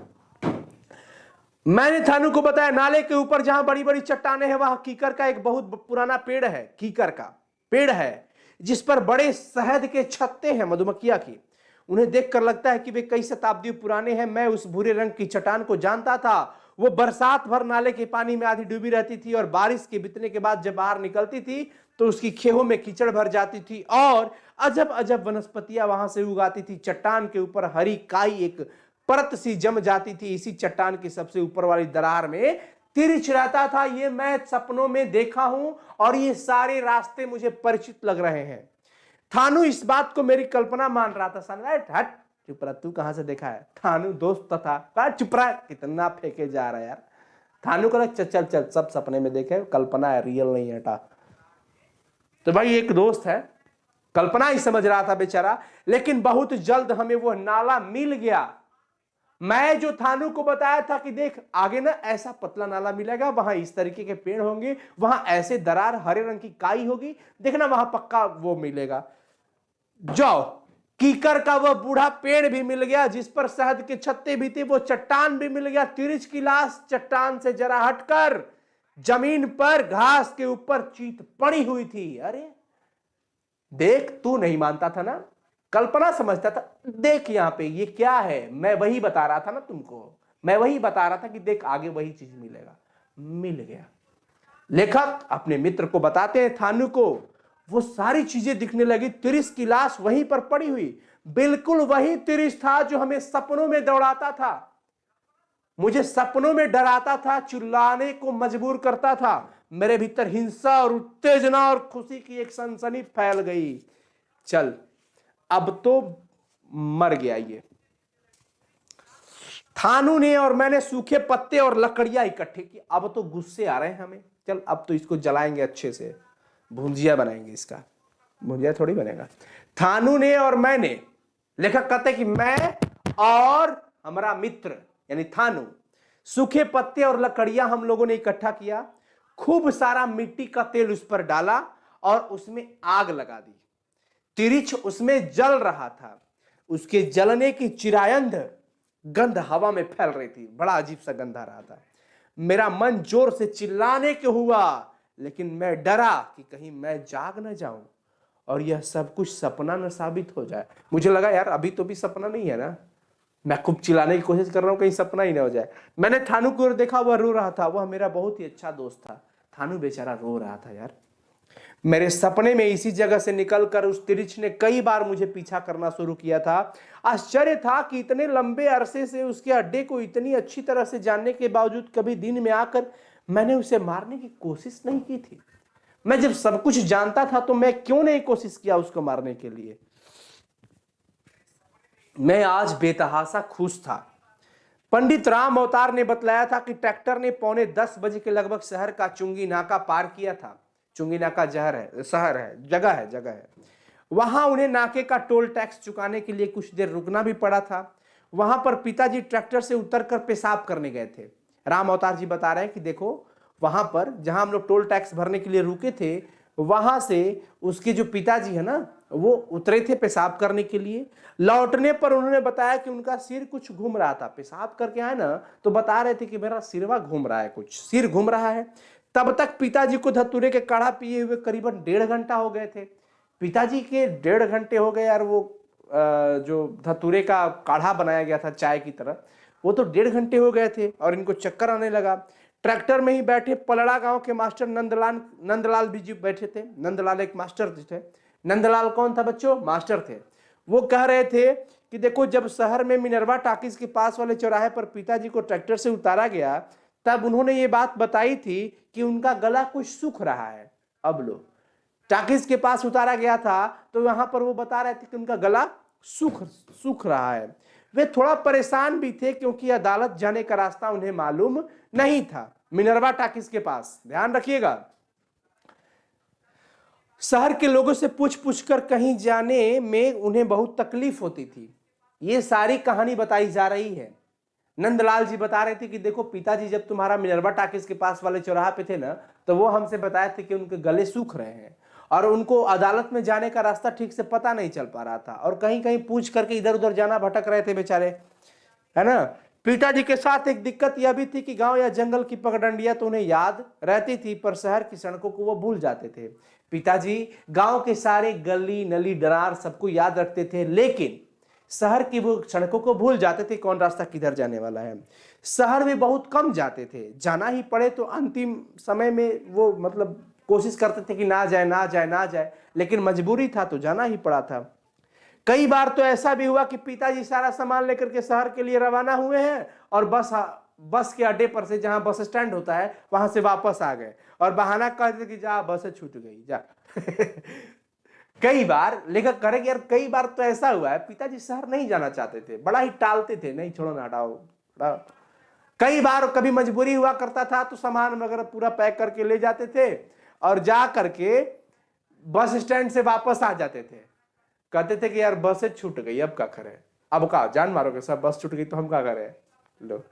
मैंने थानू को बताया नाले के ऊपर जहां बड़ी बड़ी चट्टाने हैं वहां कीकर का एक बहुत पुराना पेड़ है। कीकर का पेड़ है जिस पर बड़े शहद के छत्ते हैं मधुमक्खियां की। उन्हें देखकर लगता है कि वे कई शताब्दी पुराने हैं। मैं उस भूरे रंग की चट्टान को जानता था। वो बरसात भर नाले के पानी में आधी डूबी रहती थी और बारिश के बीतने के बाद जब बाहर निकलती थी तो उसकी खेहों में कीचड़ भर जाती थी और अजब अजब वनस्पतियां वहां से उगाती थी। चट्टान के ऊपर हरी काई एक परत सी जम जाती थी। इसी चट्टान की सबसे ऊपर वाली दरार में तिरिच रहता था। ये मैं सपनों में देखा हूं और ये सारे रास्ते मुझे परिचित लग रहे हैं। थानू इस बात को मेरी कल्पना मान रहा था। हट चुप रहा, तू कहां से देखा है? थानू दोस्त था, कहा चुप रहा, कितना फेंके जा रहा है यार। थानू का चल चल चल, सब सपने में देखे, कल्पना है, रियल नहीं है। तो भाई एक दोस्त है, कल्पना ही समझ रहा था बेचारा। लेकिन बहुत जल्द हमें वो नाला मिल गया। मैं जो थानू को बताया था कि देख आगे ना ऐसा पतला नाला मिलेगा, वहां इस तरीके के पेड़ होंगे, वहां ऐसे दरार हरे रंग की काई होगी, देखना वहां पक्का वो मिलेगा। जाओ, कीकर का वो बूढ़ा पेड़ भी मिल गया जिस पर शहद के छत्ते भी थे। वो चट्टान भी मिल गया। तिरिच की लाश चट्टान से जरा हटकर जमीन पर घास के ऊपर चीत पड़ी हुई थी। अरे देख, तू नहीं मानता था ना, कल्पना समझता था। देख यहां पे ये क्या है, मैं वही बता रहा था ना तुमको, मैं वही बता रहा था कि देख आगे वही चीज मिलेगा। मिल गया। लेखक अपने मित्र को बताते हैं थानू को, वो सारी चीजें दिखने लगी। तिरिच की लाश वहीं पर पड़ी हुई, बिल्कुल वही तिरिच था जो हमें सपनों में दौड़ाता था, मुझे सपनों में डराता था, चिल्लाने को मजबूर करता था। मेरे भीतर हिंसा और उत्तेजना और खुशी की एक सनसनी फैल गई। चल अब तो मर गया ये। थानू ने और मैंने सूखे पत्ते और लकड़ियां इकट्ठे की। अब तो गुस्से आ रहे हैं हमें, चल अब तो इसको जलाएंगे अच्छे से, भुंजिया बनाएंगे इसका। भुंजिया थोड़ी बनेगा। थानू ने और मैंने, लेखक कहते कि मैं और हमारा मित्र यानी थानू, सूखे पत्ते और लकड़ियां हम लोगों ने इकट्ठा किया, खूब सारा मिट्टी का तेल उस पर डाला और उसमें आग लगा दी। तिरिछ उसमें जल रहा था, उसके जलने की चिरायंध गंध हवा में फैल रही थी, बड़ा अजीब सा गंध आ रहा था। मेरा मन जोर से चिल्लाने के हुआ, लेकिन मैं डरा कि कहीं मैं जाग न जाऊं और यह सब कुछ सपना न साबित हो जाए। मुझे लगा यार अभी तो भी सपना नहीं है ना, मैं खूब चिल्लाने की कोशिश कर रहा हूं कहीं सपना ही ना हो जाए। मैंने थानू को देखा, वह रो रहा था, वह मेरा बहुत ही अच्छा दोस्त था। थानू बेचारा रो रहा था यार। मेरे सपने में इसी जगह से निकलकर उस तिरिछ ने कई बार मुझे पीछा करना शुरू किया था। आश्चर्य था कि इतने लंबे अरसे से उसके अड्डे को इतनी अच्छी तरह से जानने के बावजूद कभी दिन में आकर मैंने उसे मारने की कोशिश नहीं की थी। मैं जब सब कुछ जानता था तो मैं क्यों नहीं कोशिश किया उसको मारने के लिए। मैं आज बेतहासा खुश था। पंडित राम अवतार ने बतलाया था कि ट्रैक्टर ने 9:45 के लगभग शहर का चुंगी नाका पार किया था। चुंगी नाका शहर है, जगह है। वहां उन्हें नाके का टोल टैक्स चुकाने के लिए कुछ देर रुकना भी पड़ा था। वहां पर पिताजी ट्रैक्टर से उतरकर पेशाब करने गए थे। राम अवतार जी बता रहे हैं कि देखो वहां पर जहां हम लोग टोल टैक्स भरने के लिए रुके थे, वहां से उसके जो पिताजी है ना, वो उतरे थे पेशाब करने के लिए। लौटने पर उन्होंने बताया कि उनका सिर कुछ घूम रहा था। पेशाब करके आए ना तो बता रहे थे कि मेरा सिरवा घूम रहा है, कुछ सिर घूम रहा है। तब तक पिताजी को धतूरे के काढ़ा पिए हुए करीबन 1.5 घंटा हो गए थे। पिताजी के 1.5 घंटे हो गए यार। वो जो धतूरे का काढ़ा बनाया गया था चाय की तरह, वो तो 1.5 घंटे हो गए थे और इनको चक्कर आने लगा। ट्रैक्टर में ही बैठे पलड़ा गांव के मास्टर नंदलाल भी जी बैठे थे। नंदलाल एक मास्टर थे। नंदलाल कौन था बच्चों? मास्टर थे। वो कह रहे थे कि देखो जब शहर में मिनरवा टाकीज के पास वाले चौराहे पर पिताजी को ट्रैक्टर से उतारा गया, तब उन्होंने ये बात बताई थी कि उनका गला कुछ सूख रहा है। अब लो टाकीज के पास उतारा गया था तो वहां पर वो बता रहे थे कि उनका गला सूख रहा है। वे थोड़ा परेशान भी थे क्योंकि अदालत जाने का रास्ता उन्हें मालूम नहीं था। मिनरवा टाकीज के पास, ध्यान रखिएगा, शहर के लोगों से पूछ पूछ कर कहीं जाने में उन्हें बहुत तकलीफ होती थी। ये सारी कहानी बताई जा रही है। नंदलाल जी बता रहे थे कि देखो पिताजी जब तुम्हारा मिनरवा टाकीज के पास वाले चौराहा पे थे ना, तो वो हमसे बताए थे कि उनके गले सूख रहे हैं और उनको अदालत में जाने का रास्ता ठीक से पता नहीं चल पा रहा था और कहीं कहीं पूछ करके इधर उधर जाना, भटक रहे थे बेचारे, है ना। पिताजी के साथ एक दिक्कत यह भी थी कि गांव या जंगल की पगडंडियां तो उन्हें याद रहती थी, पर शहर की सड़कों को वो भूल जाते थे। पिताजी गांव के सारे गली नली डरार सबको याद रखते थे, लेकिन शहर की वो सड़कों को भूल जाते थे, कौन रास्ता किधर जाने वाला है। शहर में बहुत कम जाते थे, जाना ही पड़े तो अंतिम समय में वो मतलब कोशिश करते थे कि ना जाए, लेकिन मजबूरी था तो जाना ही पड़ा था। कई बार तो ऐसा भी हुआ कि पिताजी सारा सामान लेकर के शहर के लिए रवाना हुए हैं और बस के अड्डे पर से, जहां बस स्टैंड होता है, वहां से वापस आ गए और बहाना कहते कि जा बस छूट गई जा। कई बार लेखक करेंगे यार, कई बार तो ऐसा हुआ है पिताजी शहर नहीं जाना चाहते थे, बड़ा ही टालते थे, नहीं छोड़ो ना हटाओ। कई बार कभी मजबूरी हुआ करता था तो सामान वगैरह पूरा पैक करके ले जाते थे और जा करके बस स्टैंड से वापस आ जाते थे। कहते थे कि यार बस छूट गई, अब क्या करें, अब का जान मारोगे सब, बस छूट गई तो हम क्या करें। लो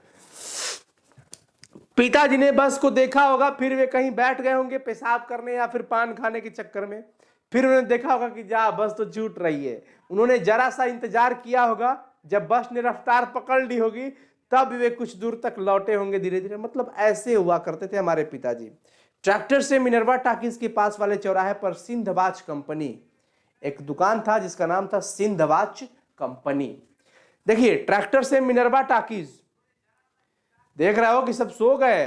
पिताजी ने बस को देखा होगा, फिर वे कहीं बैठ गए होंगे पेशाब करने या फिर पान खाने के चक्कर में। फिर उन्होंने देखा होगा कि जा बस तो छूट रही है। उन्होंने जरा सा इंतजार किया होगा, जब बस ने रफ्तार पकड़ ली होगी तब वे कुछ दूर तक लौटे होंगे धीरे धीरे। मतलब ऐसे हुआ करते थे हमारे पिताजी। ट्रैक्टर से मिनरवा टाकीज के पास वाले चौराहे पर सिंधवाच कंपनी एक दुकान था जिसका नाम था सिंधवाच कंपनी। देखिए ट्रैक्टर से मिनरवा टाकीज, देख रहे हो कि सब सो गए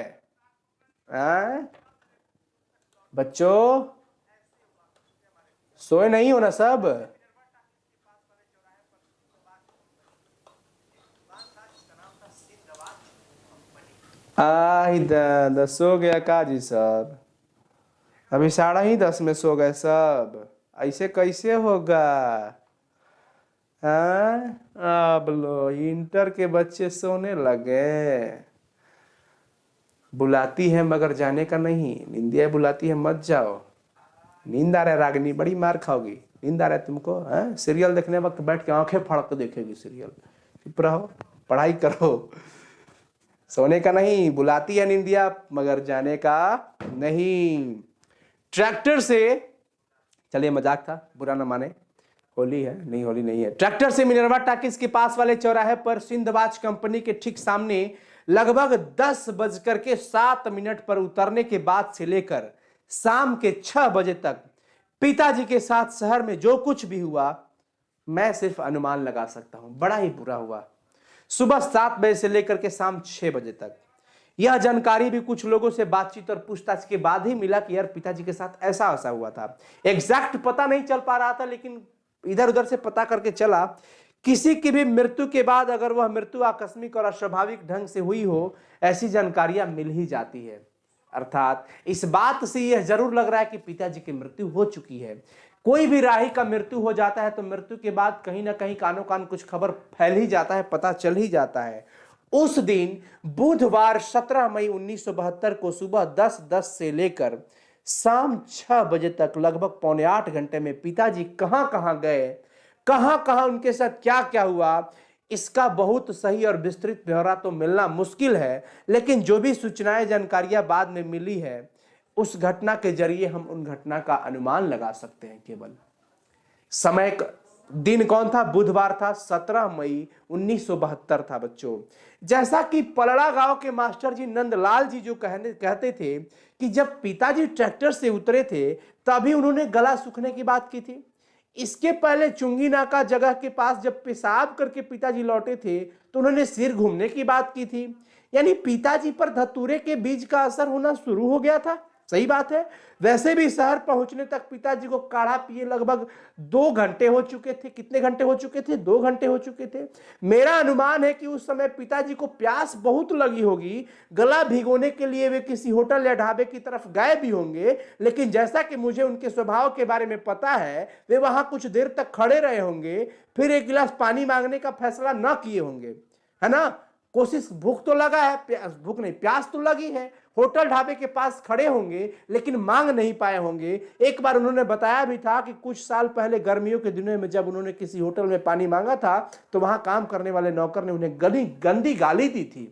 बच्चों, सोए नहीं हो ना सब। सो गया काजी सब, अभी 10:30 में सो गए सब, ऐसे कैसे होगा। हाँ, अब लो इंटर के बच्चे सोने लगे। बुलाती है मगर जाने का नहीं, निंदिया बुलाती है मत जाओ। नींद आ रहा है रागिनी, बड़ी मार खाओगी। नींद आ रहा है तुमको? है सीरियल देखने वक्त बैठ के आंखें फाड़ के देखेगी सीरियल। चुप रहो, पढ़ाई करो। सोने का नहीं, बुलाती है निंदिया मगर जाने का नहीं। ट्रैक्टर से, चलिए मजाक था, बुरा ना माने, होली है नहीं, होली नहीं है। ट्रैक्टर से मिनरवा टाकिस के पास वाले चौराहे पर सिंधबाज कंपनी के ठीक सामने लगभग 10:07 पर उतरने के बाद से लेकर शाम के 6 बजे तक पिताजी के साथ शहर में जो कुछ भी हुआ मैं सिर्फ अनुमान लगा सकता हूं। बड़ा ही बुरा हुआ। सुबह 7 बजे से लेकर के शाम 6 बजे तक। यह जानकारी भी कुछ लोगों से बातचीत और पूछताछ के बाद ही मिला कि यार पिताजी के साथ ऐसा ऐसा हुआ था। एग्जैक्ट पता नहीं चल पा रहा था, लेकिन इधर उधर से पता करके चला। किसी की भी मृत्यु के बाद अगर वह मृत्यु आकस्मिक और अस्वाभाविक ढंग से हुई हो, ऐसी जानकारियां मिल ही जाती है। अर्थात इस बात से यह जरूर लग रहा है कि पिताजी की मृत्यु हो चुकी है। कोई भी राही का मृत्यु हो जाता है तो मृत्यु के बाद कहीं ना कहीं कानो कान कुछ खबर फैल ही जाता है, पता चल ही जाता है। उस दिन बुधवार 17 मई 1972 को सुबह 10:10 से लेकर शाम 6 बजे तक लगभग पौने 8 घंटे में पिताजी कहां कहां गए, कहां कहां उनके साथ क्या क्या हुआ, इसका बहुत सही और विस्तृत ब्यौरा तो मिलना मुश्किल है। लेकिन जो भी सूचनाएं जानकारियां बाद में मिली है, उस घटना के जरिए हम उन घटना का अनुमान लगा सकते हैं। केवल समय दिन कौन था? बुधवार था, 17 मई 1972 था बच्चों। जैसा कि पलड़ा गांव के मास्टर जी नंदलाल जी जो कहते थे कि जब पिताजी ट्रैक्टर से उतरे थे तभी उन्होंने गला सूखने की बात की थी। इसके पहले चुंगी नाका जगह के पास जब पेशाब करके पिताजी लौटे थे तो उन्होंने सिर घूमने की बात की थी। यानी पिताजी पर धतूरे के बीज का असर होना शुरू हो गया था। सही बात है। वैसे भी शहर पहुंचने तक पिताजी को काढ़ा पिए लगभग 2 घंटे हो चुके थे। कितने घंटे हो चुके थे? 2 घंटे हो चुके थे। मेरा अनुमान है कि उस समय पिताजी को प्यास बहुत लगी होगी। गला भिगोने के लिए वे किसी होटल या ढाबे की तरफ गए भी होंगे, लेकिन जैसा कि मुझे उनके स्वभाव के बारे में पता है, वे वहां कुछ देर तक खड़े रहे होंगे, फिर एक गिलास पानी मांगने का फैसला न किए होंगे, है ना। कोशिश, भूख तो लगा है, भूख नहीं प्यास तो लगी है। होटल ढाबे के पास खड़े होंगे लेकिन मांग नहीं पाए होंगे। एक बार उन्होंने बताया भी था कि कुछ साल पहले गर्मियों के दिनों में जब उन्होंने किसी होटल में पानी मांगा था तो वहां काम करने वाले नौकर ने उन्हें गंदी गाली दी थी।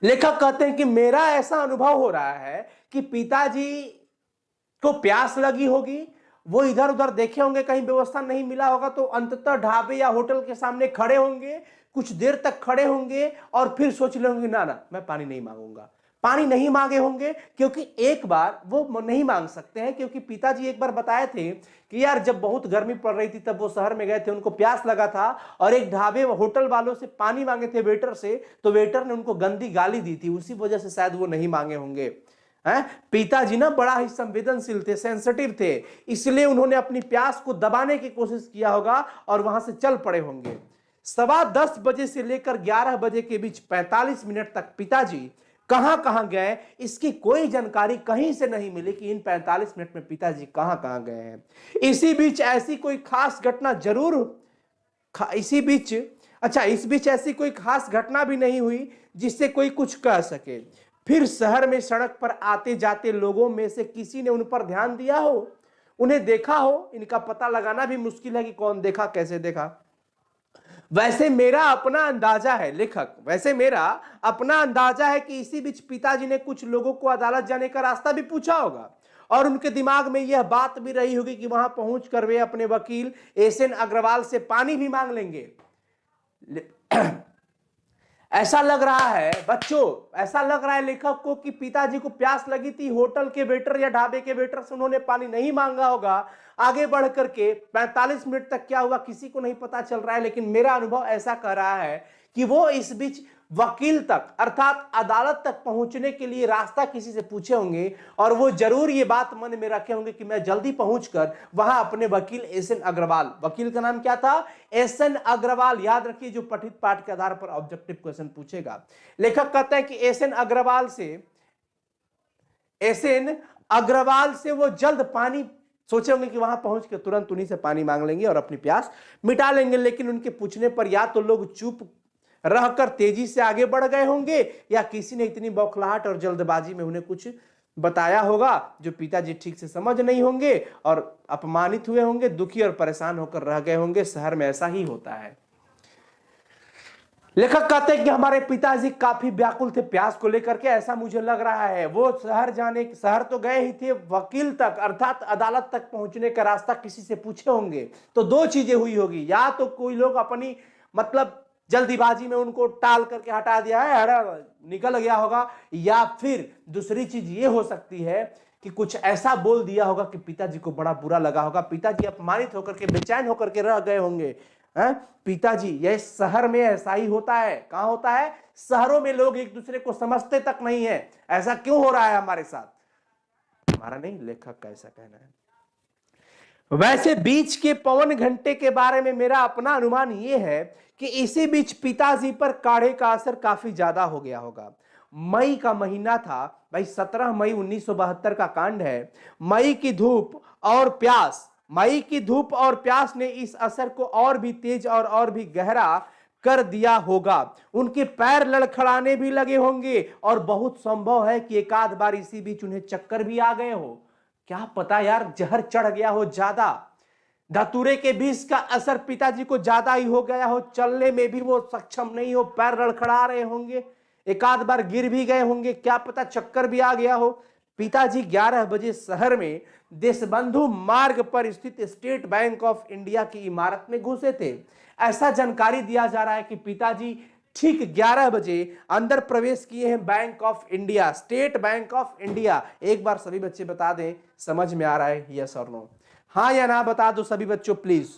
लेखक कहते हैं कि मेरा ऐसा अनुभव हो रहा है कि पिताजी को प्यास लगी होगी, वो इधर उधर देखे होंगे, कहीं व्यवस्था नहीं मिला होगा तो अंततः ढाबे या होटल के सामने खड़े होंगे, कुछ देर तक खड़े होंगे और फिर सोच लेंगे ना ना मैं पानी नहीं मांगूंगा। पानी नहीं मांगे होंगे क्योंकि एक बार वो नहीं मांग सकते हैं, क्योंकि पिताजी एक बार बताए थे कि यार जब बहुत गर्मी पड़ रही थी तब वो शहर में गए थे, उनको प्यास लगा था और एक ढाबे होटल वालों से पानी मांगे थे वेटर से, तो वेटर ने उनको गंदी गाली दी थी, उसी वजह से शायद वो नहीं मांगे होंगे। पिताजी ना बड़ा ही संवेदनशील थे, सेंसिटिव थे, इसलिए उन्होंने अपनी प्यास को दबाने की कोशिश किया होगा और वहां से चल पड़े होंगे। 10:15 बजे से लेकर 11 बजे के बीच 45 मिनट तक पिताजी कहां कहां गए, इसकी कोई जानकारी कहीं से नहीं मिली कि इन 45 मिनट में पिताजी कहां कहां गए हैं। इसी बीच ऐसी कोई खास घटना जरूर इस बीच ऐसी कोई खास घटना भी नहीं हुई जिससे कोई कुछ कह सके। फिर शहर में सड़क पर आते जाते लोगों में से किसी ने उन पर ध्यान दिया हो, उन्हें देखा हो। इनका पता लगाना भी मुश्किल है कि कौन देखा, कैसे देखा। वैसे मेरा अपना अंदाजा है लेखक, वैसे मेरा अपना अंदाजा है कि इसी बीच पिताजी ने कुछ लोगों को अदालत जाने का रास्ता भी पूछा होगा और उनके दिमाग में यह बात भी रही होगी कि वहां पहुंचकर वे अपने वकील एसएन अग्रवाल से पानी भी मांग लेंगे। ऐसा लग रहा है बच्चों, ऐसा लग रहा है लेखक को कि पिताजी को प्यास लगी थी, होटल के वेटर या ढाबे के वेटर से उन्होंने पानी नहीं मांगा होगा। आगे बढ़ करके 45 मिनट तक क्या हुआ किसी को नहीं पता चल रहा है, लेकिन मेरा अनुभव ऐसा कह रहा है कि वो इस बीच वकील तक अर्थात अदालत तक पहुंचने के लिए रास्ता किसी से पूछे होंगे और वो जरूर ये बात मन में रखे होंगे कि मैं जल्दी पहुंचकर वहां अपने वकील एसएन अग्रवाल, वकील का नाम क्या था? एसएन अग्रवाल, याद रखिए जो पठित पाठ के आधार पर ऑब्जेक्टिव क्वेश्चन पूछेगा। लेखक कहता है कि एसएन अग्रवाल से वो जल्द पानी सोचे होंगे कि वहां पहुंच के तुरंत उन्हीं से पानी मांग लेंगे और अपनी प्यास मिटा लेंगे, लेकिन उनके पूछने पर या तो लोग चुप रहकर तेजी से आगे बढ़ गए होंगे या किसी ने इतनी बौखलाहट और जल्दबाजी में उन्हें कुछ बताया होगा जो पिताजी ठीक से समझ नहीं होंगे और अपमानित हुए होंगे, दुखी और परेशान होकर रह गए होंगे। शहर में ऐसा ही होता है। लेखक कहते हैं कि हमारे पिताजी काफी व्याकुल थे प्यास को लेकर के, ऐसा मुझे लग रहा है। वो शहर तो गए ही थे, वकील तक अर्थात अदालत तक पहुंचने का रास्ता किसी से पूछे होंगे तो दो चीजें हुई होगी, या तो कोई लोग अपनी मतलब जल्दीबाजी में उनको टाल करके हटा दिया है, निकल गया होगा, या फिर दूसरी चीज ये हो सकती है कि कुछ ऐसा बोल दिया होगा कि पिताजी को बड़ा बुरा लगा होगा, पिताजी अपमानित होकर के बेचैन होकर के रह गए होंगे। पिताजी, यह शहर में ऐसा ही होता है। कहां होता है? शहरों में लोग एक दूसरे को समझते तक नहीं है। ऐसा क्यों हो रहा है हमारे साथ? हमारा नहीं, लेखक का ऐसा कहना है। वैसे बीच के पवन घंटे के बारे में मेरा अपना अनुमान यह है कि इसी बीच पिताजी पर काढ़े का असर काफी ज्यादा हो गया होगा। मई का महीना था भाई, 17 मई 1972 का कांड है। मई की धूप और प्यास ने इस असर को और भी तेज और भी गहरा कर दिया होगा। उनके पैर लड़खड़ाने भी लगे होंगे और बहुत संभव है कि एक आध बार इसी बीच उन्हें चक्कर भी आ गए हो। क्या पता यार, जहर चढ़ गया हो ज्यादा, धतूरे के विष का असर पिताजी को ज्यादा ही हो गया हो, चलने में भी वो सक्षम नहीं हो, पैर लड़खड़ा रहे होंगे, एक आध बार गिर भी गए होंगे, क्या पता चक्कर भी आ गया हो। पिताजी 11 बजे शहर में देशबंधु मार्ग पर स्थित स्टेट बैंक ऑफ इंडिया की इमारत में घुसे थे। ऐसा जानकारी दिया जा रहा है कि पिताजी ठीक 11 बजे अंदर प्रवेश किए हैं bank of India, state bank of India. एक बार सभी बच्चे बता दें, समझ में आ रहा है यस और नो? हाँ या ना बता दो सभी बच्चों प्लीज,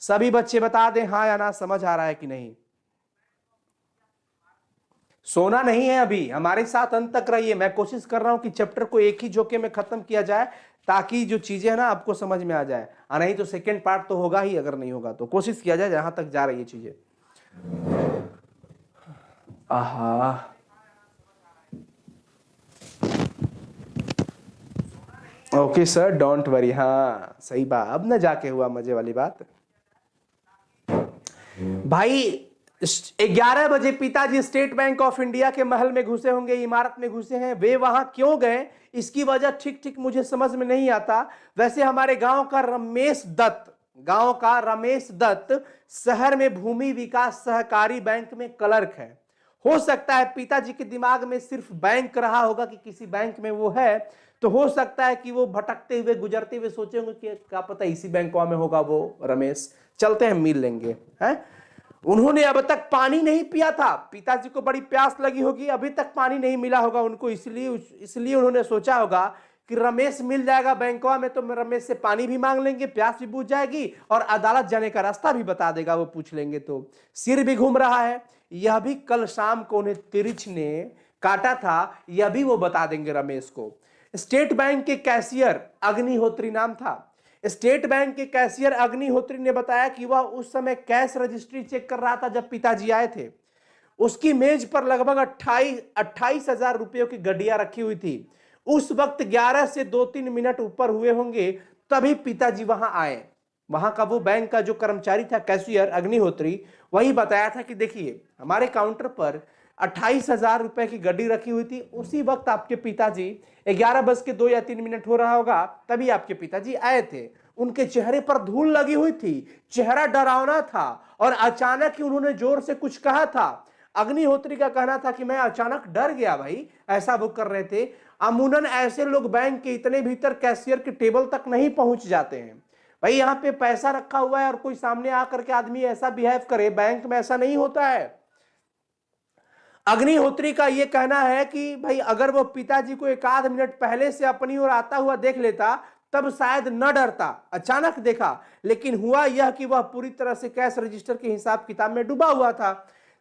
सभी बच्चे बता दें हाँ या ना, समझ आ रहा है कि नहीं। सोना नहीं है अभी, हमारे साथ अंत तक रहिए। मैं कोशिश कर रहा हूं कि चैप्टर को एक ही झोंके में खत्म किया जाए ताकि जो चीजें है ना आपको समझ में आ जाए, नहीं तो सेकेंड पार्ट तो होगा ही, अगर नहीं होगा तो कोशिश किया जाए जहां तक जा रही है चीजें। आहा, ओके सर, डोंट वरी। हाँ सही बात, अब ना जाके हुआ मजे वाली बात। भाई 11 बजे पिताजी स्टेट बैंक ऑफ इंडिया के महल में घुसे होंगे, इमारत में घुसे हैं। वे वहां क्यों गए इसकी वजह ठीक मुझे समझ में नहीं आता। वैसे हमारे गांव का रमेश दत्त शहर में भूमि विकास सहकारी बैंक में क्लर्क है। हो सकता है पिताजी के दिमाग में सिर्फ बैंक रहा होगा कि किसी बैंक में वो है, तो हो सकता है कि वो भटकते हुए गुजरते हुए सोचे होंगे कि क्या पता इसी बैंक में होगा वो रमेश, चलते हैं मिल लेंगे। हैं, उन्होंने अब तक पानी नहीं पिया था, पिताजी को बड़ी प्यास लगी होगी, अभी तक पानी नहीं मिला होगा उनको, इसलिए उन्होंने सोचा होगा कि रमेश मिल जाएगा बैंकवा में तो रमेश से पानी भी मांग लेंगे, प्यास भी बुझ जाएगी और अदालत जाने का रास्ता भी बता देगा, वो पूछ लेंगे तो। सिर भी घूम रहा है, यह भी कल शाम को उन्हें तिरछ ने काटा था, यह भी वो बता देंगे रमेश को। स्टेट बैंक के कैशियर अग्निहोत्री नाम था। स्टेट बैंक के कैशियर अग्निहोत्री ने बताया कि वह उस समय कैश रजिस्ट्री चेक कर रहा था जब पिताजी आए थे। उसकी मेज पर लगभग 28,000 रुपयों की गड्डियां रखी हुई थी। उस वक्त 11 से 2-3 मिनट ऊपर हुए होंगे तभी पिताजी वहां आए। वहां का वो बैंक का जो कर्मचारी था कैशियर अग्निहोत्री, वही बताया था कि देखिए हमारे काउंटर पर 28,000 रुपए की गड्डी रखी हुई थी, उसी वक्त आपके पिताजी 11:02 या 3 मिनट हो रहा होगा तभी आपके पिताजी आए थे। उनके चेहरे पर धूल लगी हुई थी, चेहरा डरावना था और अचानक ही उन्होंने जोर से कुछ कहा था। अग्निहोत्री का कहना था कि मैं अचानक डर गया भाई, ऐसा वो कर रहे थे। अमूमन ऐसे लोग बैंक के इतने भीतर कैशियर के टेबल तक नहीं पहुंच जाते हैं भाई, यहाँ पे पैसा रखा हुआ है और कोई सामने आकर के आदमी ऐसा बिहेव करे, बैंक में ऐसा नहीं होता है। अग्निहोत्री का यह कहना है कि भाई अगर वो पिताजी को एक आध मिनट पहले से अपनी ओर आता हुआ देख लेता तब शायद न डरता। अचानक देखा, लेकिन हुआ यह कि वह पूरी तरह से कैश रजिस्टर के हिसाब किताब में डूबा हुआ था।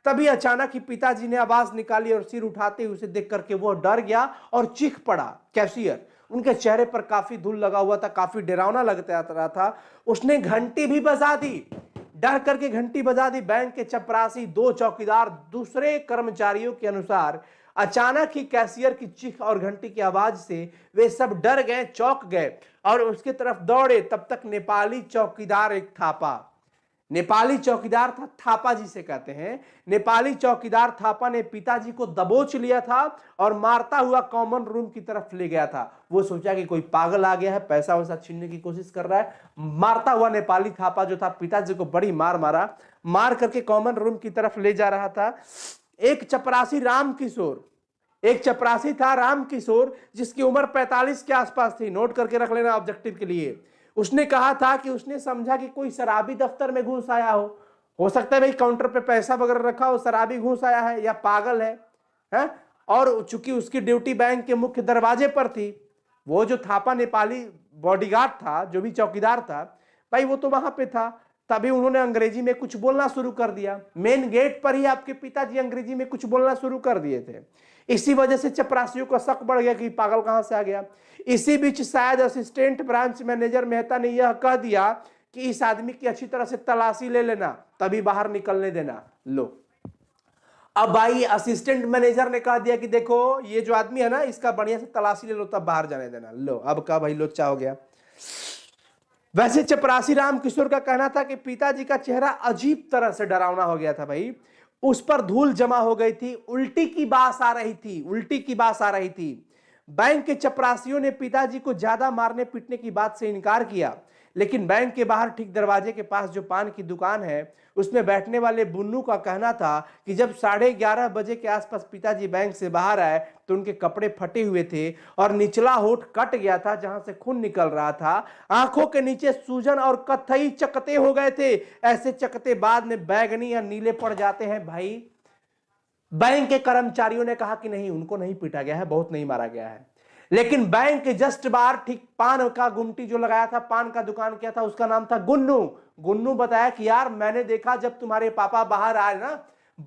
तभी अचानक ही पिताजी ने आवाज निकाली और सिर उठाते ही उसे देख करके वो डर गया और चीख पड़ा। कैशियर, उनके चेहरे पर काफी धूल लगा हुआ था, काफी डरावना लगता रहा था। उसने घंटी भी बजा दी, डर करके घंटी बजा दी। बैंक के चपरासी, 2 चौकीदार दूसरे कर्मचारियों के अनुसार अचानक ही कैशियर की चीख और घंटी की आवाज से वे सब डर गए, चौंक गए और उसके तरफ दौड़े। तब तक नेपाली चौकीदार, एक थापा, नेपाली चौकीदार था, थापा जिसे कहते हैं, नेपाली चौकीदार थापा ने पिताजी को दबोच लिया था और मारता हुआ कॉमन रूम की तरफ ले गया था। वो सोचा कि कोई पागल आ गया है, पैसा वैसा छीनने की कोशिश कर रहा है। मारता हुआ नेपाली थापा जो था पिताजी को बड़ी मार मारा, मार करके कॉमन रूम की तरफ ले जा रहा था। एक चपरासी राम किशोर, एक चपरासी था राम किशोर, जिसकी उम्र 45 के आसपास थी, नोट करके रख लेना ऑब्जेक्टिव के लिए। उसने कहा था कि उसने समझा कि कोई शराबी दफ्तर में घुस आया हो सकता है भाई काउंटर पे पैसा वगैरह रखा हो, शराबी घुस आया है या पागल है? और चूंकि उसकी ड्यूटी बैंक के मुख्य दरवाजे पर थी, वो जो थापा नेपाली बॉडीगार्ड था, जो भी चौकीदार था भाई, वो तो वहां पे था। तभी उन्होंने अंग्रेजी में कुछ बोलना शुरू कर दिया। मेन गेट पर ही आपके पिताजी अंग्रेजी में कुछ बोलना शुरू कर दिए थे। इसी वजह से चपरासियों का शक बढ़ गया कि पागल कहां से आ गया। इसी बीच शायद असिस्टेंट ब्रांच मैनेजर मेहता ने यह कह दिया कि इस आदमी की अच्छी तरह से तलाशी ले लेना, तभी बाहर निकलने देना। लो, अब भाई असिस्टेंट मैनेजर ने कह दिया कि देखो ये जो आदमी है ना, इसका बढ़िया से तलाशी ले लो, तब बाहर जाने देना। लो, अब का भाई लोचा हो गया। वैसे चपरासी राम किशोर का कहना था कि पिताजी का चेहरा अजीब तरह से डरावना हो गया था भाई। उस पर धूल जमा हो गई थी, उल्टी की बास आ रही थी, उल्टी की बास आ रही थी। बैंक के चपरासियों ने पिताजी को ज्यादा मारने पीटने की बात से इनकार किया, लेकिन बैंक के बाहर ठीक दरवाजे के पास जो पान की दुकान है, उसमें बैठने वाले बुन्नू का कहना था कि जब 11:30 बजे के आसपास पिताजी बैंक से बाहर आए तो उनके कपड़े फटे हुए थे और निचला होठ कट गया था जहां से खून निकल रहा था। आंखों के नीचे सूजन और कत्थई चकते हो गए थे। ऐसे चकते बाद में बैगनी या नीले पड़ जाते हैं भाई। बैंक के कर्मचारियों ने कहा कि नहीं, उनको नहीं पीटा गया है, बहुत नहीं मारा गया है। लेकिन बैंक के जस्ट बाहर ठीक पान का गुमटी जो लगाया था, पान का दुकान क्या था, उसका नाम था गुन्नू। गुन्नू बताया कि यार मैंने देखा जब तुम्हारे पापा बाहर आए ना,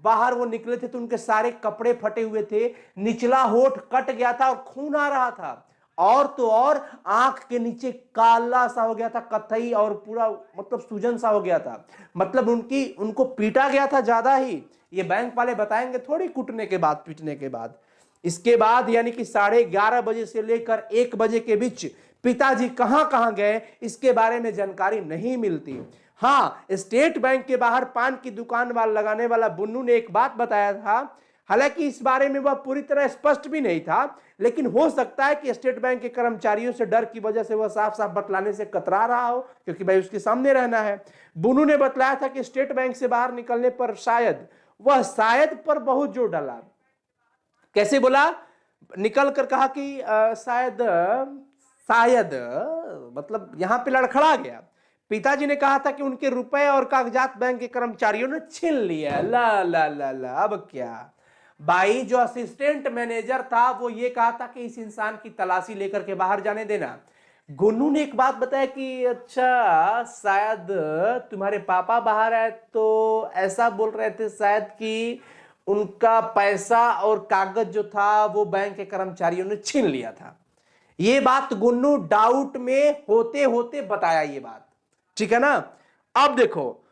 बाहर वो निकले थे तो उनके सारे कपड़े फटे हुए थे, निचला होठ कट गया था और खून आ रहा था, और तो और आंख के नीचे काला सा हो गया था, कत्थई, और पूरा मतलब सूजन सा हो गया था। मतलब उनको पीटा गया था ज्यादा ही। ये बैंक वाले बताएंगे थोड़ी कुटने के बाद, पीटने के बाद। इसके बाद यानी कि 11:30 बजे से लेकर 1 बजे के बीच पिताजी कहां कहां गए, इसके बारे में जानकारी नहीं मिलती। हाँ, स्टेट बैंक के बाहर पान की दुकान लगाने वाला बुन्नू ने एक बात बताया था, हालांकि इस बारे में वह पूरी तरह स्पष्ट भी नहीं था, लेकिन हो सकता है कि स्टेट बैंक के कर्मचारियों से डर की वजह से वह साफ साफ बतलाने से कतरा रहा हो, क्योंकि भाई उसके सामने रहना है। बुन्नू ने बतलाया था कि स्टेट बैंक से बाहर निकलने पर वह शायद पर बहुत जोर डाला। कैसे बोला? निकल कर कहा कि शायद मतलब यहां पे लड़खड़ा गया। पिताजी ने कहा था कि उनके रुपए और कागजात बैंक के कर्मचारियों ने छीन लिया। ला ला ला ला, अब क्या भाई? जो असिस्टेंट मैनेजर था वो ये कहा था कि इस इंसान की तलाशी लेकर के बाहर जाने देना। गुन्नू ने एक बात बताया कि अच्छा शायद तुम्हारे पापा बाहर आए तो ऐसा बोल रहे थे शायद कि उनका पैसा और कागज जो था वो बैंक के कर्मचारियों ने छीन लिया था। ये बात गुन्नू डाउट में होते होते बताया ये बात, ठीक है ना? अब देखो,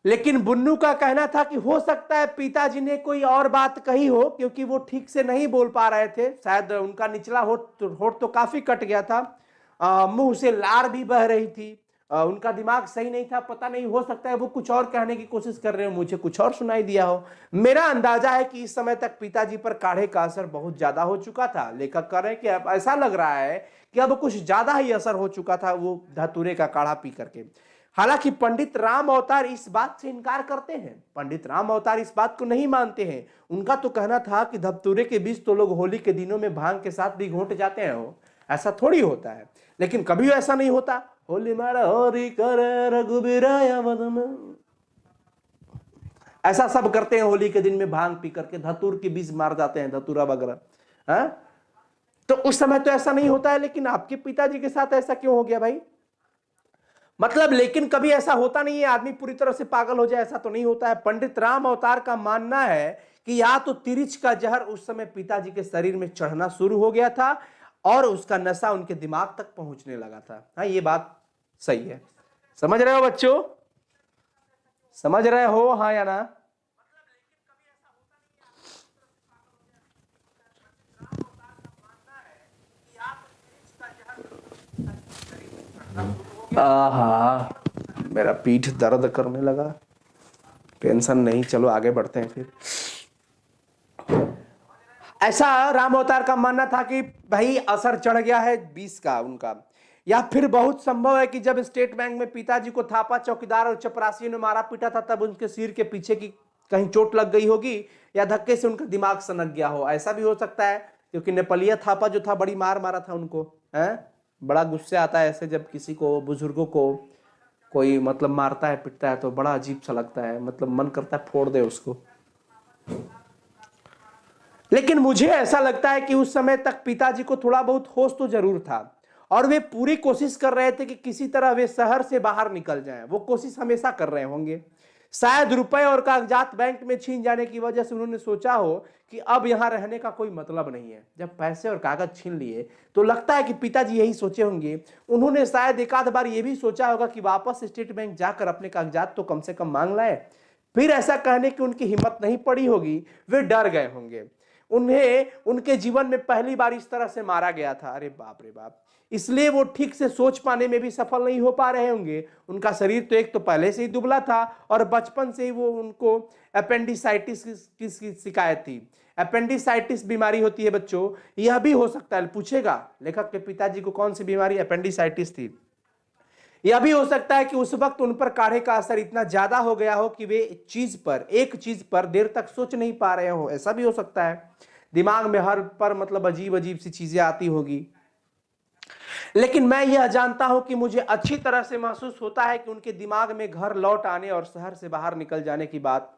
लेकिन बुन्नू का कहना था कि हो सकता है पिताजी ने कोई और बात कही हो, क्योंकि वो ठीक से नहीं बोल पा रहे थे। शायद उनका निचला होठ तो काफी कट गया था, मुंह से लार भी बह रही थी, उनका दिमाग सही नहीं था, पता नहीं, हो सकता है वो कुछ और कहने की कोशिश कर रहे हो, मुझे कुछ और सुनाई दिया हो। मेरा अंदाजा है कि इस समय तक पिताजी पर काढ़े का असर बहुत ज्यादा हो चुका था। लेखक कह रहे हैं कि अब ऐसा लग रहा है कि अब कुछ ज्यादा ही असर हो चुका था वो धतूरे का काढ़ा पी करके। हालांकि पंडित राम अवतार इस बात से इनकार करते हैं। पंडित राम अवतार इस बात को नहीं मानते हैं। उनका तो कहना था कि धतूरे के बीच तो लोग होली के दिनों में भांग के साथ भी घोंट जाते हैं, हो ऐसा थोड़ी होता है। लेकिन कभी ऐसा नहीं होता। होली मारा होरी करे रघुबीराया वदन, ऐसा सब करते हैं होली के दिन में, भांग पी करके धतूर के बीज मार जाते हैं, धतूरा वगैरह। तो उस समय तो ऐसा नहीं होता है, लेकिन आपके पिताजी के साथ ऐसा क्यों हो गया भाई? मतलब लेकिन कभी ऐसा होता नहीं है आदमी पूरी तरह से पागल हो जाए, ऐसा तो नहीं होता है। पंडित राम अवतार का मानना है कि या तो तिरिच का जहर उस समय पिताजी के शरीर में चढ़ना शुरू हो गया था और उसका नशा उनके दिमाग तक पहुंचने लगा था। हाँ, ये बात सही है। समझ रहे हो बच्चों? समझ रहे हो हाँ या ना? आहा, मेरा पीठ दर्द करने लगा। टेंशन नहीं, चलो आगे बढ़ते हैं फिर। ऐसा राम अवतार का मानना था कि भाई असर चढ़ गया है 20 का उनका, या फिर बहुत संभव है कि जब स्टेट बैंक में पिताजी को थापा चौकीदार और चपरासियों ने मारा पीटा था तब उनके सिर के पीछे की कहीं चोट लग गई होगी, या धक्के से उनका दिमाग सनक गया हो। ऐसा भी हो सकता है, क्योंकि नेपालिया थापा जो था बड़ी मार मारा था उनको, है। बड़ा गुस्से आता है ऐसे, जब किसी को, बुजुर्गों को कोई मतलब मारता है पिटता है तो बड़ा अजीब सा लगता है, मतलब मन करता है फोड़ दे उसको। लेकिन मुझे ऐसा लगता है कि उस समय तक पिताजी को थोड़ा बहुत होश तो जरूर था, और वे पूरी कोशिश कर रहे थे कि किसी तरह वे शहर से बाहर निकल जाएं। वो कोशिश हमेशा कर रहे होंगे। शायद रुपए और कागजात बैंक में छीन जाने की वजह से उन्होंने सोचा हो कि अब यहां रहने का कोई मतलब नहीं है। जब पैसे और कागज छीन लिए तो लगता है कि पिताजी यही सोचे होंगे। उन्होंने शायद एक आध बार यह भी सोचा होगा कि वापस स्टेट बैंक जाकर अपने कागजात तो कम से कम मांग लाए। फिर ऐसा कहने की उनकी हिम्मत नहीं पड़ी होगी, वे डर गए होंगे। उन्हें उनके जीवन में पहली बार इस तरह से मारा गया था, अरे बाप रे बाप। इसलिए वो ठीक से सोच पाने में भी सफल नहीं हो पा रहे होंगे। उनका शरीर तो एक तो पहले से ही दुबला था, और बचपन से ही वो उनको अपेंडिसाइटिस की शिकायत थी। अपेंडिसाइटिस बीमारी होती है बच्चों, यह भी हो सकता है, पूछेगा लेखक के पिताजी को कौन सी बीमारी अपेंडिसाइटिस थी। यह भी हो सकता है कि उस वक्त उन पर काढ़े का असर इतना ज्यादा हो गया हो कि वे एक चीज पर देर तक सोच नहीं पा रहे हो। ऐसा भी हो सकता है, दिमाग में हर पर मतलब अजीब अजीब सी चीजें आती होगी। लेकिन मैं यह जानता हूं कि मुझे अच्छी तरह से महसूस होता है कि उनके दिमाग में घर लौट आने और शहर से बाहर निकल जाने की बात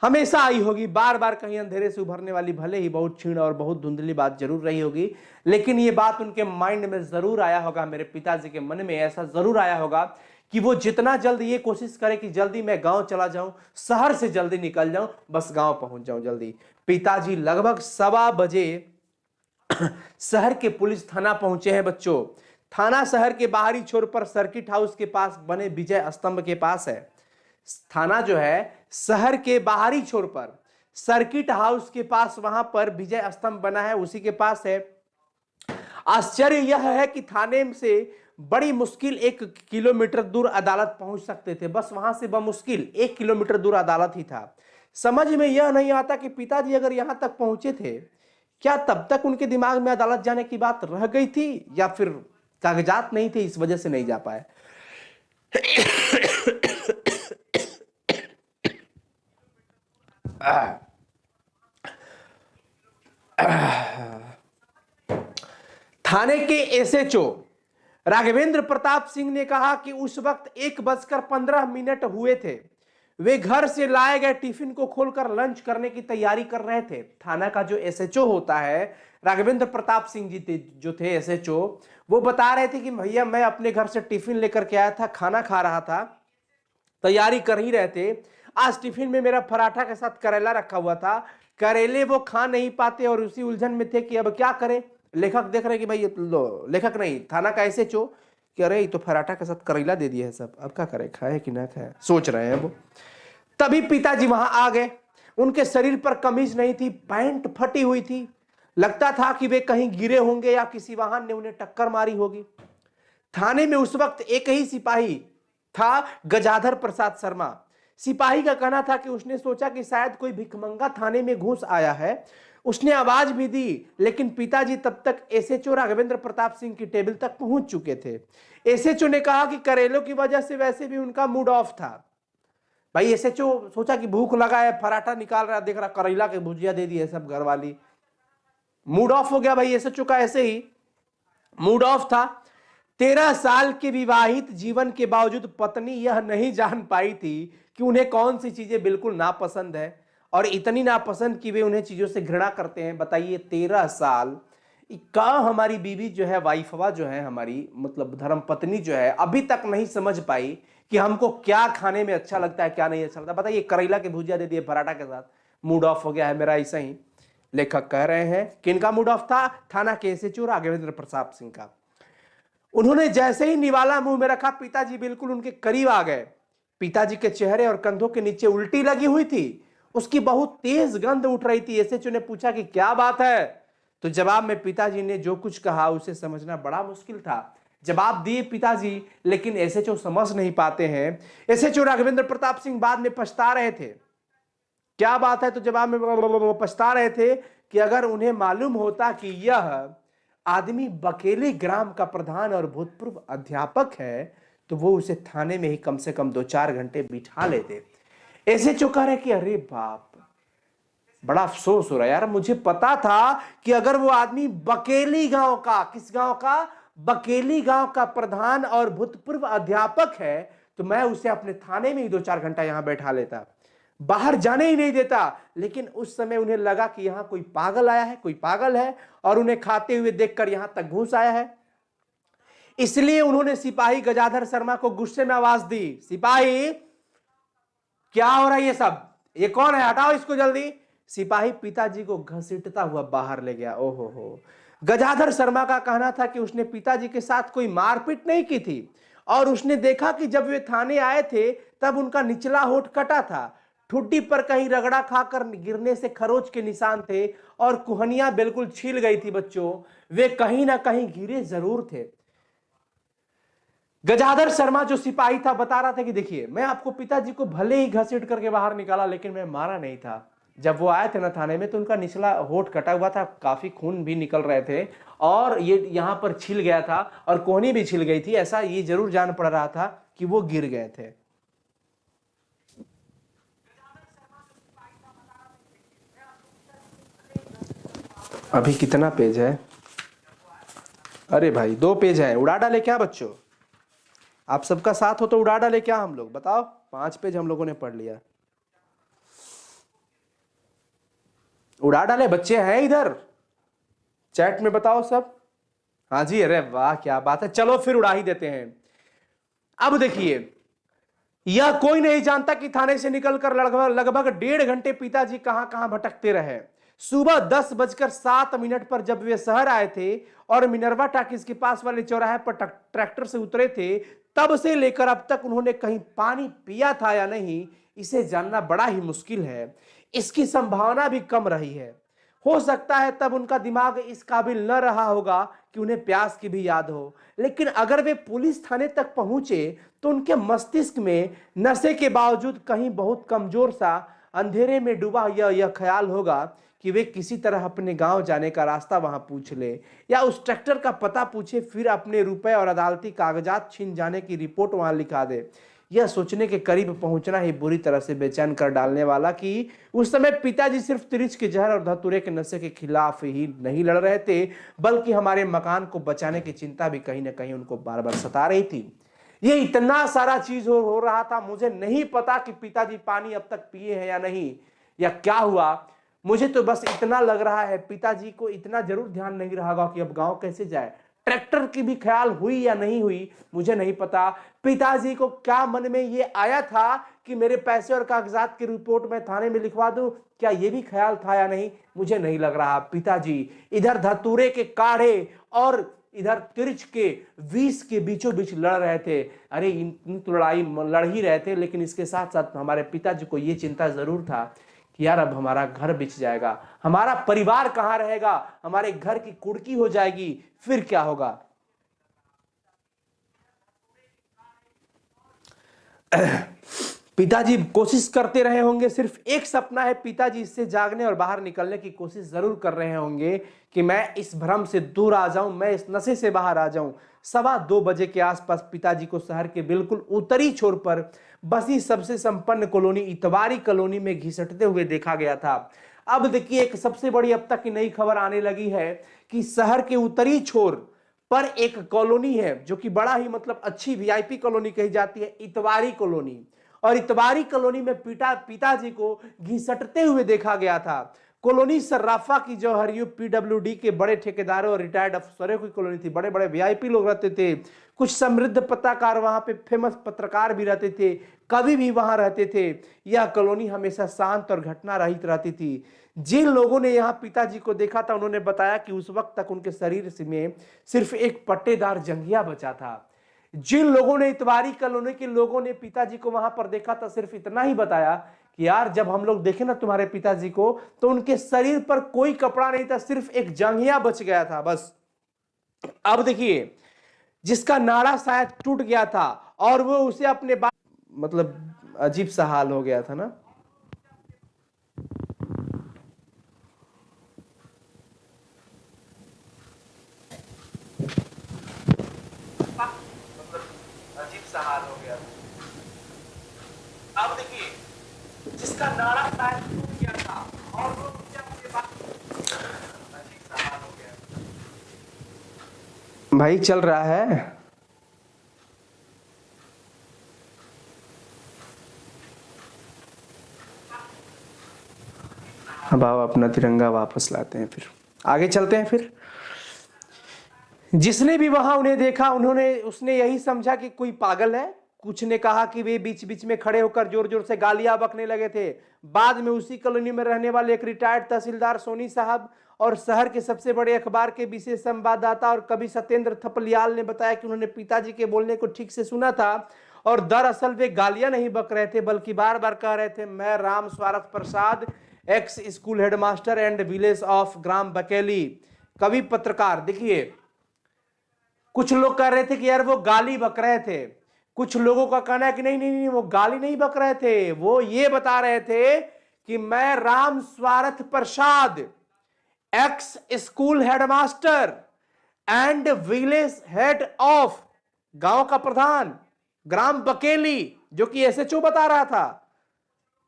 हमेशा आई होगी। बार बार कहीं अंधेरे से उभरने वाली भले ही बहुत क्षीण और बहुत धुंधली बात जरूर रही होगी, लेकिन ये बात उनके माइंड में जरूर आया होगा। मेरे पिताजी के मन में ऐसा जरूर आया होगा कि वो जितना जल्द ये कोशिश करे कि जल्दी मैं गांव चला जाऊं, शहर से जल्दी निकल जाऊं, बस गांव पहुंच जाऊं जल्दी। पिताजी लगभग 1:15 बजे शहर के पुलिस थाना पहुंचे हैं बच्चों। थाना शहर के बाहरी छोर पर सर्किट हाउस के पास बने विजय स्तंभ के पास है। थाना जो है शहर के बाहरी छोर पर सर्किट हाउस के पास, वहां पर विजय स्तंभ बना है, उसी के पास है। आश्चर्य यह है कि थाने से बड़ी मुश्किल 1 किलोमीटर दूर अदालत पहुंच सकते थे। बस वहां से बमुश्किल 1 किलोमीटर दूर अदालत ही था। समझ में यह नहीं आता कि पिताजी अगर यहां तक पहुंचे थे, क्या तब तक उनके दिमाग में अदालत जाने की बात रह गई थी, या फिर कागजात नहीं थे इस वजह से नहीं जा पाए। थाने के एसएचओ राघवेंद्र प्रताप सिंह ने कहा कि उस वक्त 1:15 हुए थे। वे घर से लाए गए टिफिन को खोलकर लंच करने की तैयारी कर रहे थे। थाना का जो एसएचओ होता है, राघवेंद्र प्रताप सिंह जी जो थे एसएचओ, वो बता रहे थे कि भैया मैं अपने घर से टिफिन लेकर के आया था, खाना खा रहा था, तैयारी कर ही रहे थे। आज टिफिन में मेरा पराठा के साथ करेला रखा हुआ था। करेले वो खा नहीं पाते और उसी उलझन में थे कि अब क्या करें। लेखक देख रहे कि भाई लेखक नहीं, थाना का एसएचओ कि अरे ये तो पराठा के साथ करेला दे दिया है सब, अब क्या करें, खाए कि ना खाए, सोच रहे हैं वो। तभी पिताजी वहां आ गए। उनके शरीर पर कमीज नहीं थी, पैंट फटी हुई थी। लगता था कि वे कहीं गिरे होंगे या किसी वाहन ने उन्हें टक्कर मारी होगी। थाने में उस वक्त एक ही सिपाही था, गजाधर प्रसाद शर्मा। सिपाही का कहना था कि उसने सोचा कि शायद कोई भिखमंगा थाने में घुस आया है। उसने आवाज भी दी, लेकिन पिताजी तब तक एसएचओ राघवेंद्र प्रताप सिंह की टेबल तक पहुंच चुके थे। एसएचओ ने कहा कि करेलों की वजह से वैसे भी उनका मूड ऑफ था। भाई एसएचओ सोचा कि भूख लगा है, पराठा निकाल रहा, देख रहा करेला की भुजिया दे दी है सब घर वाली, मूड ऑफ हो गया भाई एसएचओ का, ऐसे ही मूड ऑफ था। 13 साल के विवाहित जीवन के बावजूद पत्नी यह नहीं जान पाई थी कि उन्हें कौन सी चीजें बिल्कुल नापसंद है, और इतनी नापसंद कि वे उन्हें चीजों से घृणा करते हैं। बताइए 13 साल का हमारी बीवी जो है, वाइफवा जो है हमारी, मतलब धर्म पत्नी जो है, अभी तक नहीं समझ पाई कि हमको क्या खाने में अच्छा लगता है क्या नहीं अच्छा लगता। बताइए करेला के भुजिया दे दिए पराठा के साथ, मूड ऑफ हो गया है मेरा। ऐसा ही लेखक कह रहे हैं। किनका मूड ऑफ था? थाना के एसएचओ राघवेंद्र प्रताप सिंह का। उन्होंने जैसे ही निवाला मुंह में रखा, पिताजी बिल्कुल उनके करीब आ गए। पिताजी के चेहरे और कंधों के नीचे उल्टी लगी हुई थी, उसकी बहुत तेज गंध उठ रही थी। एसएचओ ने पूछा कि क्या बात है, तो जवाब में पिताजी ने जो कुछ कहा उसे समझना बड़ा मुश्किल था। जवाब दिए पिताजी, लेकिन एसएचओ समझ नहीं पाते हैं। एसएचओ राघवेंद्र प्रताप सिंह बाद में पछता रहे थे। क्या बात है? तो जवाब में पछता रहे थे कि अगर उन्हें मालूम होता कि यह आदमी बकेली ग्राम का प्रधान और भूतपूर्व अध्यापक है, तो वो उसे थाने में ही कम से कम 2-4 घंटे बिठा लेते। ऐसे चौंका रहे कि अरे बाप, बड़ा अफसोस हो रहा है यार, मुझे पता था कि अगर वो आदमी बकेली गांव का, किस गांव का? बकेली गांव का प्रधान और भूतपूर्व अध्यापक है, तो मैं उसे अपने थाने में ही 2-4 घंटा यहां बैठा लेता, बाहर जाने ही नहीं देता। लेकिन उस समय उन्हें लगा कि यहां कोई पागल आया है, कोई पागल है, और उन्हें खाते हुए देखकर यहां तक घुस आया है। इसलिए उन्होंने सिपाही गजाधर शर्मा को गुस्से में आवाज दी, सिपाही क्या हो रहा है ये सब? ये कौन है? हटाओ इसको जल्दी। सिपाही पिताजी को घसीटता हुआ बाहर ले गया। ओहो हो। गजाधर शर्मा का कहना था कि उसने पिताजी के साथ कोई मारपीट नहीं की थी, और उसने देखा कि जब वे थाने आए थे तब उनका निचला होठ कटा था, ठुड्डी पर कहीं रगड़ा खाकर गिरने से खरोच के निशान थे, और कुहनियां बिल्कुल छील गई थी। बच्चों, वे कहीं ना कहीं गिरे जरूर थे। गजाधर शर्मा जो सिपाही था बता रहा था कि देखिए, मैं आपको पिताजी को भले ही घसीट करके बाहर निकाला, लेकिन मैं मारा नहीं था। जब वो आए थे ना थाने में, तो उनका निचला होठ कटा हुआ था, काफी खून भी निकल रहे थे, और ये यहां पर छिल गया था, और कोहनी भी छिल गई थी। ऐसा ये जरूर जान पड़ रहा था कि वो गिर गए थे। अभी कितना पेज है? अरे भाई 2 पेज है, उड़ा डाले क्या बच्चों? आप सबका साथ हो तो उड़ा डाले क्या हम लोग? बताओ। 5 पेज हम लोगों ने पढ़ लिया। उड़ा डाले बच्चे हैं इधर? चैट में बताओ सब। हाँ जी, अरे वाह क्या बात है, चलो फिर उड़ा ही देते हैं। अब देखिए, यह कोई नहीं जानता कि थाने से निकलकर लगभग 1.5 घंटे पिताजी कहां कहां भटकते रहे। सुबह 10:07 पर जब वे शहर आए थे और मिनर्वा टाकिस के पास वाले चौराहे पर ट्रैक्टर से उतरे थे, तब से लेकर अब तक उन्होंने कहीं पानी पिया था या नहीं, इसे जानना बड़ा ही मुश्किल है। इसकी संभावना भी कम रही है। हो सकता है तब उनका दिमाग इस काबिल न रहा होगा कि उन्हें प्यास की भी याद हो, लेकिन अगर वे पुलिस थाने तक पहुंचे तो उनके मस्तिष्क में नशे के बावजूद कहीं बहुत कमजोर सा अंधेरे में डूबा यह ख्याल होगा कि वे किसी तरह अपने गांव जाने का रास्ता वहां पूछ ले, या उस ट्रैक्टर का पता पूछे, फिर अपने रुपए और अदालती कागजात छीन जाने की रिपोर्ट वहां लिखा दे। यह सोचने के करीब पहुंचना ही बुरी तरह से बेचैन कर डालने वाला कि उस समय पिताजी सिर्फ तिरिच के जहर और धतूरे के नशे के खिलाफ ही नहीं लड़ रहे थे, बल्कि हमारे मकान को बचाने की चिंता भी कहीं ना कहीं उनको बार बार सता रही थी। ये इतना सारा चीज हो रहा था। मुझे नहीं पता कि पिताजी पानी अब तक पिए हैं या नहीं, या क्या हुआ। मुझे तो बस इतना लग रहा है, पिताजी को इतना जरूर ध्यान नहीं रहा होगा कि अब गांव कैसे जाए। ट्रैक्टर की भी ख्याल हुई या नहीं हुई मुझे नहीं पता। पिताजी को क्या मन में ये आया था कि मेरे पैसे और कागजात की रिपोर्ट मैं थाने में लिखवा दूं, क्या ये भी ख्याल था या नहीं मुझे नहीं लग रहा। पिताजी इधर धतूरे के काढ़े और इधर तिरछ के विष के बीचों बीच लड़ रहे थे। अरे इन तो लड़ाई लड़ ही रहे थे, लेकिन इसके साथ साथ हमारे पिताजी को ये चिंता जरूर था कि यार अब हमारा घर बिछ जाएगा, हमारा परिवार कहां रहेगा, हमारे घर की कुड़की हो जाएगी, फिर क्या होगा। पिताजी कोशिश करते रहे होंगे, सिर्फ एक सपना है, पिताजी इससे जागने और बाहर निकलने की कोशिश जरूर कर रहे होंगे कि मैं इस भ्रम से दूर आ जाऊं, मैं इस नशे से बाहर आ जाऊं। 2:15 बजे के आसपास पिताजी को शहर के बिल्कुल उत्तरी छोर पर बसी सबसे संपन्न कॉलोनी इतवारी कॉलोनी में घिसटते हुए देखा गया था। अब देखिए, एक सबसे बड़ी अब तक की नई खबर आने लगी है कि शहर के उत्तरी छोर पर एक कॉलोनी है जो कि बड़ा ही मतलब अच्छी वीआईपी कॉलोनी कही जाती है, इतवारी कॉलोनी। और इतवारी कॉलोनी में पिताजी को घिसटते हुए देखा गया था। कॉलोनी सर्राफा की जो हरियू पीडब्ल्यूडी के बड़े ठेकेदारों और रिटायर्ड अफसरों की कॉलोनी थी, बड़े बड़े वीआईपी लोग रहते थे, कुछ समृद्ध पत्रकार वहां पे फेमस पत्रकार भी रहते थे, कवि भी वहां रहते थे। यह कॉलोनी हमेशा शांत और घटना रहित रहती थी। जिन लोगों ने यहाँ पिताजी को देखा था उन्होंने बताया कि उस वक्त तक उनके शरीर में सिर्फ एक पट्टेदार जंघिया बचा था। जिन लोगों ने इतवारी कॉलोनी के लोगों ने पिताजी को वहां पर देखा था, सिर्फ इतना ही बताया कि यार जब हम लोग देखे ना तुम्हारे पिताजी को तो उनके शरीर पर कोई कपड़ा नहीं था, सिर्फ एक जंघिया बच गया था बस। अब देखिए, जिसका नाड़ा शायद टूट गया था और वो उसे अपने मतलब अजीब सा हाल हो गया था ना। अजीब सा हाल हो गया था। अब देखिए, जिसका नाड़ा शायद टूट गया था और वो उसे अपने अजीब सा हाल हो गया। भाई चल रहा है। अब आओ अपना तिरंगा वापस लाते हैं, फिर आगे चलते हैं। फिर जिसने भी वहां उन्हें देखा उसने यही समझा कि कोई पागल है। कुछ ने कहा कि वे बीच बीच में खड़े होकर जोर जोर से गालियां बकने लगे थे। बाद में उसी कॉलोनी में रहने वाले एक रिटायर्ड तहसीलदार सोनी साहब और शहर के सबसे बड़े अखबार के विशेष संवाददाता और कवि सत्येंद्र थपलियाल ने बताया कि उन्होंने पिताजी के बोलने को ठीक से सुना था और दरअसल वे गालियां नहीं बक रहे थे, बल्कि बार बार कह रहे थे, मैं Ram Swarath Prasad, ex school headmaster and village of ग्राम बकेली। कवि पत्रकार, देखिए कुछ लोग कह रहे थे कि यार वो गाली बक रहे थे, कुछ लोगों का कहना है कि नहीं नहीं नहीं वो गाली नहीं बक रहे थे, वो ये बता रहे थे कि मैं Ram Swarath Prasad, ex school headmaster and village head of, गांव का प्रधान, ग्राम बकेली, जो कि एसएचओ बता रहा था।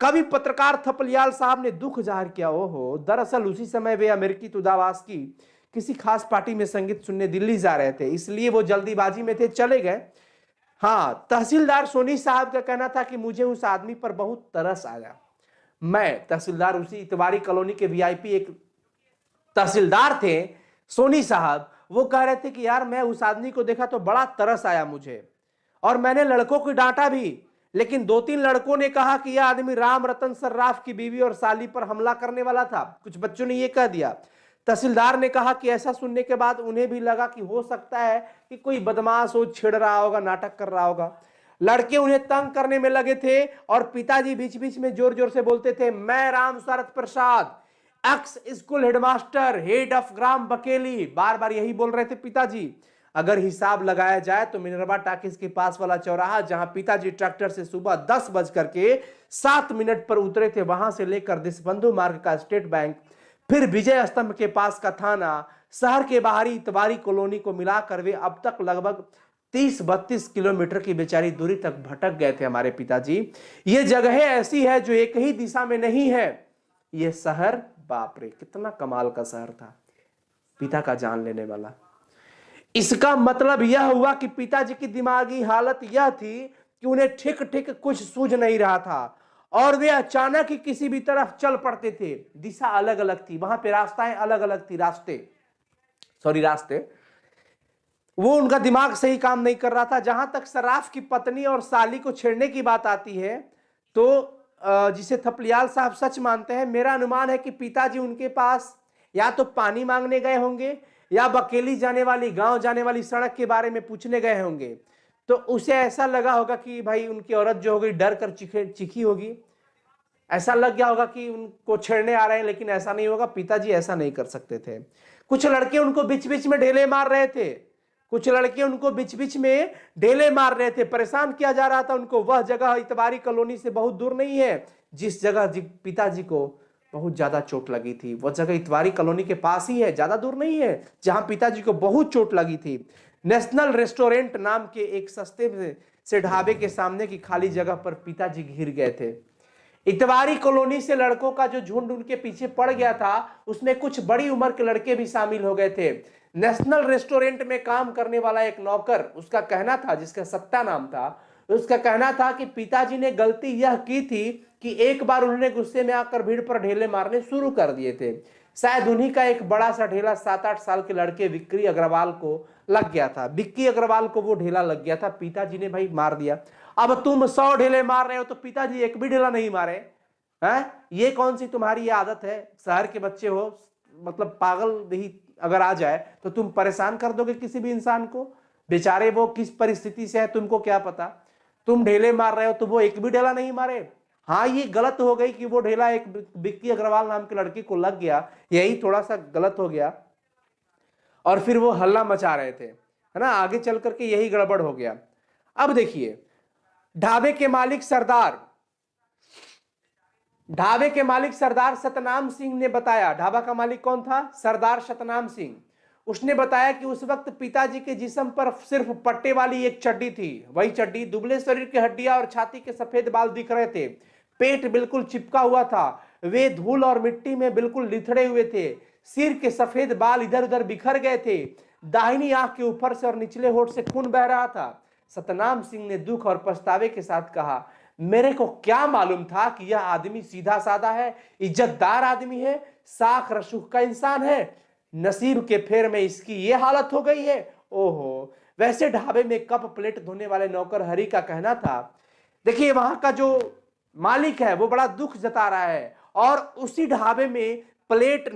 कवि पत्रकार थपलियाल साहब ने दुख जाहिर किया। ओहो, दरअसल उसी समय वे अमेरिकी दूतावास की किसी खास पार्टी में संगीत सुनने दिल्ली जा रहे थे, इसलिए वो जल्दीबाजी में थे, चले गए। हाँ, तहसीलदार सोनी साहब का कहना था कि मुझे उस आदमी पर बहुत तरस आया। मैं तहसीलदार, उसी इतवारी कॉलोनी के वीआईपी एक तहसीलदार थे सोनी साहब, वो कह रहे थे कि यार मैं उस आदमी को देखा तो बड़ा तरस आया मुझे, और मैंने लड़कों को डांटा भी, लेकिन 2-3 लड़कों ने कहा कि यह आदमी राम रतन सर्राफ की बीवी और साली पर हमला करने वाला था। कुछ बच्चों ने यह कह दिया। तहसीलदार ने कहा कि ऐसा सुनने के बाद उन्हें भी लगा कि हो सकता है कि कोई बदमाश हो, छेड़ रहा होगा, नाटक कर रहा होगा। लड़के उन्हें तंग करने में लगे थे और पिताजी बीच बीच में जोर जोर से बोलते थे, मैं Ram Swarath Prasad, ex school headmaster, head of ग्राम बकेली, बार बार यही बोल रहे थे पिताजी। अगर हिसाब लगाया जाए तो मिनरवा टाकिस के पास वाला चौराहा, जहां पिताजी ट्रैक्टर से सुबह 10:07 पर उतरे थे, वहां से लेकर देशबंधु मार्ग का स्टेट बैंक, फिर विजय स्तंभ के पास का थाना, शहर के बाहरी इतवारी कॉलोनी को मिलाकर वे अब तक लगभग 30-32 किलोमीटर की बेचारी दूरी तक भटक गए थे हमारे पिताजी। ये जगह ऐसी है जो एक ही दिशा में नहीं है। ये शहर, बाप रे कितना कमाल का शहर था, पिता का जान लेने वाला। इसका मतलब यह हुआ कि पिताजी की दिमागी हालत यह थी कि उन्हें ठीक ठीक कुछ सूझ नहीं रहा था और वे अचानक ही किसी भी तरफ चल पड़ते थे। दिशा अलग अलग थी, वहां पे रास्ताएं अलग अलग थी, रास्ते वो उनका दिमाग सही काम नहीं कर रहा था। जहां तक सराफ की पत्नी और साली को छेड़ने की बात आती है, तो जिसे थपलियाल साहब सच मानते हैं, मेरा अनुमान है कि पिताजी उनके पास या तो पानी मांगने गए होंगे या बकेली जाने वाली, गांव जाने वाली सड़क के बारे में पूछने गए होंगे। तो उसे ऐसा लगा होगा कि भाई उनकी औरत जो होगी डर कर चीखी होगी, ऐसा लग गया होगा कि उनको छेड़ने आ रहे हैं, लेकिन ऐसा नहीं होगा, पिताजी ऐसा नहीं कर सकते थे। कुछ लड़के उनको बीच बीच में ढेले मार रहे थे, परेशान किया जा रहा था उनको। वह जगह इतवारी कॉलोनी से बहुत दूर नहीं है जिस जगह पिताजी को बहुत ज्यादा चोट लगी थी। वह जगह इतवारी कॉलोनी के पास ही है, ज्यादा दूर नहीं है, जहां पिताजी को बहुत चोट लगी थी। नेशनल रेस्टोरेंट नाम के एक सस्ते से ढाबे के सामने की खाली जगह पर पिताजी घिर गए थे। इतवारी कॉलोनी से लड़कों का जो झुंड उनके पीछे पड़ गया था, उसमें कुछ बड़ी उम्र के लड़के भी शामिल हो गए थे। नेशनल रेस्टोरेंट में काम करने वाला एक नौकर, उसका कहना था, जिसका सत्ता नाम था, उसका कहना था कि पिताजी ने गलती यह की थी कि एक बार उन्होंने गुस्से में आकर भीड़ पर ढेले मारने शुरू कर दिए थे। शायद उन्हीं का एक बड़ा सा ढेला 7-8 साल के लड़के विक्की अग्रवाल को लग गया था। विक्की अग्रवाल को वो ढेला लग गया था, पिताजी ने भाई मार दिया। अब तुम 100 ढेले मार रहे हो तो पिताजी एक भी ढेला नहीं मारे हैं? ये कौन सी तुम्हारी ये आदत है? शहर के बच्चे हो, मतलब पागल भी अगर आ जाए तो तुम परेशान कर दोगे किसी भी इंसान को। बेचारे वो किस परिस्थिति से है तुमको क्या पता। तुम ढेले मार रहे हो तो वो एक भी ढेला नहीं मारे। हाँ, ये गलत हो गई कि वो ढेला एक विक्की अग्रवाल नाम के लड़की को लग गया, यही थोड़ा सा गलत हो गया। और फिर वो हल्ला मचा रहे थे। है ना, आगे चल करके यही गड़बड़ हो गया। अब देखिए, ढाबे के मालिक सरदार सतनाम सिंह ने बताया, ढाबा का मालिक कौन था? सरदार सतनाम सिंह। उसने बताया कि उस वक्त पिताजी के जिस्म पर सिर्फ पट्टे वाली एक चड्डी थी, वही चड्डी, दुबले शरीर की हड्डियां और छाती के सफेद बाल दिख रहे थे, पेट बिल्कुल चिपका हुआ था, वे धूल और मिट्टी में बिल्कुल लिथड़े हुए थे, सिर के सफेद बाल इधर उधर बिखर गए थे, दाहिनी आंख के ऊपर से और निचले होठ से खून बह रहा था। सतनाम सिंह ने दुख और पछतावे के साथ कहा, मेरे को क्या मालूम था कि यह आदमी सीधा साधा है, इज्जतदार आदमी है, साख रसूख का इंसान है। नसीब के फेर में इसकी यह हालत हो गई है। ओहो। वैसे ढाबे में कप प्लेट धोने वाले नौकर हरि का कहना था, देखिए वहां का जो मालिक है वो बड़ा दुख जता रहा है, और उसी ढाबे में प्लेट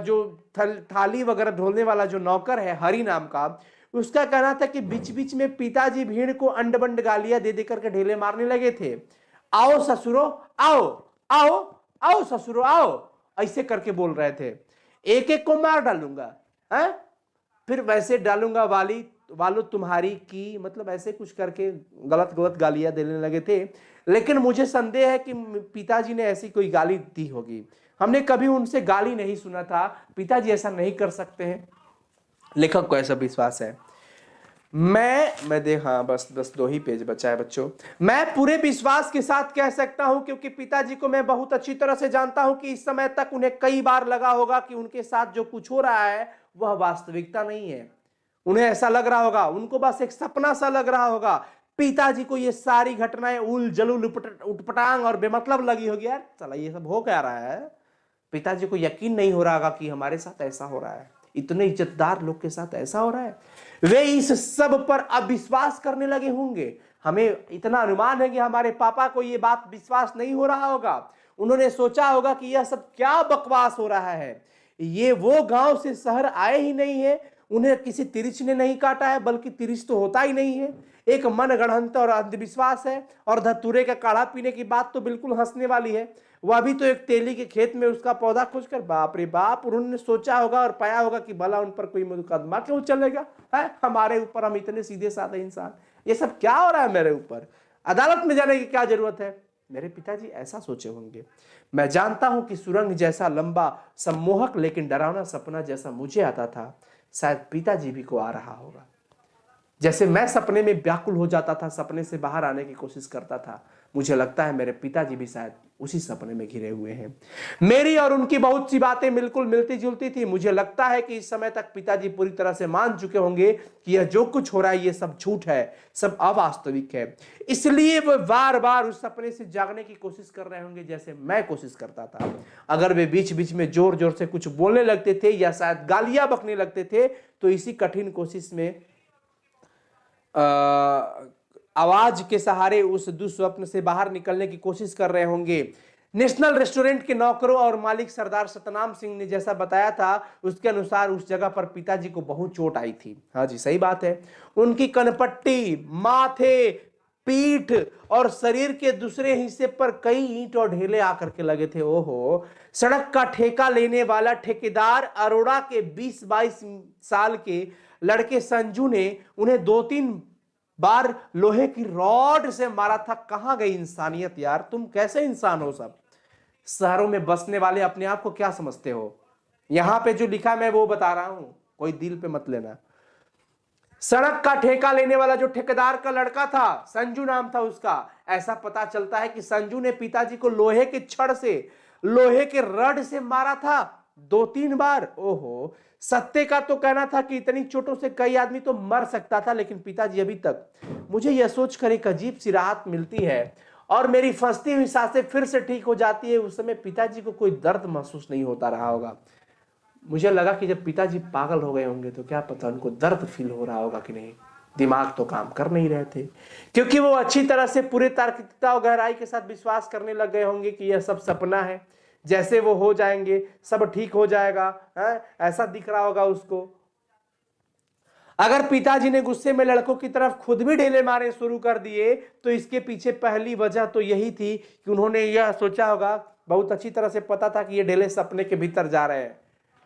जो थाली वगैरह धोने वाला जो नौकर है हरि नाम का, उसका कहना था कि बीच बीच में पिताजी भीड़ को अंड बंड गालियां दे देकर के ढेले मारने लगे थे। आओ ससुरो आओ, आओ आओ ससुरो आओ, ऐसे करके बोल रहे थे, एक एक को मार डालूंगा, है फिर वैसे डालूंगा वालो तुम्हारी की, मतलब ऐसे कुछ करके गलत गलत गालियां देने लगे थे। लेकिन मुझे संदेह है कि पिताजी ने ऐसी कोई गाली दी होगी, हमने कभी उनसे गाली नहीं सुना था, पिताजी ऐसा नहीं कर सकते हैं, लेखक को ऐसा विश्वास है। मैं देख, हाँ बस 2 ही पेज बचा है बच्चों। मैं पूरे विश्वास के साथ कह सकता हूं, क्योंकि पिताजी को मैं बहुत अच्छी तरह से जानता हूं, कि इस समय तक उन्हें कई बार लगा होगा कि उनके साथ जो कुछ हो रहा है वह वास्तविकता नहीं है। उन्हें ऐसा लग रहा होगा, उनको बस एक सपना सा लग रहा होगा। पिताजी को ये सारी घटनाएं उल जलूल उटपटांग और बेमतलब लगी होगी, यार चला ये सब हो क्या रहा है। पिताजी को यकीन नहीं हो रहा होगा कि हमारे साथ ऐसा हो रहा है, इतने इज्जतदार लोग के साथ ऐसा हो रहा है। वे इस सब पर अविश्वास करने लगे होंगे। हमें इतना अनुमान है कि हमारे पापा को यह बात विश्वास नहीं हो रहा होगा। उन्होंने सोचा होगा कि यह सब क्या बकवास हो रहा है, ये वो गांव से शहर आए ही नहीं है, उन्हें किसी तिरिच ने नहीं काटा है, बल्कि तिरिच तो होता ही नहीं है, एक मन गढ़ंत और अंधविश्वास है। और धतूरे का काढ़ा पीने की बात तो बिल्कुल हंसने वाली है, वह भी तो एक तेली के खेत में उसका पौधा खोजकर, बाप रे बाप। उन्होंने सोचा होगा और पाया होगा कि भला उन पर कोई मुकदमा क्यों चलेगा, है हमारे ऊपर, हम इतने सीधे साधे इंसान, ये सब क्या हो रहा है मेरे ऊपर, अदालत में जाने की क्या जरूरत है। मेरे पिताजी ऐसा सोचे होंगे। मैं जानता हूं कि सुरंग जैसा लंबा सम्मोहक लेकिन डरावना सपना जैसा मुझे आता था, शायद पिताजी भी को आ रहा होगा। जैसे मैं सपने में व्याकुल हो जाता था, सपने से बाहर आने की कोशिश करता था, मुझे लगता है मेरे पिताजी भी शायद उसी सपने में घिरे हुए हैं। मेरी और उनकी बहुत सी बातें बिल्कुल मिलती जुलती थी। मुझे लगता है कि इस समय तक पिताजी पूरी तरह से मान चुके होंगे कि यह जो कुछ हो रहा है ये सब झूठ है, सब अवास्तविक है। इसलिए वो बार बार उस सपने से जागने की कोशिश कर रहे होंगे जैसे मैं कोशिश करता था। अगर वे बीच बीच में जोर जोर से कुछ बोलने लगते थे या शायद गालियां बकने लगते थे, तो इसी कठिन कोशिश में आवाज के सहारे उस दुस्वप्न से बाहर निकलने की कोशिश कर रहे होंगे। नेशनल रेस्टोरेंट के नौकरों और मालिक सरदार सतनाम सिंह ने जैसा बताया था, उसके अनुसार उस जगह पर पिताजी को बहुत चोट आई थी। हाँ जी सही बात है। उनकी कनपट्टी, माथे, पीठ और शरीर के दूसरे हिस्से पर कई ईंट और ढेले आकर के लगे थे। ओहो। सड़क का ठेका लेने वाला ठेकेदार अरोड़ा के 20-22 साल के लड़के संजू ने उन्हें 2-3 बार लोहे की रॉड से मारा था। कहां गई इंसानियत यार, तुम कैसे इंसान हो सब। शहरों में बसने वाले अपने आप को क्या समझते हो। यहां पे जो लिखा मैं वो बता रहा हूं, कोई दिल पे मत लेना। सड़क का ठेका लेने वाला जो ठेकेदार का लड़का था, संजू नाम था उसका। ऐसा पता चलता है कि संजू ने पिताजी को लोहे के छड़ से, लोहे के रड से मारा था 2-3 बार। ओहो। सत्य का तो कहना था कि इतनी चोटों से कई आदमी तो मर सकता था, लेकिन पिताजी अभी तक, मुझे यह सोचकर एक अजीब सी राहत मिलती है और मेरी फंसती हुई सांसें फिर से ठीक हो जाती है। उस समय पिताजी को कोई दर्द महसूस नहीं होता रहा होगा। मुझे लगा कि जब पिताजी पागल हो गए होंगे तो क्या पता उनको दर्द फील हो रहा होगा कि नहीं। दिमाग तो काम कर नहीं रहे थे, क्योंकि वो अच्छी तरह से पूरे तार्किकता और गहराई के साथ विश्वास करने लग गए होंगे कि यह सब सपना है, जैसे वो हो जाएंगे, सब ठीक हो जाएगा, है? ऐसा दिख रहा होगा उसको। अगर पिताजी ने गुस्से में लड़कों की तरफ खुद भी ढेले मारे शुरू कर दिए, तो इसके पीछे पहली वजह तो यही थी कि उन्होंने यह सोचा होगा, बहुत अच्छी तरह से पता था कि ये ढेले सपने के भीतर जा रहे हैं।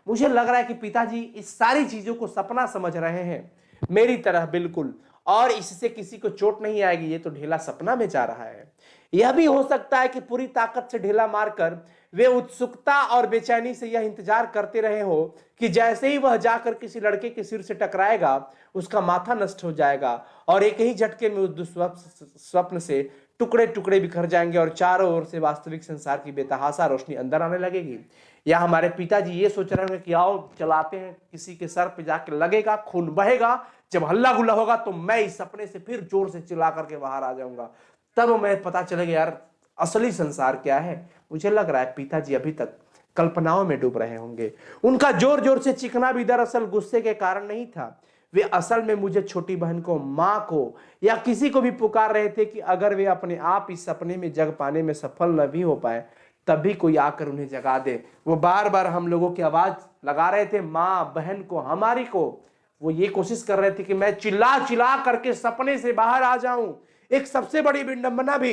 मुझे लग रहा है कि पिताजी इस सारी चीजों को सपना समझ रहे हैं। मेरी तरह बिल्कुल, और इससे किसी को चोट नहीं आएगी। ये तो ढेला सपना में जा रहा है। यह भी हो सकता है कि पूरी ताकत से ढेला मारकर वे उत्सुकता और बेचैनी से यह इंतजार करते रहे हो कि जैसे ही वह जाकर किसी लड़के के सिर से टकराएगा उसका माथा नष्ट हो जाएगा और एक ही झटके में उस दुस्वप्न से टुकड़े टुकड़े बिखर जाएंगे और चारों ओर से वास्तविक संसार की बेतहासा रोशनी अंदर आने लगेगी। या हमारे पिताजी ये सोच रहे होंगे कि आओ चलाते हैं, किसी के सर पे जाके लगेगा, खून बहेगा, जब हल्ला गुल्ला होगा तो मैं इस सपने से फिर जोर से चिल्ला करके बाहर आ जाऊंगा, तब मैं पता चलेगा यार असली संसार क्या है। मुझे लग रहा है पिताजी अभी तक कल्पनाओं में डूब रहे होंगे। उनका जोर जोर से चीखना भी दरअसल गुस्से के कारण नहीं था, वे असल में मुझे, छोटी बहन को, माँ को या किसी को भी पुकार रहे थे कि अगर वे अपने आप इस सपने में जग पाने में सफल न भी हो पाए तब भी कोई आकर उन्हें जगा दे। वो बार बार हम लोगों की आवाज लगा रहे थे, माँ, बहन को, हमारी को। वो ये कोशिश कर रहे थे कि मैं चिल्ला चिल्ला करके सपने से बाहर आ जाऊं। एक सबसे बड़ी विडंबना भी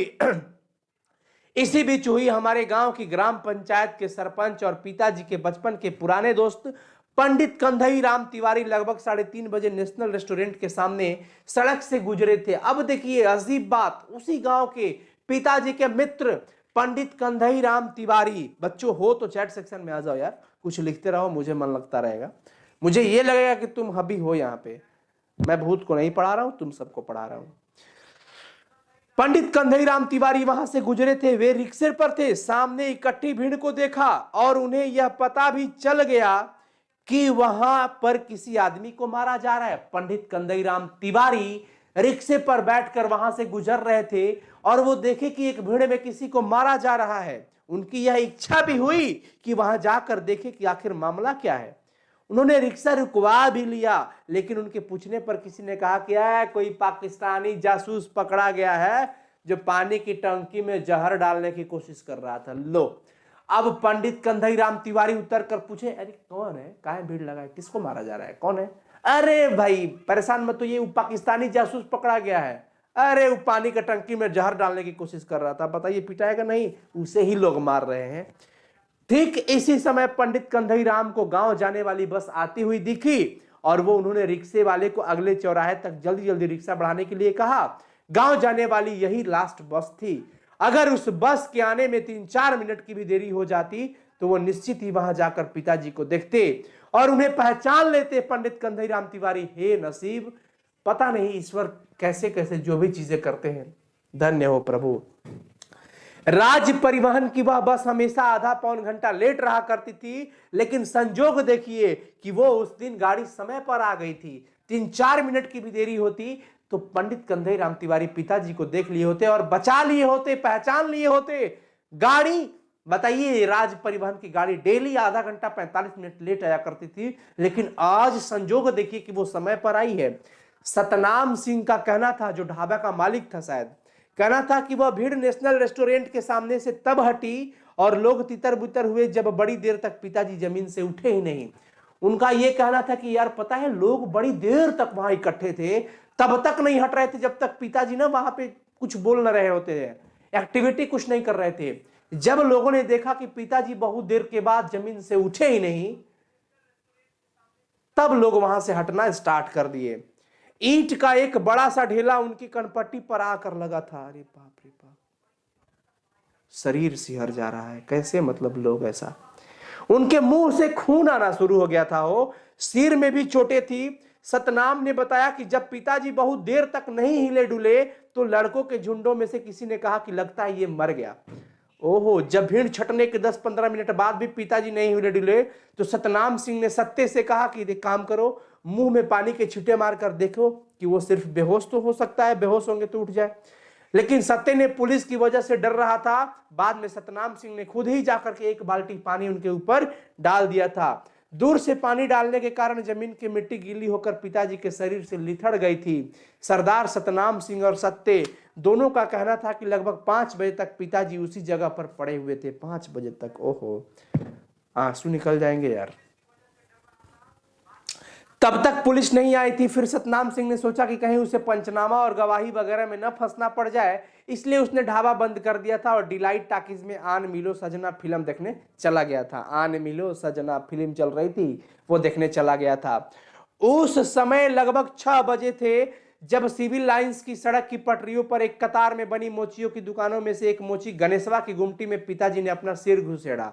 इसी बीच हुई। हमारे गांव की ग्राम पंचायत के सरपंच और पिताजी के बचपन के पुराने दोस्त पंडित कंधई राम तिवारी लगभग 3:30 बजे नेशनल रेस्टोरेंट के सामने सड़क से गुजरे थे। अब देखिए अजीब बात, उसी गांव के पिताजी के मित्र पंडित कंधई राम तिवारी। बच्चों हो तो चैट सेक्शन में आ जाओ यार, कुछ लिखते रहो, मुझे मन लगता रहेगा। मुझे ये लगेगा कि तुम हबी हो यहाँ पे। मैं भूत को नहीं पढ़ा रहा हूं, तुम सबको पढ़ा रहा हूं। पंडित कंधई राम तिवारी वहां से गुजरे थे। वे रिक्शे पर थे। सामने इकट्ठी भीड़ को देखा और उन्हें यह पता भी चल गया कि वहां पर किसी आदमी को मारा जा रहा है। पंडित कंधई राम तिवारी रिक्शे पर बैठकर वहां से गुजर रहे थे और वो देखे कि एक भीड़ में किसी को मारा जा रहा है। उनकी यह इच्छा भी हुई कि वहां जाकर देखे कि आखिर मामला क्या है। उन्होंने रिक्शा रुकवा भी लिया, लेकिन उनके पूछने पर किसी ने कहा कि कोई पाकिस्तानी जासूस पकड़ा गया है जो पानी की टंकी में जहर डालने की कोशिश कर रहा था। लो, अब पंडित कंधई राम तिवारी उतर कर पूछे, अरे कौन है, काहे भीड़ लगा है, किसको मारा जा रहा है, कौन है? अरे भाई परेशान मत, तो ये पाकिस्तानी जासूस पकड़ा गया है। अरे वो पानी का टंकी में जहर डालने की कोशिश कर रहा था, बताइए पिटाएगा नहीं, उसे ही लोग मार रहे हैं। ठीक इसी समय पंडित कंधई राम को गांव जाने वाली बस आती हुई दिखी और वो उन्होंने रिक्शे वाले को अगले चौराहे तक जल्दी जल्दी रिक्शा बढ़ाने के लिए कहा। गांव जाने वाली यही लास्ट बस थी। अगर उस बस के आने में 3-4 मिनट की भी देरी हो जाती तो वो निश्चित ही वहां जाकर पिताजी को देखते और उन्हें पहचान लेते। पंडित कंधई राम तिवारी, हे नसीब, पता नहीं ईश्वर कैसे कैसे जो भी चीजें करते हैं, धन्य हो प्रभु। राज्य परिवहन की वह बस हमेशा आधा पौन घंटा लेट रहा करती थी, लेकिन संजोग देखिए कि वो उस दिन गाड़ी समय पर आ गई थी। 3-4 मिनट की भी देरी होती तो पंडित कंधई राम तिवारी पिताजी को देख लिए होते और बचा लिए होते, पहचान लिए होते। गाड़ी बताइए, राज्य परिवहन की गाड़ी डेली आधा घंटा 45 मिनट लेट आया करती थी, लेकिन आज संजोग देखिए कि वो समय पर आई है। सतनाम सिंह का कहना था, जो ढाबा का मालिक था शायद, कहना था कि वह भीड़ नेशनल रेस्टोरेंट के सामने से तब हटी और लोग तितर बितर हुए जब बड़ी देर तक पिताजी जमीन से उठे ही नहीं। उनका यह कहना था कि यार पता है, लोग बड़ी देर तक वहां इकट्ठे थे, तब तक नहीं हट रहे थे जब तक पिताजी ना वहां पे कुछ बोल न रहे होते थे, एक्टिविटी कुछ नहीं कर रहे थे। जब लोगों ने देखा कि पिताजी बहुत देर के बाद जमीन से उठे ही नहीं, तब लोग वहां से हटना स्टार्ट कर दिए। ईंट का एक बड़ा सा ढेला उनकी कनपट्टी पर आकर लगा था। अरे बाप रे बाप, शरीर सिहर जा रहा है। कैसे, मतलब लोग ऐसा। उनके मुंह से खून आना शुरू हो गया था, हो सिर में भी चोटें थी। सतनाम ने बताया कि जब पिताजी बहुत देर तक नहीं हिले डुले तो लड़कों के झुंडों में से किसी ने कहा कि लगता है ये मर गया। ओहो, जब भीड़ छटने के 10-15 मिनट बाद भी पिताजी नहीं हिले डुले तो सतनाम सिंह ने सत्ते से कहा कि एक काम करो, मुंह में पानी के छींटे मारकर देखो कि वो सिर्फ बेहोश तो हो सकता है, बेहोश होंगे तो उठ जाए। लेकिन सत्ते ने पुलिस की वजह से डर रहा था। बाद में सतनाम सिंह ने खुद ही जाकर के एक बाल्टी पानी उनके ऊपर डाल दिया था। दूर से पानी डालने के कारण जमीन की मिट्टी गीली होकर पिताजी के शरीर से लिथड़ गई थी। सरदार सतनाम सिंह और सत्ते दोनों का कहना था कि लगभग 5 बजे तक पिताजी उसी जगह पर पड़े हुए थे। 5 बजे तक, ओहो, आंसू निकल जाएंगे यार। तब तक पुलिस नहीं आई थी। फिर सतनाम सिंह ने सोचा कि कहीं उसे पंचनामा और गवाही वगैरह में न फंसना पड़ जाए, इसलिए उसने ढाबा बंद कर दिया था और डिलाइट टाकीज में आन मिलो सजना फिल्म देखने चला गया था। आन मिलो सजना फिल्म चल रही थी, वो देखने चला गया था। उस समय लगभग 6 बजे थे जब सिविल लाइंस की सड़क की पटरियों पर एक कतार में बनी मोचियों की दुकानों में से एक मोची गणेशवा की गुमटी में पिताजी ने अपना सिर घुसेड़ा।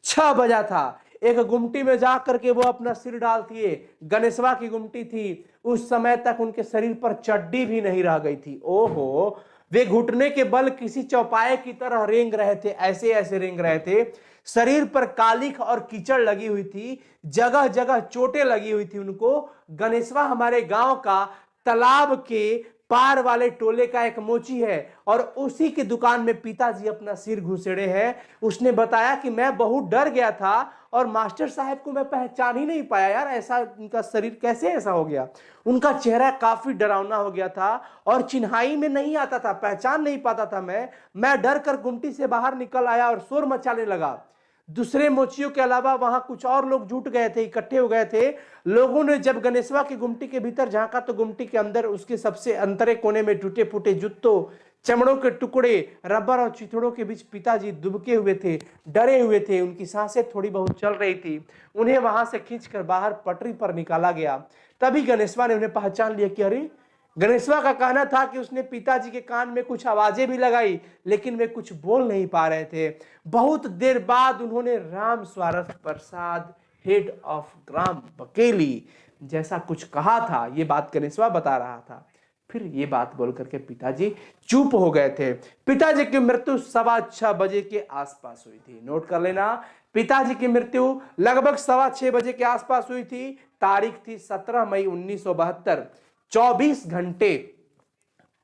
6 बजा था, एक गुमटी में जा करके वो अपना सिर डालती है। गणेशवा की गुमटी थी। उस समय तक उनके शरीर पर चड्डी भी नहीं रह गई थी। ओहो, वे घुटने के बल किसी चौपाए की तरह रेंग रहे थे, ऐसे ऐसे रेंग रहे थे। शरीर पर कालिख और कीचड़ लगी हुई थी, जगह जगह चोटें लगी हुई थी उनको। गणेशवा हमारे गांव का तालाब के पार वाले टोले का एक मोची है और उसी की दुकान में पिताजी अपना सिर घुसेड़े हैं। उसने बताया कि मैं बहुत डर गया था और मास्टर साहब को मैं पहचान ही नहीं पाया। यार, ऐसा उनका शरीर कैसे ऐसा हो गया? उनका चेहरा काफी डरावना हो गया था और चिन्हाई में नहीं आता था, पहचान नहीं पाता था। मैं डर कर गुमटी से बाहर निकल आया और शोर मचाने लगा। दूसरे मोचियों के अलावा वहां कुछ और लोग जुट गए थे, इकट्ठे हो गए थे। लोगों ने जब गणेशवा की गुमटी के भीतर झांका तो गुमटी के अंदर उसके सबसे अंतरे कोने में टूटे फूटे जूतों, चमड़ों के टुकड़े, रबर और चिथड़ों के बीच पिताजी दुबके हुए थे, डरे हुए थे। उनकी सांसें थोड़ी बहुत चल रही थी। उन्हें वहां से खींचकर बाहर पटरी पर निकाला गया। तभी गणेशवा ने उन्हें पहचान लिया कि अरे, गणेशवा का कहना था कि उसने पिताजी के कान में कुछ आवाजें भी लगाई, लेकिन वे कुछ बोल नहीं पा रहे थे। बहुत देर बाद उन्होंने राम स्वारथ प्रसाद, हेड ऑफ ग्राम बकेली, जैसा कुछ कहा था। ये बात गणेशवा बता रहा था। फिर ये बात बोल करके पिताजी चुप हो गए थे। पिताजी की मृत्यु 6:15 बजे के आसपास हुई थी। नोट कर लेना, पिताजी की मृत्यु लगभग 6:15 बजे के आसपास हुई थी। तारीख थी 17 मई 1972। 24 घंटे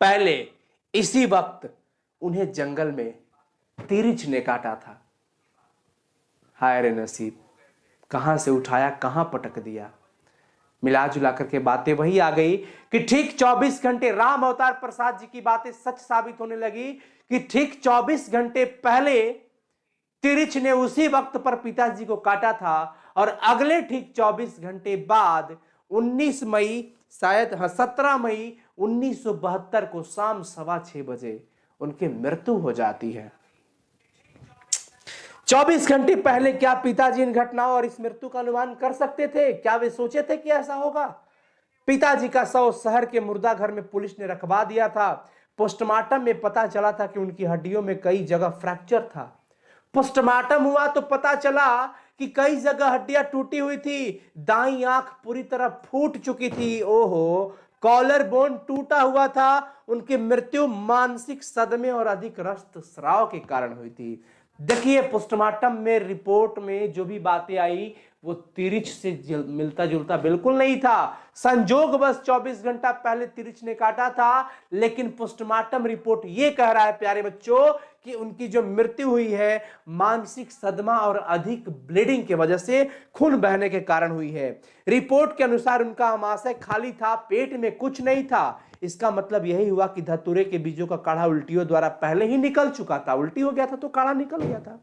पहले इसी वक्त उन्हें जंगल में तिरिच ने काटा था। हाय रे नसीब, कहां से उठाया कहां पटक दिया। मिला जुला करके बातें वही आ गई कि ठीक 24 घंटे, राम अवतार प्रसाद जी की बातें सच साबित होने लगी कि ठीक 24 घंटे पहले तिरिच ने उसी वक्त पर पिताजी को काटा था और अगले ठीक 24 घंटे बाद 19 मई, शायद 17 मई 1972 को शाम 6:15 बजे उनकी मृत्यु हो जाती है। 24 घंटे पहले क्या पिताजी इन घटनाओं और इस मृत्यु का अनुमान कर सकते थे? क्या वे सोचे थे कि ऐसा होगा? पिताजी का शव शहर के मुर्दा घर में पुलिस ने रखवा दिया था। पोस्टमार्टम में पता चला था कि उनकी हड्डियों में कई जगह फ्रैक्चर था। पोस्टमार्टम हुआ तो पता चला कि कई जगह हड्डियां टूटी हुई थी, दाईं आंख पूरी तरह फूट चुकी थी। ओहो, कॉलर बोन टूटा हुआ था। उनकी मृत्यु मानसिक सदमे और अधिक रक्तस्राव के कारण हुई थी। देखिए, पोस्टमार्टम में रिपोर्ट में जो भी बातें आई वो तिरिच से मिलता जुलता बिल्कुल नहीं था। संजोग बस 24 घंटा पहले तिरिच ने काटा था, लेकिन पोस्टमार्टम रिपोर्ट ये कह रहा है प्यारे बच्चों कि उनकी जो मृत्यु हुई है मानसिक सदमा और अधिक ब्लीडिंग की वजह से, खून बहने के कारण हुई है। रिपोर्ट के अनुसार उनका आमाशय खाली था, पेट में कुछ नहीं था। इसका मतलब यही हुआ कि धतूरे के बीजों का काढ़ा उल्टियों द्वारा पहले ही निकल चुका था। उल्टी हो गया था तो काढ़ा निकल गया था।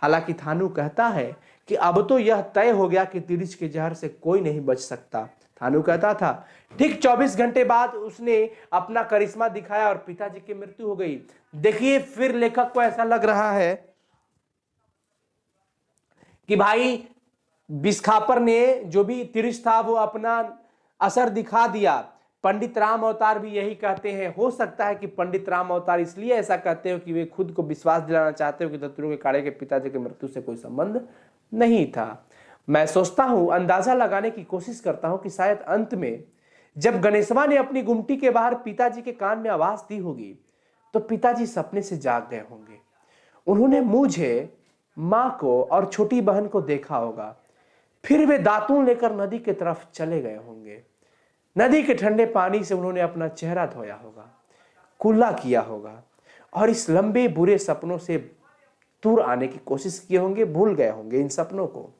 हालांकि थानू कहता है कि अब तो यह तय हो गया कि तिरिच के जहर से कोई नहीं बच सकता। थानू कहता था। ठीक 24 घंटे बाद उसने अपना करिश्मा दिखाया और पिताजी की मृत्यु हो गई। देखिए, फिर लेखक को ऐसा लग रहा है कि भाई विस्खापर ने जो भी तिरिच था वो अपना असर दिखा दिया। पंडित राम अवतार भी यही कहते हैं। हो सकता है कि पंडित राम अवतार इसलिए ऐसा कहते हो कि वे खुद को विश्वास दिलाना चाहते हो कि धतूरे के काढ़े के पिताजी की मृत्यु से कोई संबंध नहीं था। मैं सोचता हूं, अंदाजा लगाने की कोशिश करता हूं कि शायद अंत में जब गणेशवा ने अपनी गुमटी के बाहर पिताजी के कान में आवाज दी होगी तो पिताजी सपने से जाग गए होंगे। उन्होंने मुझे, मां को और छोटी बहन को देखा होगा। फिर वे दातून लेकर नदी की तरफ चले गए होंगे। नदी के ठंडे पानी से उन्होंने अपना चेहरा धोया होगा, कुल्ला किया होगा और इस लंबे बुरे सपनों से दूर आने की कोशिश किए होंगे। भूल गए होंगे इन सपनों को।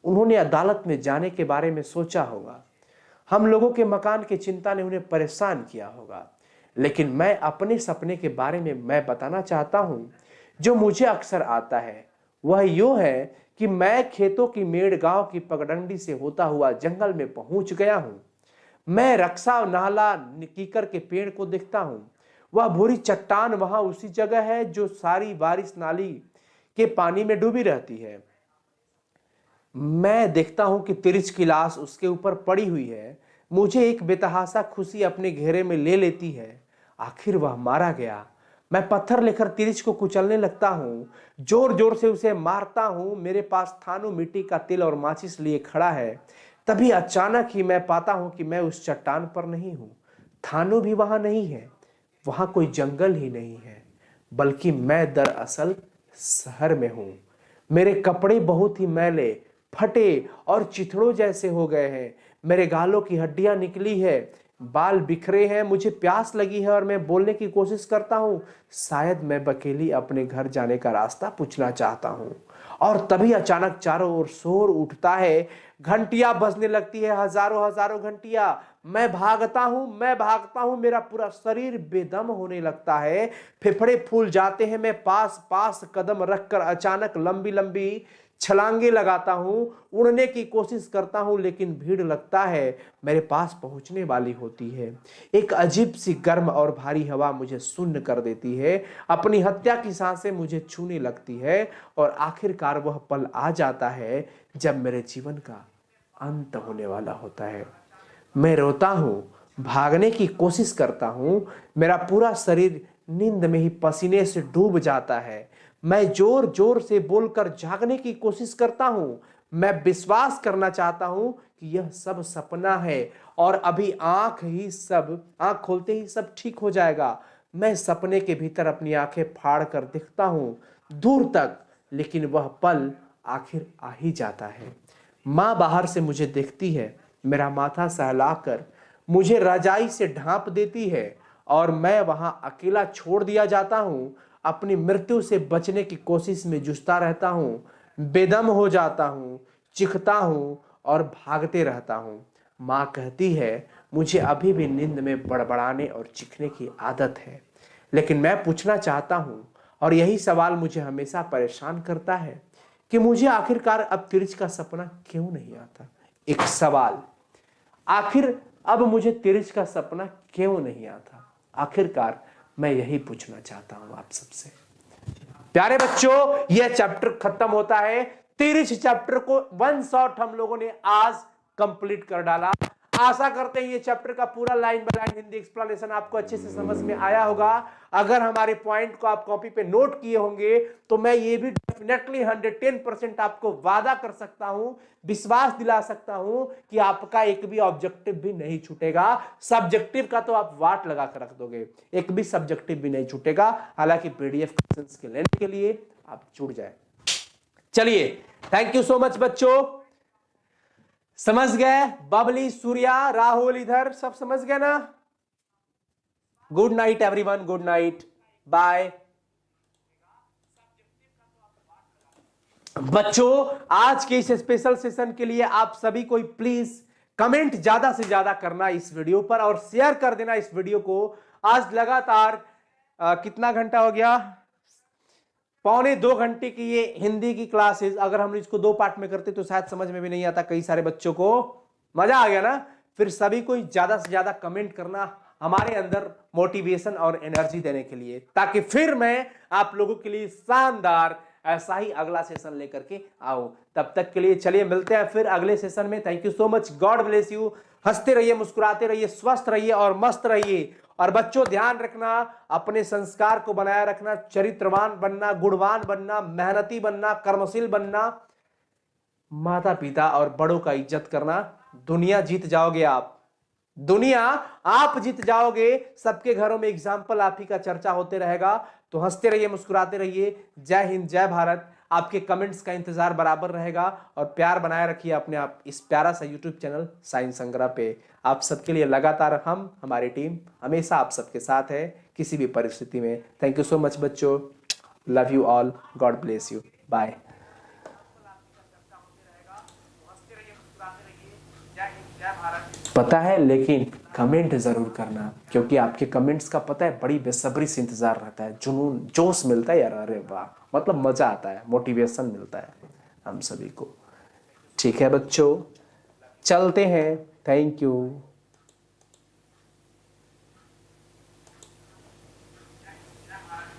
उन्होंने अदालत में जाने के बारे में सोचा होगा। हम लोगों के मकान की चिंता ने उन्हें परेशान किया होगा। लेकिन मैं अपने सपने के बारे में मैं बताना चाहता हूं जो मुझे अक्सर आता है। वह यूं है कि मैं खेतों की मेड़ गांव की पगडंडी से होता हुआ जंगल में पहुंच गया हूं। मैं रक्षा नाला कीकर के पेड़ को देखता हूं। वह भूरी चट्टान वहां उसी जगह है जो सारी बारिश नाली के पानी में डूबी रहती है। मैं देखता हूं कि तिरछ की लाश उसके ऊपर पड़ी हुई है। मुझे एक बेतहासा खुशी अपने घेरे में ले लेती है। आखिर वह मारा गया। मैं पत्थर लेकर तिरछ को कुचलने लगता हूँ, जोर जोर से उसे मारता हूँ। मेरे पास थानू मिट्टी का तेल और माचिस लिए खड़ा है। तभी अचानक ही मैं पाता हूँ कि मैं उस चट्टान पर नहीं हूँ। थानू भी वहां नहीं है। वहां कोई जंगल ही नहीं है, बल्कि मैं दरअसल शहर में हूं। मेरे कपड़े बहुत ही मैले, फटे और चिथड़ों जैसे हो गए हैं। मेरे गालों की हड्डियां निकली है, बाल बिखरे हैं। मुझे प्यास लगी है और मैं बोलने की कोशिश करता हूं। शायद मैं बकेली अपने घर जाने का रास्ता पूछना चाहता हूं। और तभी अचानक चारों ओर शोर उठता है। घंटियां बजने लगती है, हजारों हजारों घंटियां। मैं भागता हूं, मेरा पूरा शरीर बेदम होने लगता है। फेफड़े फूल जाते हैं। मैं पास पास कदम रखकर अचानक लंबी लंबी छलांगे लगाता हूं, उड़ने की कोशिश करता हूं, लेकिन भीड़ लगता है मेरे पास पहुंचने वाली होती है। एक अजीब सी गर्म और भारी हवा मुझे सुन्न कर देती है। अपनी हत्या की सांसें मुझे छूने लगती है और आखिरकार वह पल आ जाता है जब मेरे जीवन का अंत होने वाला होता है। मैं रोता हूं, भागने की कोशिश करता हूं। मेरा पूरा शरीर नींद में ही पसीने से डूब जाता है। मैं जोर जोर से बोलकर जागने की कोशिश करता हूं। मैं विश्वास करना चाहता हूं कि यह सब सपना है और अभी आंख खोलते ही सब ठीक हो जाएगा। मैं सपने के भीतर अपनी आंखें फाड़ कर दिखता हूं दूर तक, लेकिन वह पल आखिर आ ही जाता है। माँ बाहर से मुझे देखती है, मेरा माथा सहलाकर मुझे रजाई से ढांप देती है और मैं वहां अकेला छोड़ दिया जाता हूं। अपनी मृत्यु से बचने की कोशिश में जूझता रहता हूं, बेदम हो जाता हूं, चिखता हूं और भागते रहता हूं। माँ कहती है, मुझे अभी भी नींद में बड़बड़ाने और चीखने की आदत है। लेकिन मैं पूछना चाहता हूं, और यही सवाल मुझे हमेशा परेशान करता है, कि मुझे आखिरकार अब तिरछ का सपना क्यों नहीं आता। एक सवाल, आखिर अब मुझे तिरछ का सपना क्यों नहीं आता। आखिरकार मैं यही पूछना चाहता हूं आप सबसे। प्यारे बच्चों, यह चैप्टर खत्म होता है। तिरछ चैप्टर को वन शॉट हम लोगों ने आज कंप्लीट कर डाला। आशा करते हैं ये चैप्टर का पूरा line by line Hindi explanation आपको अच्छे से समझ में आया होगा। अगर हमारे पॉइंट को आप कॉपी पे नोट किए होंगे तो मैं ये भी डेफिनेटली 110% आपको वादा कर सकता हूं, विश्वास दिला सकता हूं कि आपका एक भी ऑब्जेक्टिव भी नहीं छूटेगा। सब्जेक्टिव का तो आप वाट लगा कर रख दोगे, एक भी सब्जेक्टिव भी नहीं छूटेगा। हालांकि पीडीएफ क्वेश्चंस के लेने के लिए आप जुड़ जाए। चलिए, थैंक यू सो मच बच्चों। समझ गए? बबली, सूर्या, राहुल इधर सब समझ गए ना? Good night everyone, good night, bye. बच्चों, आज के इस स्पेशल सेशन के लिए आप सभी को प्लीज कमेंट ज्यादा से ज्यादा करना इस वीडियो पर और शेयर कर देना इस वीडियो को। आज लगातार कितना घंटा हो गया? 1.25 घंटे की ये हिंदी की क्लासेस, अगर हम इसको 2 पार्ट में करते तो शायद समझ में भी नहीं आता कई सारे बच्चों को। मजा आ गया ना? फिर सभी को ज्यादा से ज्यादा कमेंट करना हमारे अंदर मोटिवेशन और एनर्जी देने के लिए, ताकि फिर मैं आप लोगों के लिए शानदार ऐसा ही अगला सेशन लेकर के आओ। तब तक के लिए चलिए मिलते हैं फिर अगले सेशन में। Thank you so much, God bless you. हंसते रहिए, मुस्कुराते रहिए, स्वस्थ रहिए और मस्त रहिए। और बच्चों ध्यान रखना, अपने संस्कार को बनाए रखना, चरित्रवान बनना, गुणवान बनना, मेहनती बनना, कर्मशील बनना, माता पिता और बड़ों का इज्जत करना। दुनिया जीत जाओगे आप, दुनिया आप जीत जाओगे। सबके घरों में एग्जाम्पल आप ही का चर्चा होते रहेगा। तो हंसते रहिए, मुस्कुराते रहिए। जय हिंद, जय भारत। आपके कमेंट्स का इंतजार बराबर रहेगा और प्यार बनाए रखिए अपने आप इस प्यारा सा यूट्यूब चैनल साइंस संग्रह पे। आप सबके लिए लगातार हमारी टीम हमेशा आप सबके साथ है, किसी भी परिस्थिति में। थैंक यू सो मच बच्चों, love you all, God bless you, bye. पता है, लेकिन कमेंट जरूर करना, क्योंकि आपके कमेंट्स का पता है बड़ी बेसब्री से इंतजार रहता है। जुनून, जोश मिलता है यार, अरे वाह, मतलब मजा आता है, मोटिवेशन मिलता है हम सभी को। ठीक है बच्चों, चलते हैं। Thank you.